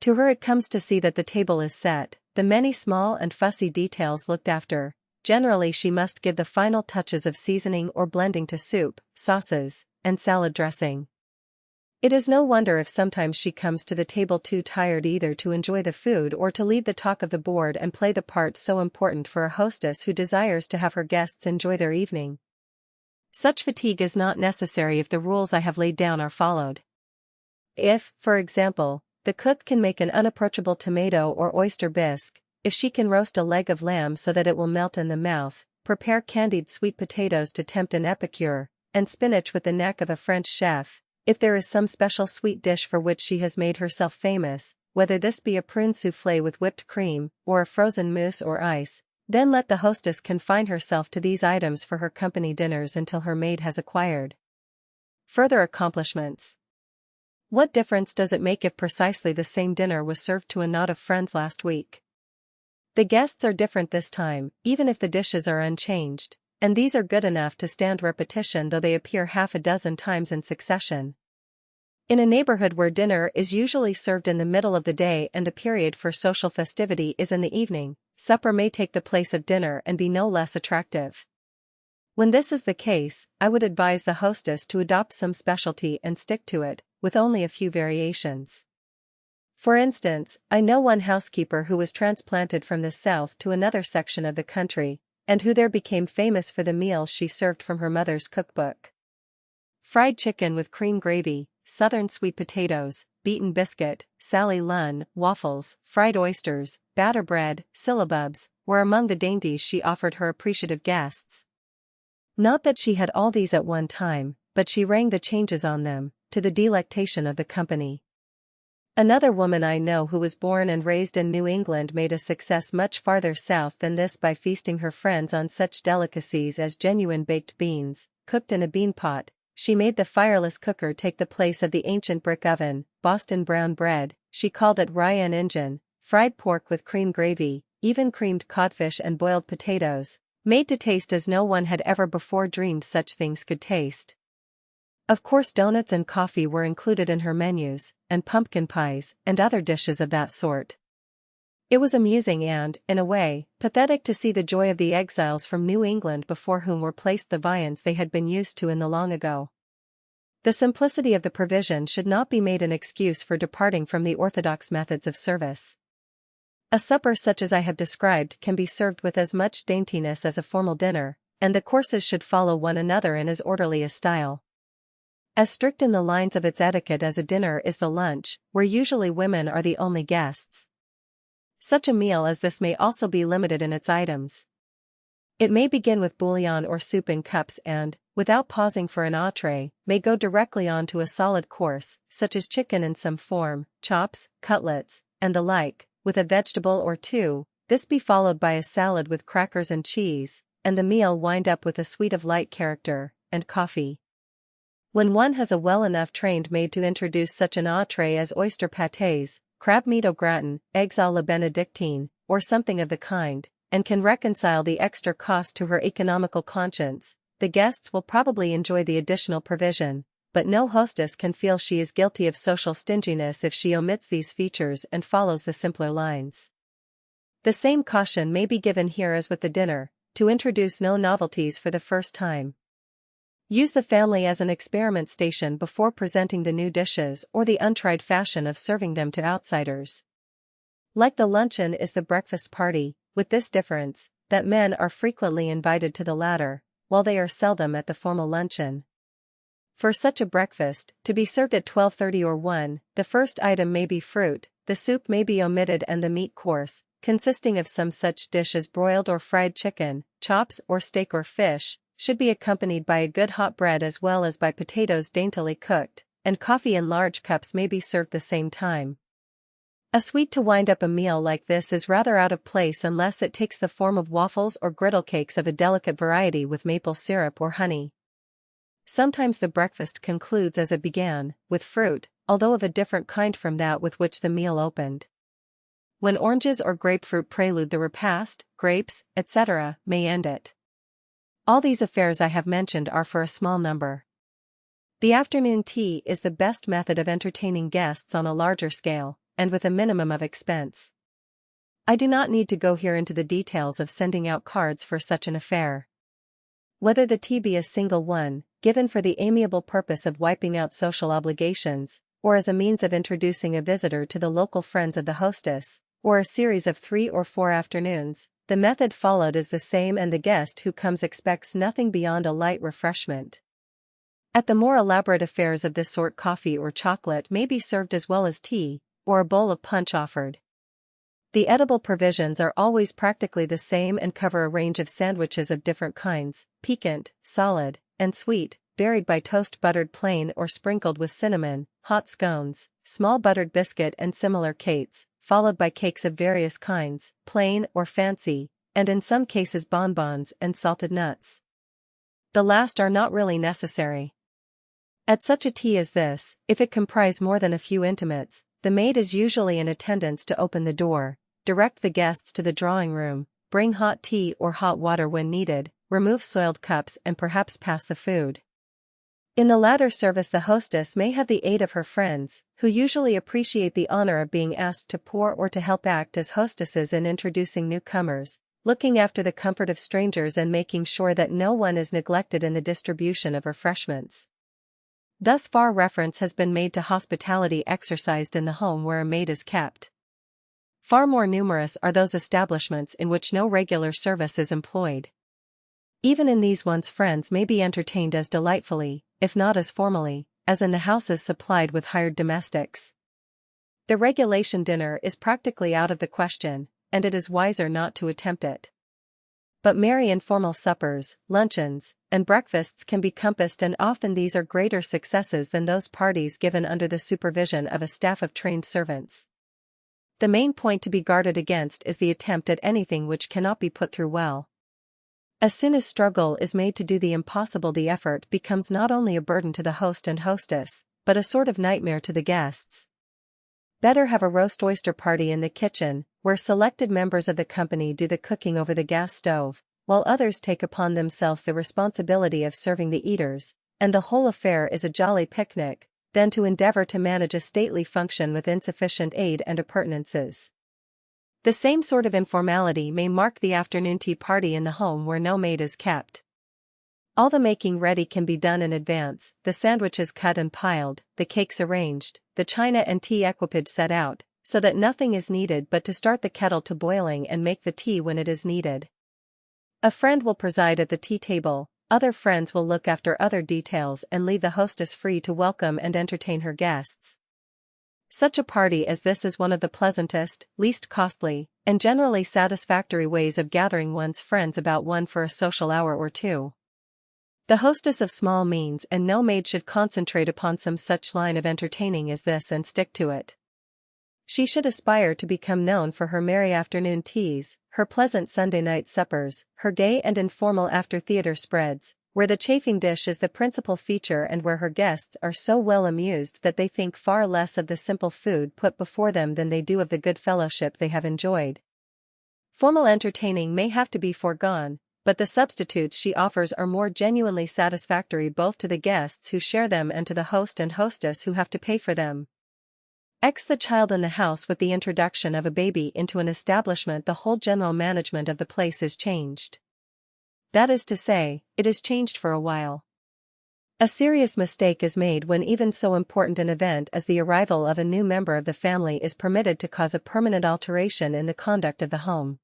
To her it comes to see that the table is set, the many small and fussy details looked after. Generally she must give the final touches of seasoning or blending to soup, sauces, and salad dressing. It is no wonder if sometimes she comes to the table too tired either to enjoy the food or to lead the talk of the board and play the part so important for a hostess who desires to have her guests enjoy their evening. Such fatigue is not necessary if the rules I have laid down are followed. If, for example, the cook can make an unapproachable tomato or oyster bisque, if she can roast a leg of lamb so that it will melt in the mouth, prepare candied sweet potatoes to tempt an epicure, and spinach with the knack of a French chef, if there is some special sweet dish for which she has made herself famous, whether this be a prune soufflé with whipped cream, or a frozen mousse or ice, then let the hostess confine herself to these items for her company dinners until her maid has acquired further accomplishments. What difference does it make if precisely the same dinner was served to a knot of friends last week? The guests are different this time, even if the dishes are unchanged, and these are good enough to stand repetition though they appear half a dozen times in succession. In a neighborhood where dinner is usually served in the middle of the day and the period for social festivity is in the evening, supper may take the place of dinner and be no less attractive. When this is the case, I would advise the hostess to adopt some specialty and stick to it, with only a few variations. For instance, I know one housekeeper who was transplanted from the south to another section of the country, and who there became famous for the meals she served from her mother's cookbook. Fried chicken with cream gravy, southern sweet potatoes, beaten biscuit, Sally Lunn, waffles, fried oysters, batter bread, syllabubs, were among the dainties she offered her appreciative guests. Not that she had all these at one time, but she rang the changes on them, to the delectation of the company. Another woman I know who was born and raised in New England made a success much farther south than this by feasting her friends on such delicacies as genuine baked beans, cooked in a bean pot. She made the fireless cooker take the place of the ancient brick oven, Boston brown bread, she called it rye and injun, fried pork with cream gravy, even creamed codfish and boiled potatoes, made to taste as no one had ever before dreamed such things could taste. Of course donuts and coffee were included in her menus, and pumpkin pies, and other dishes of that sort. It was amusing and, in a way, pathetic to see the joy of the exiles from New England before whom were placed the viands they had been used to in the long ago. The simplicity of the provision should not be made an excuse for departing from the orthodox methods of service. A supper such as I have described can be served with as much daintiness as a formal dinner, and the courses should follow one another in as orderly a style. As strict in the lines of its etiquette as a dinner is the lunch, where usually women are the only guests. Such a meal as this may also be limited in its items. It may begin with bouillon or soup in cups and, without pausing for an entree, may go directly on to a solid course, such as chicken in some form, chops, cutlets, and the like, with a vegetable or two, this be followed by a salad with crackers and cheese, and the meal wind up with a sweet of light character, and coffee. When one has a well enough trained maid to introduce such an entree as oyster pâtés, crab meat au gratin, eggs à la Benedictine, or something of the kind, and can reconcile the extra cost to her economical conscience, the guests will probably enjoy the additional provision, but no hostess can feel she is guilty of social stinginess if she omits these features and follows the simpler lines. The same caution may be given here as with the dinner, to introduce no novelties for the first time. Use the family as an experiment station before presenting the new dishes or the untried fashion of serving them to outsiders. Like the luncheon is the breakfast party, with this difference, that men are frequently invited to the latter, while they are seldom at the formal luncheon. For such a breakfast, to be served at 12:30 or 1, the first item may be fruit, the soup may be omitted and the meat course, consisting of some such dish as broiled or fried chicken, chops or steak or fish, should be accompanied by a good hot bread as well as by potatoes daintily cooked, and coffee in large cups may be served the same time. A sweet to wind up a meal like this is rather out of place unless it takes the form of waffles or griddle cakes of a delicate variety with maple syrup or honey. Sometimes the breakfast concludes as it began, with fruit, although of a different kind from that with which the meal opened. When oranges or grapefruit prelude the repast, grapes, etc., may end it. All these affairs I have mentioned are for a small number. The afternoon tea is the best method of entertaining guests on a larger scale, and with a minimum of expense. I do not need to go here into the details of sending out cards for such an affair. Whether the tea be a single one, given for the amiable purpose of wiping out social obligations, or as a means of introducing a visitor to the local friends of the hostess, or a series of 3 or 4 afternoons, the method followed is the same and the guest who comes expects nothing beyond a light refreshment. At the more elaborate affairs of this sort, coffee or chocolate may be served as well as tea, or a bowl of punch offered. The edible provisions are always practically the same and cover a range of sandwiches of different kinds, piquant, solid, and sweet, varied by toast buttered plain or sprinkled with cinnamon, hot scones, small buttered biscuit and similar cates, followed by cakes of various kinds, plain or fancy, and in some cases bonbons and salted nuts. The last are not really necessary. At such a tea as this, if it comprise more than a few intimates, the maid is usually in attendance to open the door, direct the guests to the drawing room, bring hot tea or hot water when needed, remove soiled cups and perhaps pass the food. In the latter service the hostess may have the aid of her friends, who usually appreciate the honor of being asked to pour or to help act as hostesses in introducing newcomers, looking after the comfort of strangers and making sure that no one is neglected in the distribution of refreshments. Thus far reference has been made to hospitality exercised in the home where a maid is kept. Far more numerous are those establishments in which no regular service is employed. Even in these one's friends may be entertained as delightfully, if not as formally, as in the houses supplied with hired domestics. The regulation dinner is practically out of the question, and it is wiser not to attempt it. But merry informal suppers, luncheons, and breakfasts can be compassed, and often these are greater successes than those parties given under the supervision of a staff of trained servants. The main point to be guarded against is the attempt at anything which cannot be put through well. As soon as struggle is made to do the impossible, the effort becomes not only a burden to the host and hostess, but a sort of nightmare to the guests. Better have a roast oyster party in the kitchen, where selected members of the company do the cooking over the gas stove, while others take upon themselves the responsibility of serving the eaters, and the whole affair is a jolly picnic, than to endeavor to manage a stately function with insufficient aid and appurtenances. The same sort of informality may mark the afternoon tea party in the home where no maid is kept. All the making ready can be done in advance, the sandwiches cut and piled, the cakes arranged, the china and tea equipage set out, so that nothing is needed but to start the kettle to boiling and make the tea when it is needed. A friend will preside at the tea table, other friends will look after other details and leave the hostess free to welcome and entertain her guests. Such a party as this is one of the pleasantest, least costly, and generally satisfactory ways of gathering one's friends about one for a social hour or two. The hostess of small means and no maid should concentrate upon some such line of entertaining as this and stick to it. She should aspire to become known for her merry afternoon teas, her pleasant Sunday night suppers, her gay and informal after-theater spreads, where the chafing dish is the principal feature and where her guests are so well amused that they think far less of the simple food put before them than they do of the good fellowship they have enjoyed. Formal entertaining may have to be foregone, but the substitutes she offers are more genuinely satisfactory both to the guests who share them and to the host and hostess who have to pay for them. The child in the house. With the introduction of a baby into an establishment, the whole general management of the place is changed. That is to say, it is changed for a while. A serious mistake is made when even so important an event as the arrival of a new member of the family is permitted to cause a permanent alteration in the conduct of the home.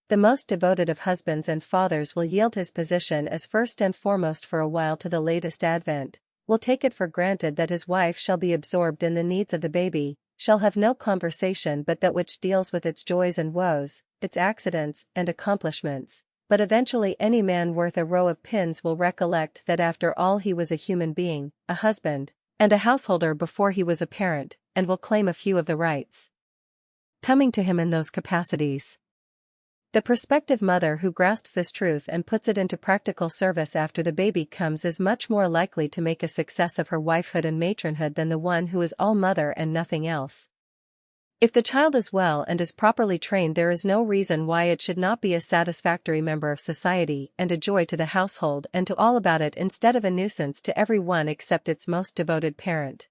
The most devoted of husbands and fathers will yield his position as first and foremost for a while to the latest advent, will take it for granted that his wife shall be absorbed in the needs of the baby, shall have no conversation but that which deals with its joys and woes, its accidents and accomplishments, but eventually any man worth a row of pins will recollect that after all he was a human being, a husband, and a householder before he was a parent, and will claim a few of the rights coming to him in those capacities. The prospective mother who grasps this truth and puts it into practical service after the baby comes is much more likely to make a success of her wifehood and matronhood than the one who is all mother and nothing else. If the child is well and is properly trained, there is no reason why it should not be a satisfactory member of society and a joy to the household and to all about it, instead of a nuisance to every one except its most devoted parent.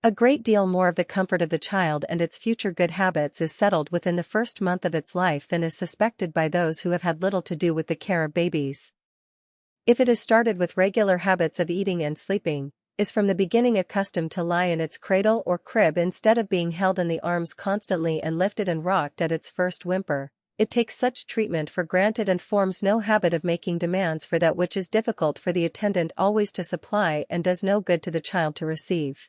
A great deal more of the comfort of the child and its future good habits is settled within the first month of its life than is suspected by those who have had little to do with the care of babies. If it is started with regular habits of eating and sleeping, is from the beginning accustomed to lie in its cradle or crib instead of being held in the arms constantly and lifted and rocked at its first whimper, it takes such treatment for granted and forms no habit of making demands for that which is difficult for the attendant always to supply and does no good to the child to receive.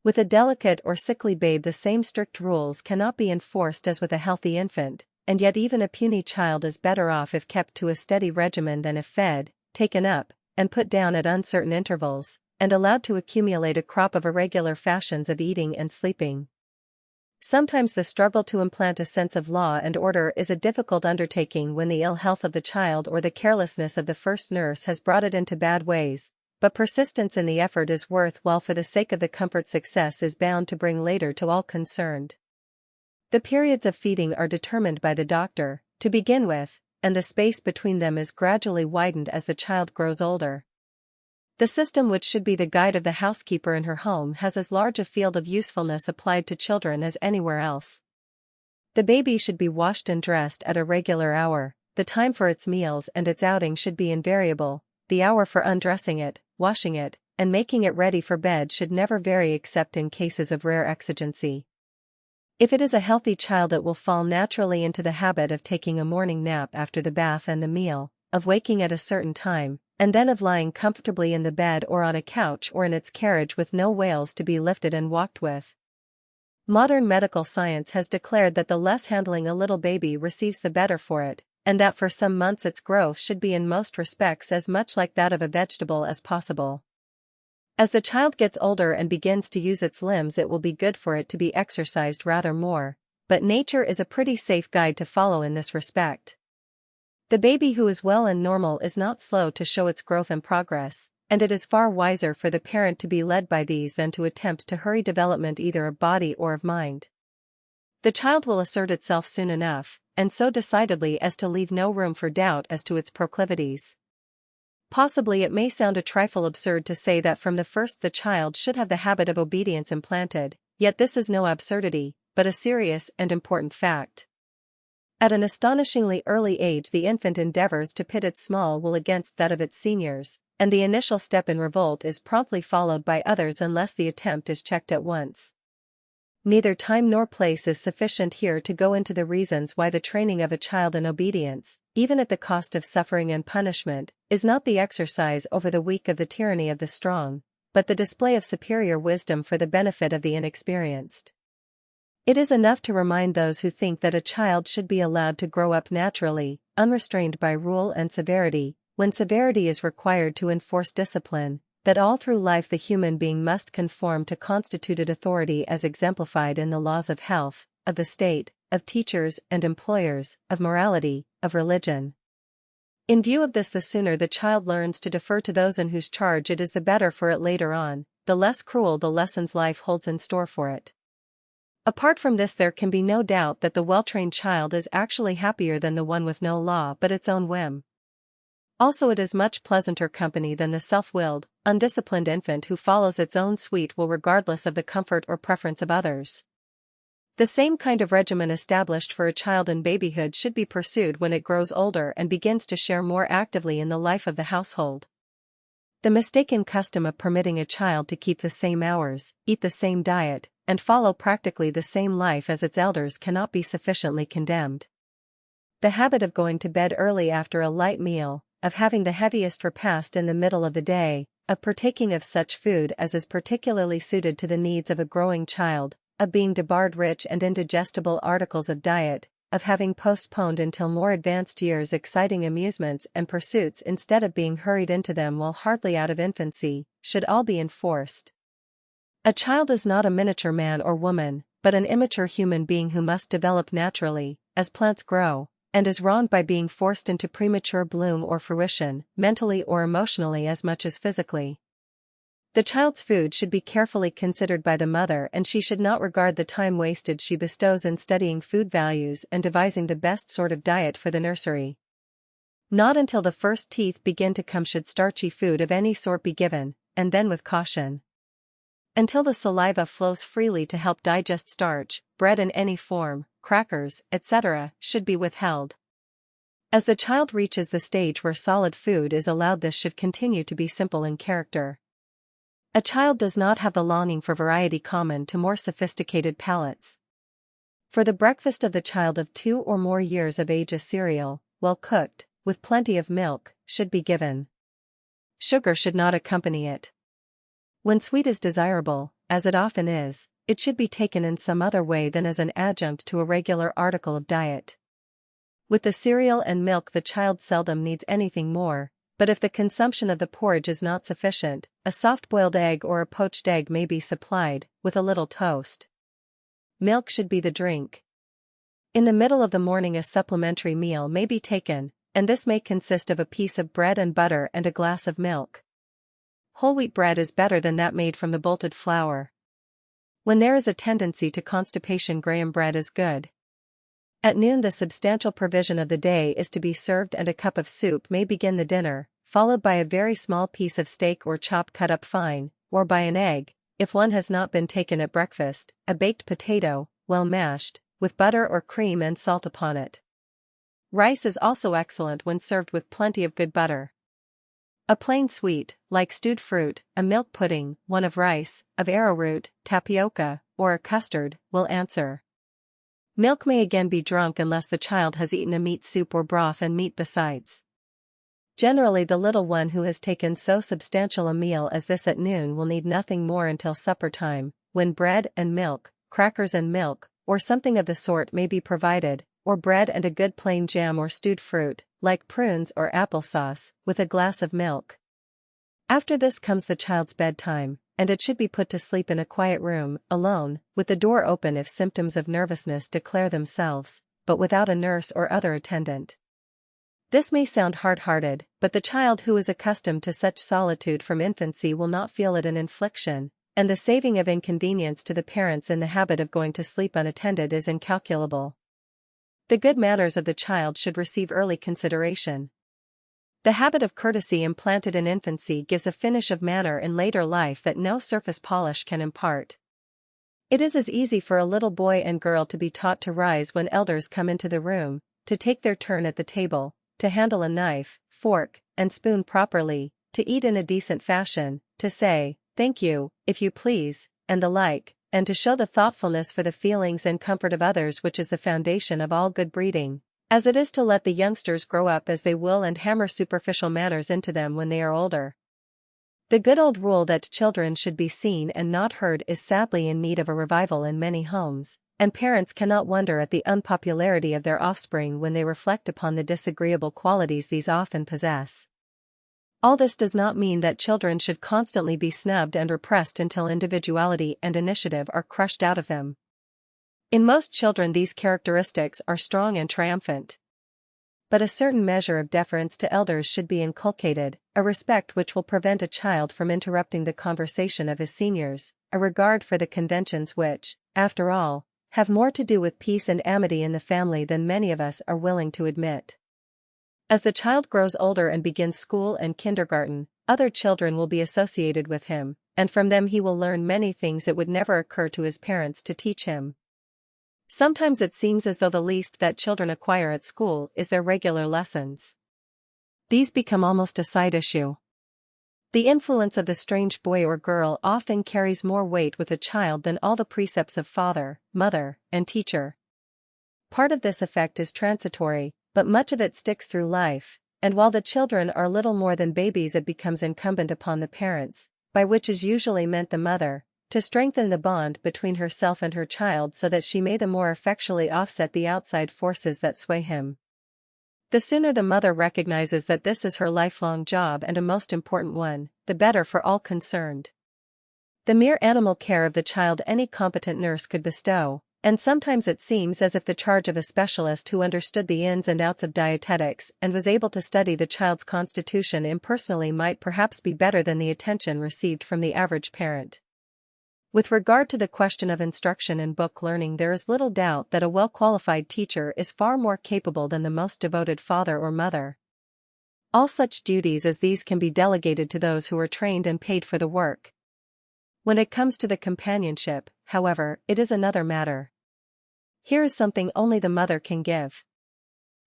With a delicate or sickly babe, the same strict rules cannot be enforced as with a healthy infant, and yet even a puny child is better off if kept to a steady regimen than if fed, taken up, and put down at uncertain intervals, and allowed to accumulate a crop of irregular fashions of eating and sleeping. Sometimes the struggle to implant a sense of law and order is a difficult undertaking when the ill health of the child or the carelessness of the first nurse has brought it into bad ways, but persistence in the effort is worthwhile for the sake of the comfort success is bound to bring later to all concerned. The periods of feeding are determined by the doctor, to begin with, and the space between them is gradually widened as the child grows older. The system which should be the guide of the housekeeper in her home has as large a field of usefulness applied to children as anywhere else. The baby should be washed and dressed at a regular hour, the time for its meals and its outing should be invariable, the hour for undressing it, washing it, and making it ready for bed should never vary except in cases of rare exigency. If it is a healthy child, it will fall naturally into the habit of taking a morning nap after the bath and the meal, of waking at a certain time, and then of lying comfortably in the bed or on a couch or in its carriage with no wails to be lifted and walked with. Modern medical science has declared that the less handling a little baby receives the better for it, and that for some months its growth should be in most respects as much like that of a vegetable as possible. As the child gets older and begins to use its limbs, it will be good for it to be exercised rather more, but nature is a pretty safe guide to follow in this respect. The baby who is well and normal is not slow to show its growth and progress, and it is far wiser for the parent to be led by these than to attempt to hurry development either of body or of mind. The child will assert itself soon enough, and so decidedly as to leave no room for doubt as to its proclivities. Possibly it may sound a trifle absurd to say that from the first the child should have the habit of obedience implanted, yet this is no absurdity, but a serious and important fact. At an astonishingly early age the infant endeavors to pit its small will against that of its seniors, and the initial step in revolt is promptly followed by others unless the attempt is checked at once. Neither time nor place is sufficient here to go into the reasons why the training of a child in obedience, even at the cost of suffering and punishment, is not the exercise over the weak of the tyranny of the strong, but the display of superior wisdom for the benefit of the inexperienced. It is enough to remind those who think that a child should be allowed to grow up naturally, unrestrained by rule and severity, when severity is required to enforce discipline, that all through life the human being must conform to constituted authority as exemplified in the laws of health, of the state, of teachers and employers, of morality, of religion. In view of this, the sooner the child learns to defer to those in whose charge it is the better for it later on, the less cruel the lessons life holds in store for it. Apart from this, there can be no doubt that the well-trained child is actually happier than the one with no law but its own whim. Also, it is much pleasanter company than the self-willed, undisciplined infant who follows its own sweet will regardless of the comfort or preference of others. The same kind of regimen established for a child in babyhood should be pursued when it grows older and begins to share more actively in the life of the household. The mistaken custom of permitting a child to keep the same hours, eat the same diet, and follow practically the same life as its elders cannot be sufficiently condemned. The habit of going to bed early after a light meal, of having the heaviest repast in the middle of the day, of partaking of such food as is particularly suited to the needs of a growing child, of being debarred rich and indigestible articles of diet, of having postponed until more advanced years exciting amusements and pursuits instead of being hurried into them while hardly out of infancy, should all be enforced. A child is not a miniature man or woman, but an immature human being who must develop naturally, as plants grow, and is wronged by being forced into premature bloom or fruition, mentally or emotionally as much as physically. The child's food should be carefully considered by the mother, and she should not regard the time wasted she bestows in studying food values and devising the best sort of diet for the nursery. Not until the first teeth begin to come should starchy food of any sort be given, and then with caution. Until the saliva flows freely to help digest starch, bread in any form, crackers, etc., should be withheld. As the child reaches the stage where solid food is allowed, this should continue to be simple in character. A child does not have the longing for variety common to more sophisticated palates. For the breakfast of the child of 2 or more years of age, a cereal, well cooked, with plenty of milk, should be given. Sugar should not accompany it. When sweet is desirable, as it often is, it should be taken in some other way than as an adjunct to a regular article of diet. With the cereal and milk the child seldom needs anything more, but if the consumption of the porridge is not sufficient, a soft-boiled egg or a poached egg may be supplied, with a little toast. Milk should be the drink. In the middle of the morning a supplementary meal may be taken, and this may consist of a piece of bread and butter and a glass of milk. Whole wheat bread is better than that made from the bolted flour. When there is a tendency to constipation, graham bread is good. At noon the substantial provision of the day is to be served, and a cup of soup may begin the dinner, followed by a very small piece of steak or chop cut up fine, or by an egg, if one has not been taken at breakfast, a baked potato, well mashed, with butter or cream and salt upon it. Rice is also excellent when served with plenty of good butter. A plain sweet, like stewed fruit, a milk pudding, one of rice, of arrowroot, tapioca, or a custard, will answer. Milk may again be drunk unless the child has eaten a meat soup or broth and meat besides. Generally the little one who has taken so substantial a meal as this at noon will need nothing more until supper time, when bread and milk, crackers and milk, or something of the sort may be provided, or bread and a good plain jam or stewed fruit, like prunes or applesauce, with a glass of milk. After this comes the child's bedtime, and it should be put to sleep in a quiet room, alone, with the door open if symptoms of nervousness declare themselves, but without a nurse or other attendant. This may sound hard-hearted, but the child who is accustomed to such solitude from infancy will not feel it an infliction, and the saving of inconvenience to the parents in the habit of going to sleep unattended is incalculable. The good manners of the child should receive early consideration. The habit of courtesy implanted in infancy gives a finish of manner in later life that no surface polish can impart. It is as easy for a little boy and girl to be taught to rise when elders come into the room, to take their turn at the table, to handle a knife, fork, and spoon properly, to eat in a decent fashion, to say, "Thank you, if you please," and the like, and to show the thoughtfulness for the feelings and comfort of others which is the foundation of all good breeding, as it is to let the youngsters grow up as they will and hammer superficial manners into them when they are older. The good old rule that children should be seen and not heard is sadly in need of a revival in many homes, and parents cannot wonder at the unpopularity of their offspring when they reflect upon the disagreeable qualities these often possess. All this does not mean that children should constantly be snubbed and repressed until individuality and initiative are crushed out of them. In most children these characteristics are strong and triumphant. But a certain measure of deference to elders should be inculcated, a respect which will prevent a child from interrupting the conversation of his seniors, a regard for the conventions which, after all, have more to do with peace and amity in the family than many of us are willing to admit. As the child grows older and begins school and kindergarten, other children will be associated with him, and from them he will learn many things it would never occur to his parents to teach him. Sometimes it seems as though the least that children acquire at school is their regular lessons. These become almost a side issue. The influence of the strange boy or girl often carries more weight with a child than all the precepts of father, mother, and teacher. Part of this effect is transitory, but much of it sticks through life, and while the children are little more than babies it becomes incumbent upon the parents, by which is usually meant the mother, to strengthen the bond between herself and her child so that she may the more effectually offset the outside forces that sway him. The sooner the mother recognizes that this is her lifelong job and a most important one, the better for all concerned. The mere animal care of the child any competent nurse could bestow, And sometimes it seems as if the charge of a specialist who understood the ins and outs of dietetics and was able to study the child's constitution impersonally might perhaps be better than the attention received from the average parent. With regard to the question of instruction in book learning, there is little doubt that a well-qualified teacher is far more capable than the most devoted father or mother. All such duties as these can be delegated to those who are trained and paid for the work. When it comes to the companionship, however, it is another matter. Here is something only the mother can give.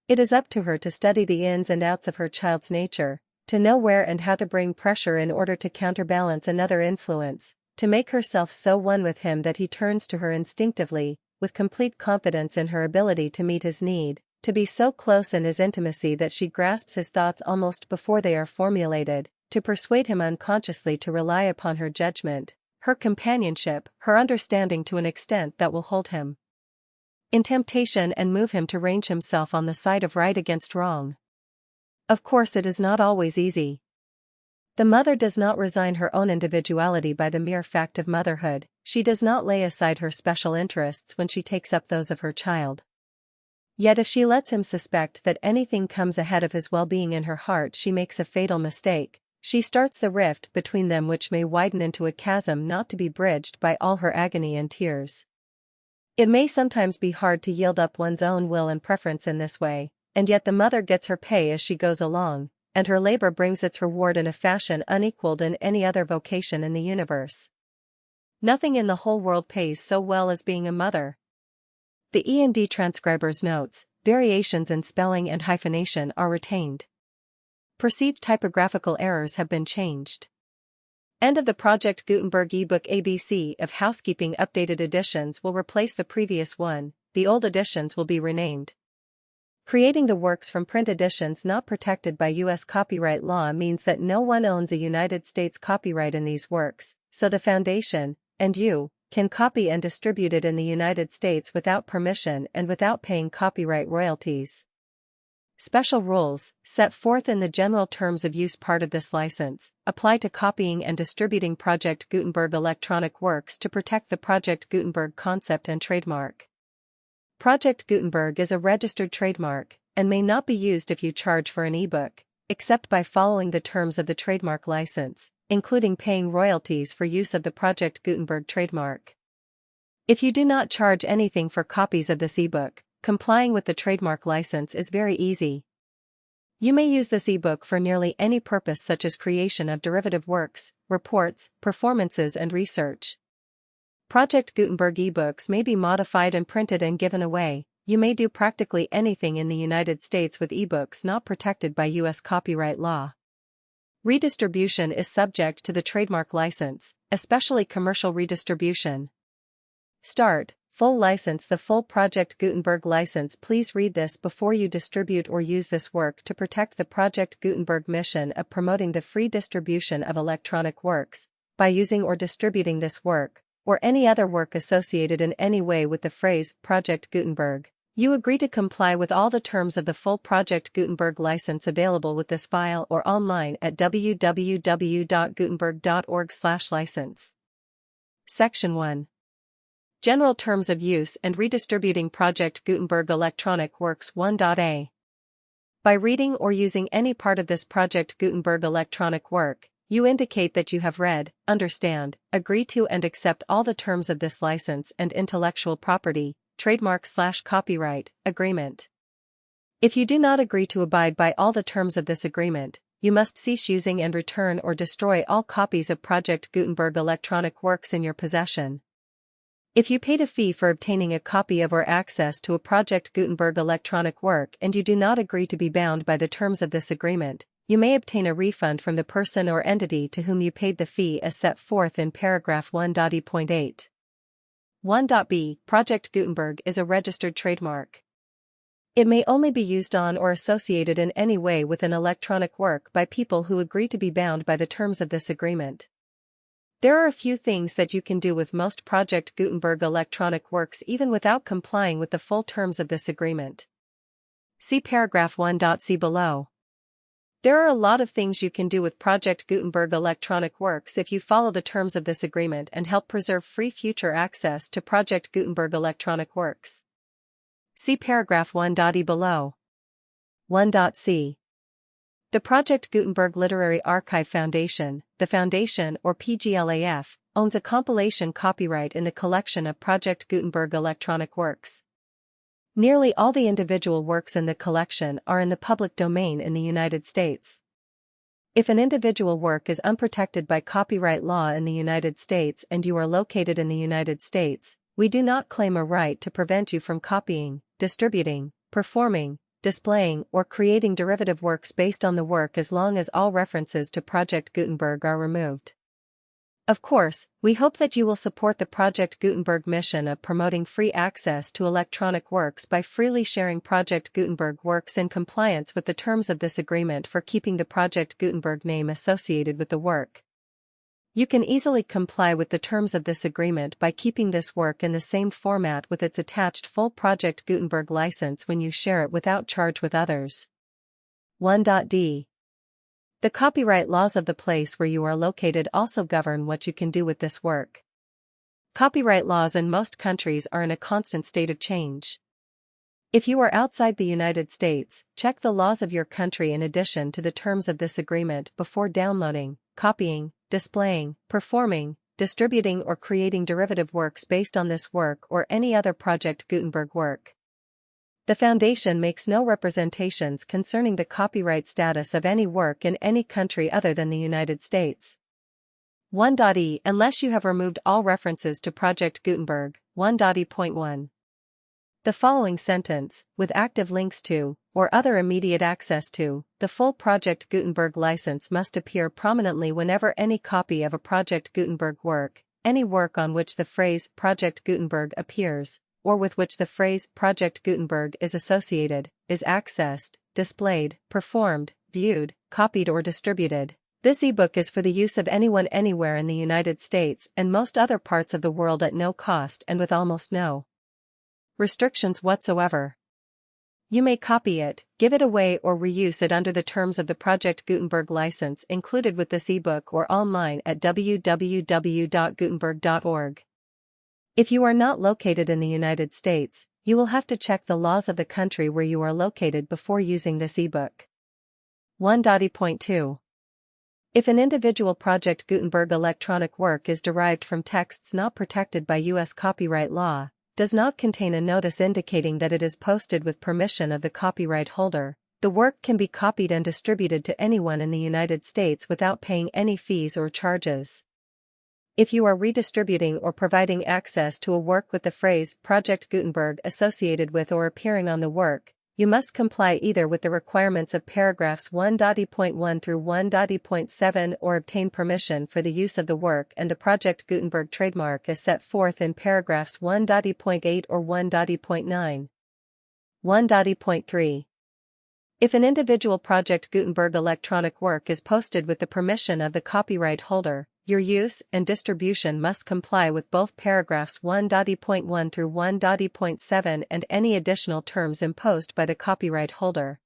It is up to her to study the ins and outs of her child's nature, to know where and how to bring pressure in order to counterbalance another influence, to make herself so one with him that he turns to her instinctively, with complete confidence in her ability to meet his need, to be so close in his intimacy that she grasps his thoughts almost before they are formulated, to persuade him unconsciously to rely upon her judgment, her companionship, her understanding to an extent that will hold him in temptation and move him to range himself on the side of right against wrong. Of course, it is not always easy. The mother does not resign her own individuality by the mere fact of motherhood, she does not lay aside her special interests when she takes up those of her child. Yet if she lets him suspect that anything comes ahead of his well-being in her heart, she makes a fatal mistake. She starts the rift between them which may widen into a chasm not to be bridged by all her agony and tears. It may sometimes be hard to yield up one's own will and preference in this way, and yet the mother gets her pay as she goes along, and her labor brings its reward in a fashion unequaled in any other vocation in the universe. Nothing in the whole world pays so well as being a mother. The E&D transcriber's notes, variations in spelling and hyphenation are retained. Perceived typographical errors have been changed. End of the Project Gutenberg ebook ABC of Housekeeping. Updated editions will replace the previous one, the old editions will be renamed. Creating the works from print editions not protected by U.S. copyright law means that no one owns a United States copyright in these works, so the Foundation, and you, can copy and distribute it in the United States without permission and without paying copyright royalties. Special rules, set forth in the General Terms of Use part of this license, apply to copying and distributing Project Gutenberg electronic works to protect the Project Gutenberg concept and trademark. Project Gutenberg is a registered trademark, and may not be used if you charge for an ebook, except by following the terms of the trademark license, including paying royalties for use of the Project Gutenberg trademark. If you do not charge anything for copies of this ebook, complying with the trademark license is very easy. You may use this ebook for nearly any purpose, such as creation of derivative works, reports, performances, and research. Project Gutenberg ebooks may be modified and printed and given away. You may do practically anything in the United States with ebooks not protected by U.S. copyright law. Redistribution is subject to the trademark license, especially commercial redistribution. Start. Full license. The full Project Gutenberg license. Please read this before you distribute or use this work to protect the Project Gutenberg mission of promoting the free distribution of electronic works, by using or distributing this work, or any other work associated in any way with the phrase Project Gutenberg. You agree to comply with all the terms of the full Project Gutenberg license available with this file or online at www.gutenberg.org/license. Section 1. General Terms of Use and Redistributing Project Gutenberg Electronic Works 1.a. By reading or using any part of this Project Gutenberg electronic work, you indicate that you have read, understand, agree to and accept all the terms of this license and intellectual property, trademark/copyright, agreement. If you do not agree to abide by all the terms of this agreement, you must cease using and return or destroy all copies of Project Gutenberg electronic works in your possession. If you paid a fee for obtaining a copy of or access to a Project Gutenberg electronic work and you do not agree to be bound by the terms of this agreement, you may obtain a refund from the person or entity to whom you paid the fee as set forth in paragraph 1.e.8. 1.b. Project Gutenberg is a registered trademark. It may only be used on or associated in any way with an electronic work by people who agree to be bound by the terms of this agreement. There are a few things that you can do with most Project Gutenberg electronic works even without complying with the full terms of this agreement. See paragraph 1.c below. There are a lot of things you can do with Project Gutenberg electronic works if you follow the terms of this agreement and help preserve free future access to Project Gutenberg electronic works. See paragraph 1.e below. 1.c. The Project Gutenberg Literary Archive Foundation, the Foundation or PGLAF, owns a compilation copyright in the collection of Project Gutenberg electronic works. Nearly all the individual works in the collection are in the public domain in the United States. If an individual work is unprotected by copyright law in the United States and you are located in the United States, we do not claim a right to prevent you from copying, distributing, performing, displaying, or creating derivative works based on the work as long as all references to Project Gutenberg are removed. Of course, we hope that you will support the Project Gutenberg mission of promoting free access to electronic works by freely sharing Project Gutenberg works in compliance with the terms of this agreement for keeping the Project Gutenberg name associated with the work. You can easily comply with the terms of this agreement by keeping this work in the same format with its attached full Project Gutenberg license when you share it without charge with others. 1.d. The copyright laws of the place where you are located also govern what you can do with this work. Copyright laws in most countries are in a constant state of change. If you are outside the United States, check the laws of your country in addition to the terms of this agreement before downloading, copying, displaying, performing, distributing or creating derivative works based on this work or any other Project Gutenberg work. The Foundation makes no representations concerning the copyright status of any work in any country other than the United States. 1.e. Unless you have removed all references to Project Gutenberg. 1.e.1. The following sentence, with active links to, or other immediate access to, the full Project Gutenberg license must appear prominently whenever any copy of a Project Gutenberg work, any work on which the phrase Project Gutenberg appears, or with which the phrase Project Gutenberg is associated, is accessed, displayed, performed, viewed, copied or distributed. This ebook is for the use of anyone anywhere in the United States and most other parts of the world at no cost and with almost no restrictions whatsoever. You may copy it, give it away or reuse it under the terms of the Project Gutenberg license included with this ebook or online at www.gutenberg.org. If you are not located in the United States, you will have to check the laws of the country where you are located before using this ebook. 1.e.2. If an individual Project Gutenberg electronic work is derived from texts not protected by U.S. copyright law, does not contain a notice indicating that it is posted with permission of the copyright holder, the work can be copied and distributed to anyone in the United States without paying any fees or charges. If you are redistributing or providing access to a work with the phrase Project Gutenberg associated with or appearing on the work, you must comply either with the requirements of paragraphs 1.e.1 through 1.e.7 or obtain permission for the use of the work and the Project Gutenberg trademark as set forth in paragraphs 1.e.8 or 1.e.9. 1.e.3. If an individual Project Gutenberg electronic work is posted with the permission of the copyright holder, your use and distribution must comply with both paragraphs 1.e.1 through 1.e.7 and any additional terms imposed by the copyright holder.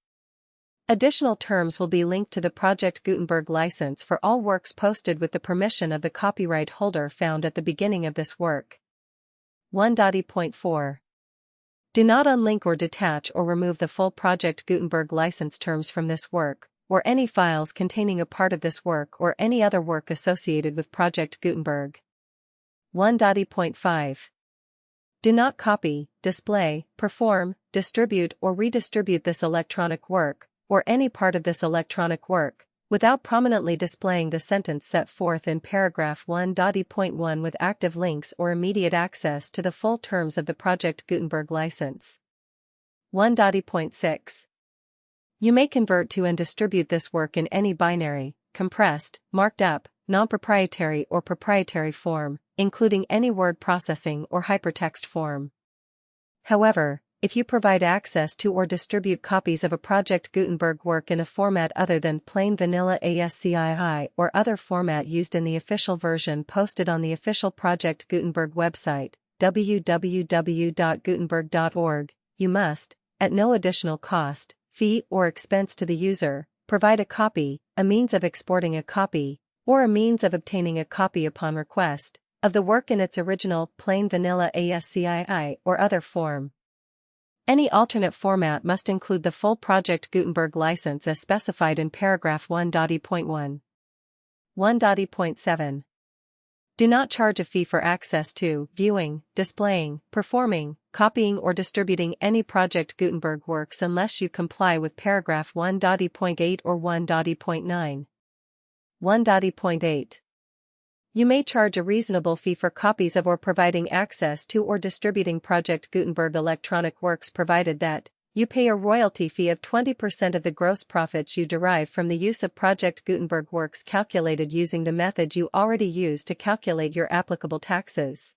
Additional terms will be linked to the Project Gutenberg license for all works posted with the permission of the copyright holder found at the beginning of this work. 1.e.4. Do not unlink or detach or remove the full Project Gutenberg license terms from this work, or any files containing a part of this work or any other work associated with Project Gutenberg. 1.e.5. Do not copy, display, perform, distribute or redistribute this electronic work, or any part of this electronic work, without prominently displaying the sentence set forth in paragraph 1.e.1 with active links or immediate access to the full terms of the Project Gutenberg license. 1.e.6. You may convert to and distribute this work in any binary, compressed, marked up, non-proprietary or proprietary form, including any word processing or hypertext form. However, if you provide access to or distribute copies of a Project Gutenberg work in a format other than plain vanilla ASCII or other format used in the official version posted on the official Project Gutenberg website, www.gutenberg.org, you must, at no additional cost, fee or expense to the user, provide a copy, a means of exporting a copy, or a means of obtaining a copy upon request, of the work in its original, plain vanilla ASCII or other form. Any alternate format must include the full Project Gutenberg license as specified in paragraph 1.e.1. 1.e.7. Do not charge a fee for access to, viewing, displaying, performing, copying or distributing any Project Gutenberg works unless you comply with paragraph 1.e.8 or 1.e.9. 1.e.8. You may charge a reasonable fee for copies of or providing access to or distributing Project Gutenberg electronic works provided that you pay a royalty fee of 20% of the gross profits you derive from the use of Project Gutenberg works calculated using the method you already use to calculate your applicable taxes.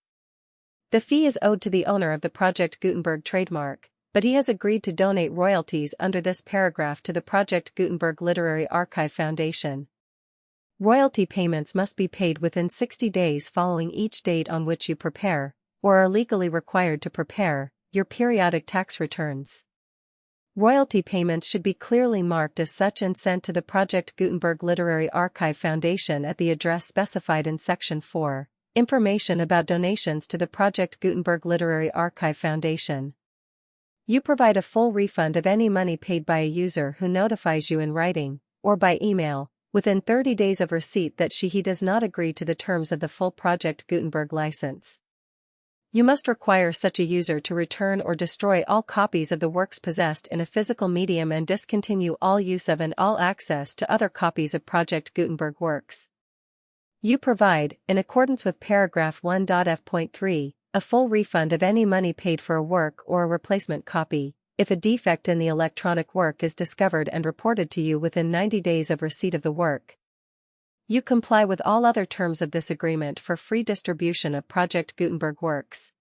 The fee is owed to the owner of the Project Gutenberg trademark, but he has agreed to donate royalties under this paragraph to the Project Gutenberg Literary Archive Foundation. Royalty payments must be paid within 60 days following each date on which you prepare, or are legally required to prepare, your periodic tax returns. Royalty payments should be clearly marked as such and sent to the Project Gutenberg Literary Archive Foundation at the address specified in Section 4, Information about donations to the Project Gutenberg Literary Archive Foundation. You provide a full refund of any money paid by a user who notifies you in writing, or by email, within 30 days of receipt that he does not agree to the terms of the full Project Gutenberg license. You must require such a user to return or destroy all copies of the works possessed in a physical medium and discontinue all use of and all access to other copies of Project Gutenberg works. You provide, in accordance with paragraph 1.f.3, a full refund of any money paid for a work or a replacement copy, if a defect in the electronic work is discovered and reported to you within 90 days of receipt of the work. You comply with all other terms of this agreement for free distribution of Project Gutenberg works.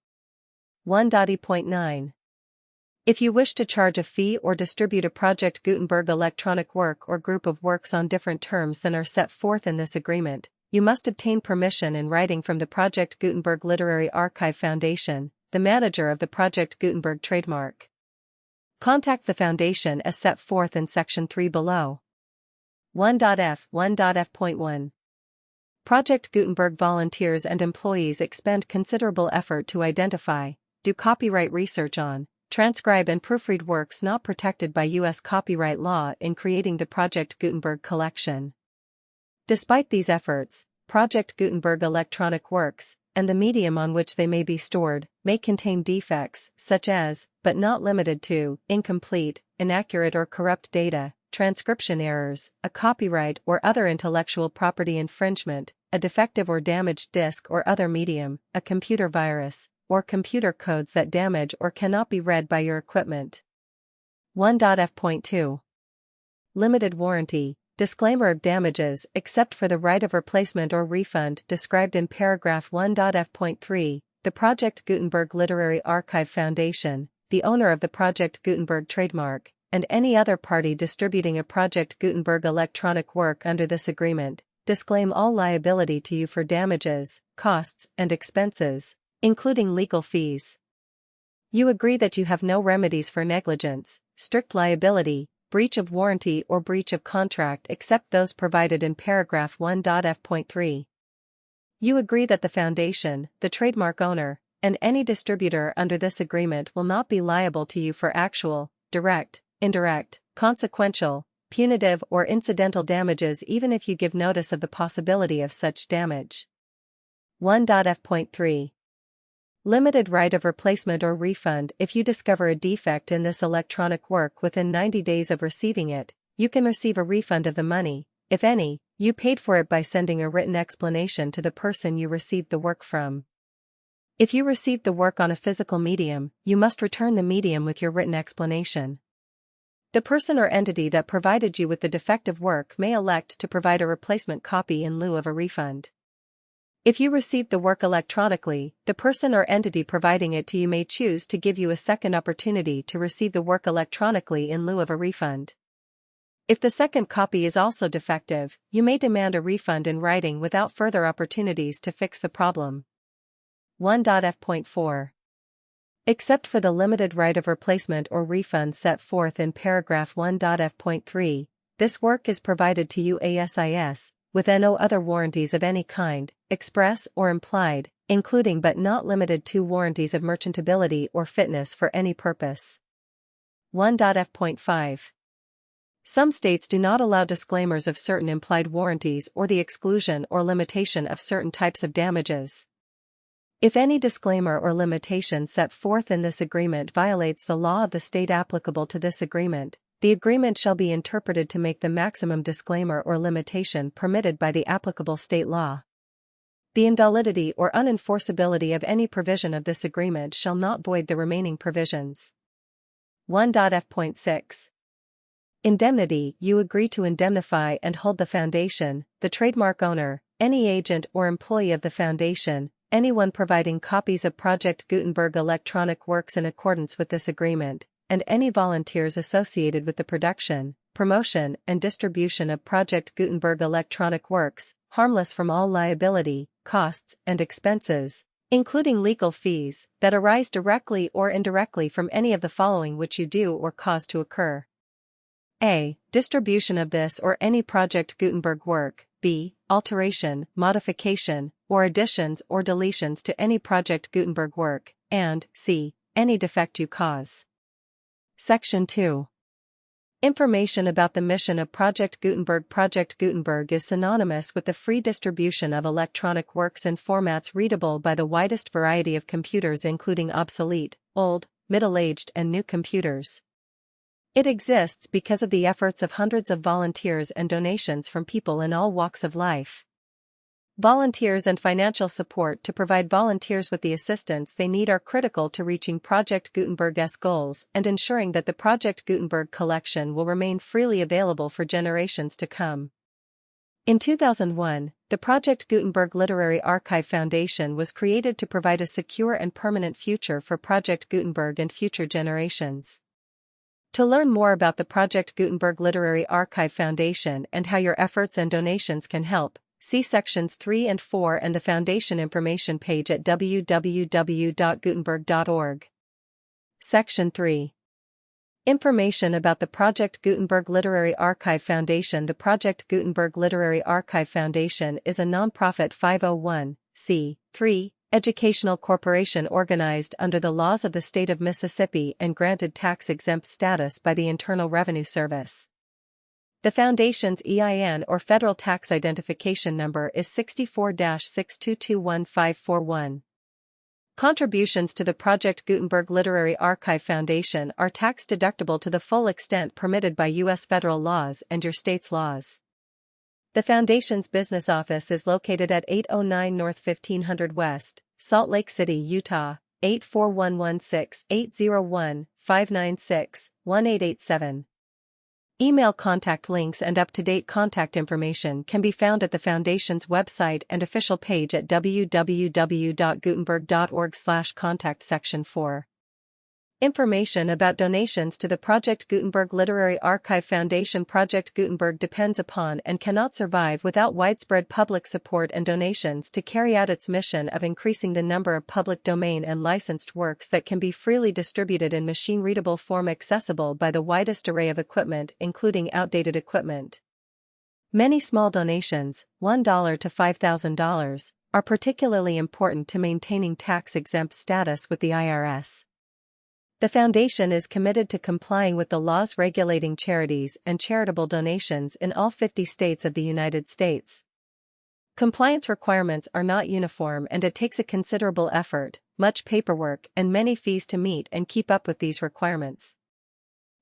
1.e.9. If you wish to charge a fee or distribute a Project Gutenberg electronic work or group of works on different terms than are set forth in this agreement, you must obtain permission in writing from the Project Gutenberg Literary Archive Foundation, the manager of the Project Gutenberg trademark. Contact the Foundation as set forth in Section 3 below. 1.f. 1.f.1. Project Gutenberg volunteers and employees expend considerable effort to identify, do copyright research on, transcribe and proofread works not protected by U.S. copyright law in creating the Project Gutenberg collection. Despite these efforts, Project Gutenberg electronic works, and the medium on which they may be stored, may contain defects, such as, but not limited to, incomplete, inaccurate or corrupt data, transcription errors, a copyright or other intellectual property infringement, a defective or damaged disk or other medium, a computer virus, or computer codes that damage or cannot be read by your equipment. 1.f.2. Limited warranty. Disclaimer of damages except for the right of replacement or refund described in paragraph 1.f.3, the Project Gutenberg Literary Archive Foundation, the owner of the Project Gutenberg trademark, and any other party distributing a Project Gutenberg electronic work under this agreement, disclaim all liability to you for damages, costs, and expenses, including legal fees. You agree that you have no remedies for negligence, strict liability, breach of warranty or breach of contract except those provided in paragraph 1.f.3. You agree that the Foundation, the trademark owner, and any distributor under this agreement will not be liable to you for actual, direct, indirect, consequential, punitive or incidental damages even if you give notice of the possibility of such damage. 1.f.3. Limited right of replacement or refund. If you discover a defect in this electronic work within 90 days of receiving it, you can receive a refund of the money, if any, you paid for it by sending a written explanation to the person you received the work from. If you received the work on a physical medium, you must return the medium with your written explanation. The person or entity that provided you with the defective work may elect to provide a replacement copy in lieu of a refund. If you received the work electronically, the person or entity providing it to you may choose to give you a second opportunity to receive the work electronically in lieu of a refund. If the second copy is also defective, you may demand a refund in writing without further opportunities to fix the problem. 1.f.4. Except for the limited right of replacement or refund set forth in paragraph 1.f.3, This work is provided to you ASIS, with no other warranties of any kind, express or implied, including but not limited to warranties of merchantability or fitness for any purpose. 1.f.5. Some states do not allow disclaimers of certain implied warranties or the exclusion or limitation of certain types of damages. If any disclaimer or limitation set forth in this agreement violates the law of the state applicable to this agreement, the agreement shall be interpreted to make the maximum disclaimer or limitation permitted by the applicable state law. The invalidity or unenforceability of any provision of this agreement shall not void the remaining provisions. 1.f.6. Indemnity. You agree to indemnify and hold the foundation, the trademark owner, any agent or employee of the foundation, anyone providing copies of Project Gutenberg electronic works in accordance with this agreement, and any volunteers associated with the production, promotion, and distribution of Project Gutenberg electronic works, harmless from all liability, costs, and expenses, including legal fees, that arise directly or indirectly from any of the following which you do or cause to occur. A. Distribution of this or any Project Gutenberg work. B. Alteration, modification, or additions or deletions to any Project Gutenberg work, and C. Any defect you cause. Section 2. Information about the mission of Project Gutenberg. Project Gutenberg is synonymous with the free distribution of electronic works in formats readable by the widest variety of computers, including obsolete, old, middle-aged, and new computers. It exists because of the efforts of hundreds of volunteers and donations from people in all walks of life. Volunteers and financial support to provide volunteers with the assistance they need are critical to reaching Project Gutenberg's goals and ensuring that the Project Gutenberg collection will remain freely available for generations to come. In 2001, the Project Gutenberg Literary Archive Foundation was created to provide a secure and permanent future for Project Gutenberg and future generations. To learn more about the Project Gutenberg Literary Archive Foundation and how your efforts and donations can help, see Sections 3 and 4 and the Foundation information page at www.gutenberg.org. Section 3. Information about the Project Gutenberg Literary Archive Foundation. The Project Gutenberg Literary Archive Foundation is a non-profit 501(c)(3) educational corporation organized under the laws of the state of Mississippi and granted tax-exempt status by the Internal Revenue Service. The Foundation's EIN or Federal Tax Identification Number is 64-6221541. Contributions to the Project Gutenberg Literary Archive Foundation are tax-deductible to the full extent permitted by U.S. federal laws and your state's laws. The Foundation's business office is located at 809 North 1500 West, Salt Lake City, Utah, 84116-801-596-1887. Email contact links and up-to-date contact information can be found at the Foundation's website and official page at www.gutenberg.org/contact. Section 4. Information about donations to the Project Gutenberg Literary Archive Foundation. Project Gutenberg depends upon and cannot survive without widespread public support and donations to carry out its mission of increasing the number of public domain and licensed works that can be freely distributed in machine-readable form accessible by the widest array of equipment, including outdated equipment. Many small donations, $1 to $5,000, are particularly important to maintaining tax-exempt status with the IRS. The Foundation is committed to complying with the laws regulating charities and charitable donations in all 50 states of the United States. Compliance requirements are not uniform and it takes a considerable effort, much paperwork, and many fees to meet and keep up with these requirements.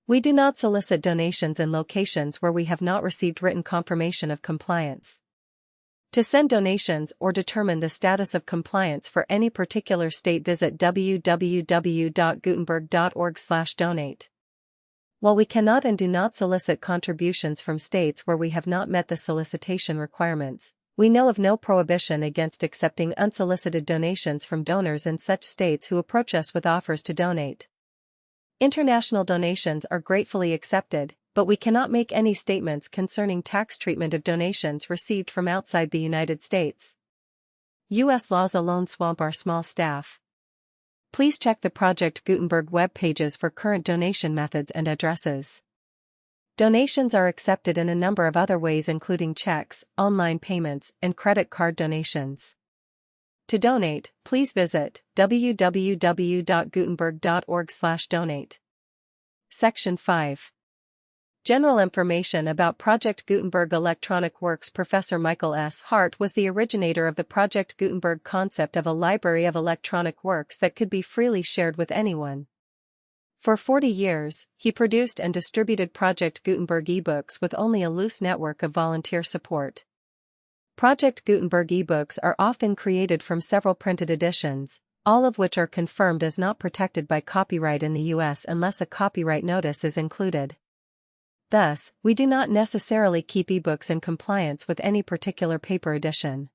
We do not solicit donations in locations where we have not received written confirmation of compliance. To send donations or determine the status of compliance for any particular state, visit www.gutenberg.org/donate. While we cannot and do not solicit contributions from states where we have not met the solicitation requirements, we know of no prohibition against accepting unsolicited donations from donors in such states who approach us with offers to donate. International donations are gratefully accepted, but we cannot make any statements concerning tax treatment of donations received from outside the United States. U.S. laws alone swamp our small staff. Please check the Project Gutenberg web pages for current donation methods and addresses. Donations are accepted in a number of other ways, including checks, online payments, and credit card donations. To donate, please visit www.gutenberg.org/donate. Section 5. General information about Project Gutenberg Electronic Works. Professor Michael S. Hart was the originator of the Project Gutenberg concept of a library of electronic works that could be freely shared with anyone. For 40 years, he produced and distributed Project Gutenberg ebooks with only a loose network of volunteer support. Project Gutenberg ebooks are often created from several printed editions, all of which are confirmed as not protected by copyright in the U.S. unless a copyright notice is included. Thus, we do not necessarily keep ebooks in compliance with any particular paper edition.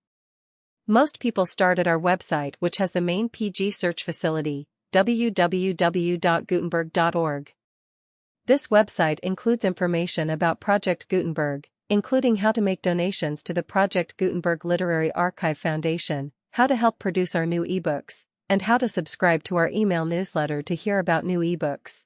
Most people start at our website, which has the main PG search facility, www.gutenberg.org. This website includes information about Project Gutenberg, including how to make donations to the Project Gutenberg Literary Archive Foundation, how to help produce our new ebooks, and how to subscribe to our email newsletter to hear about new ebooks.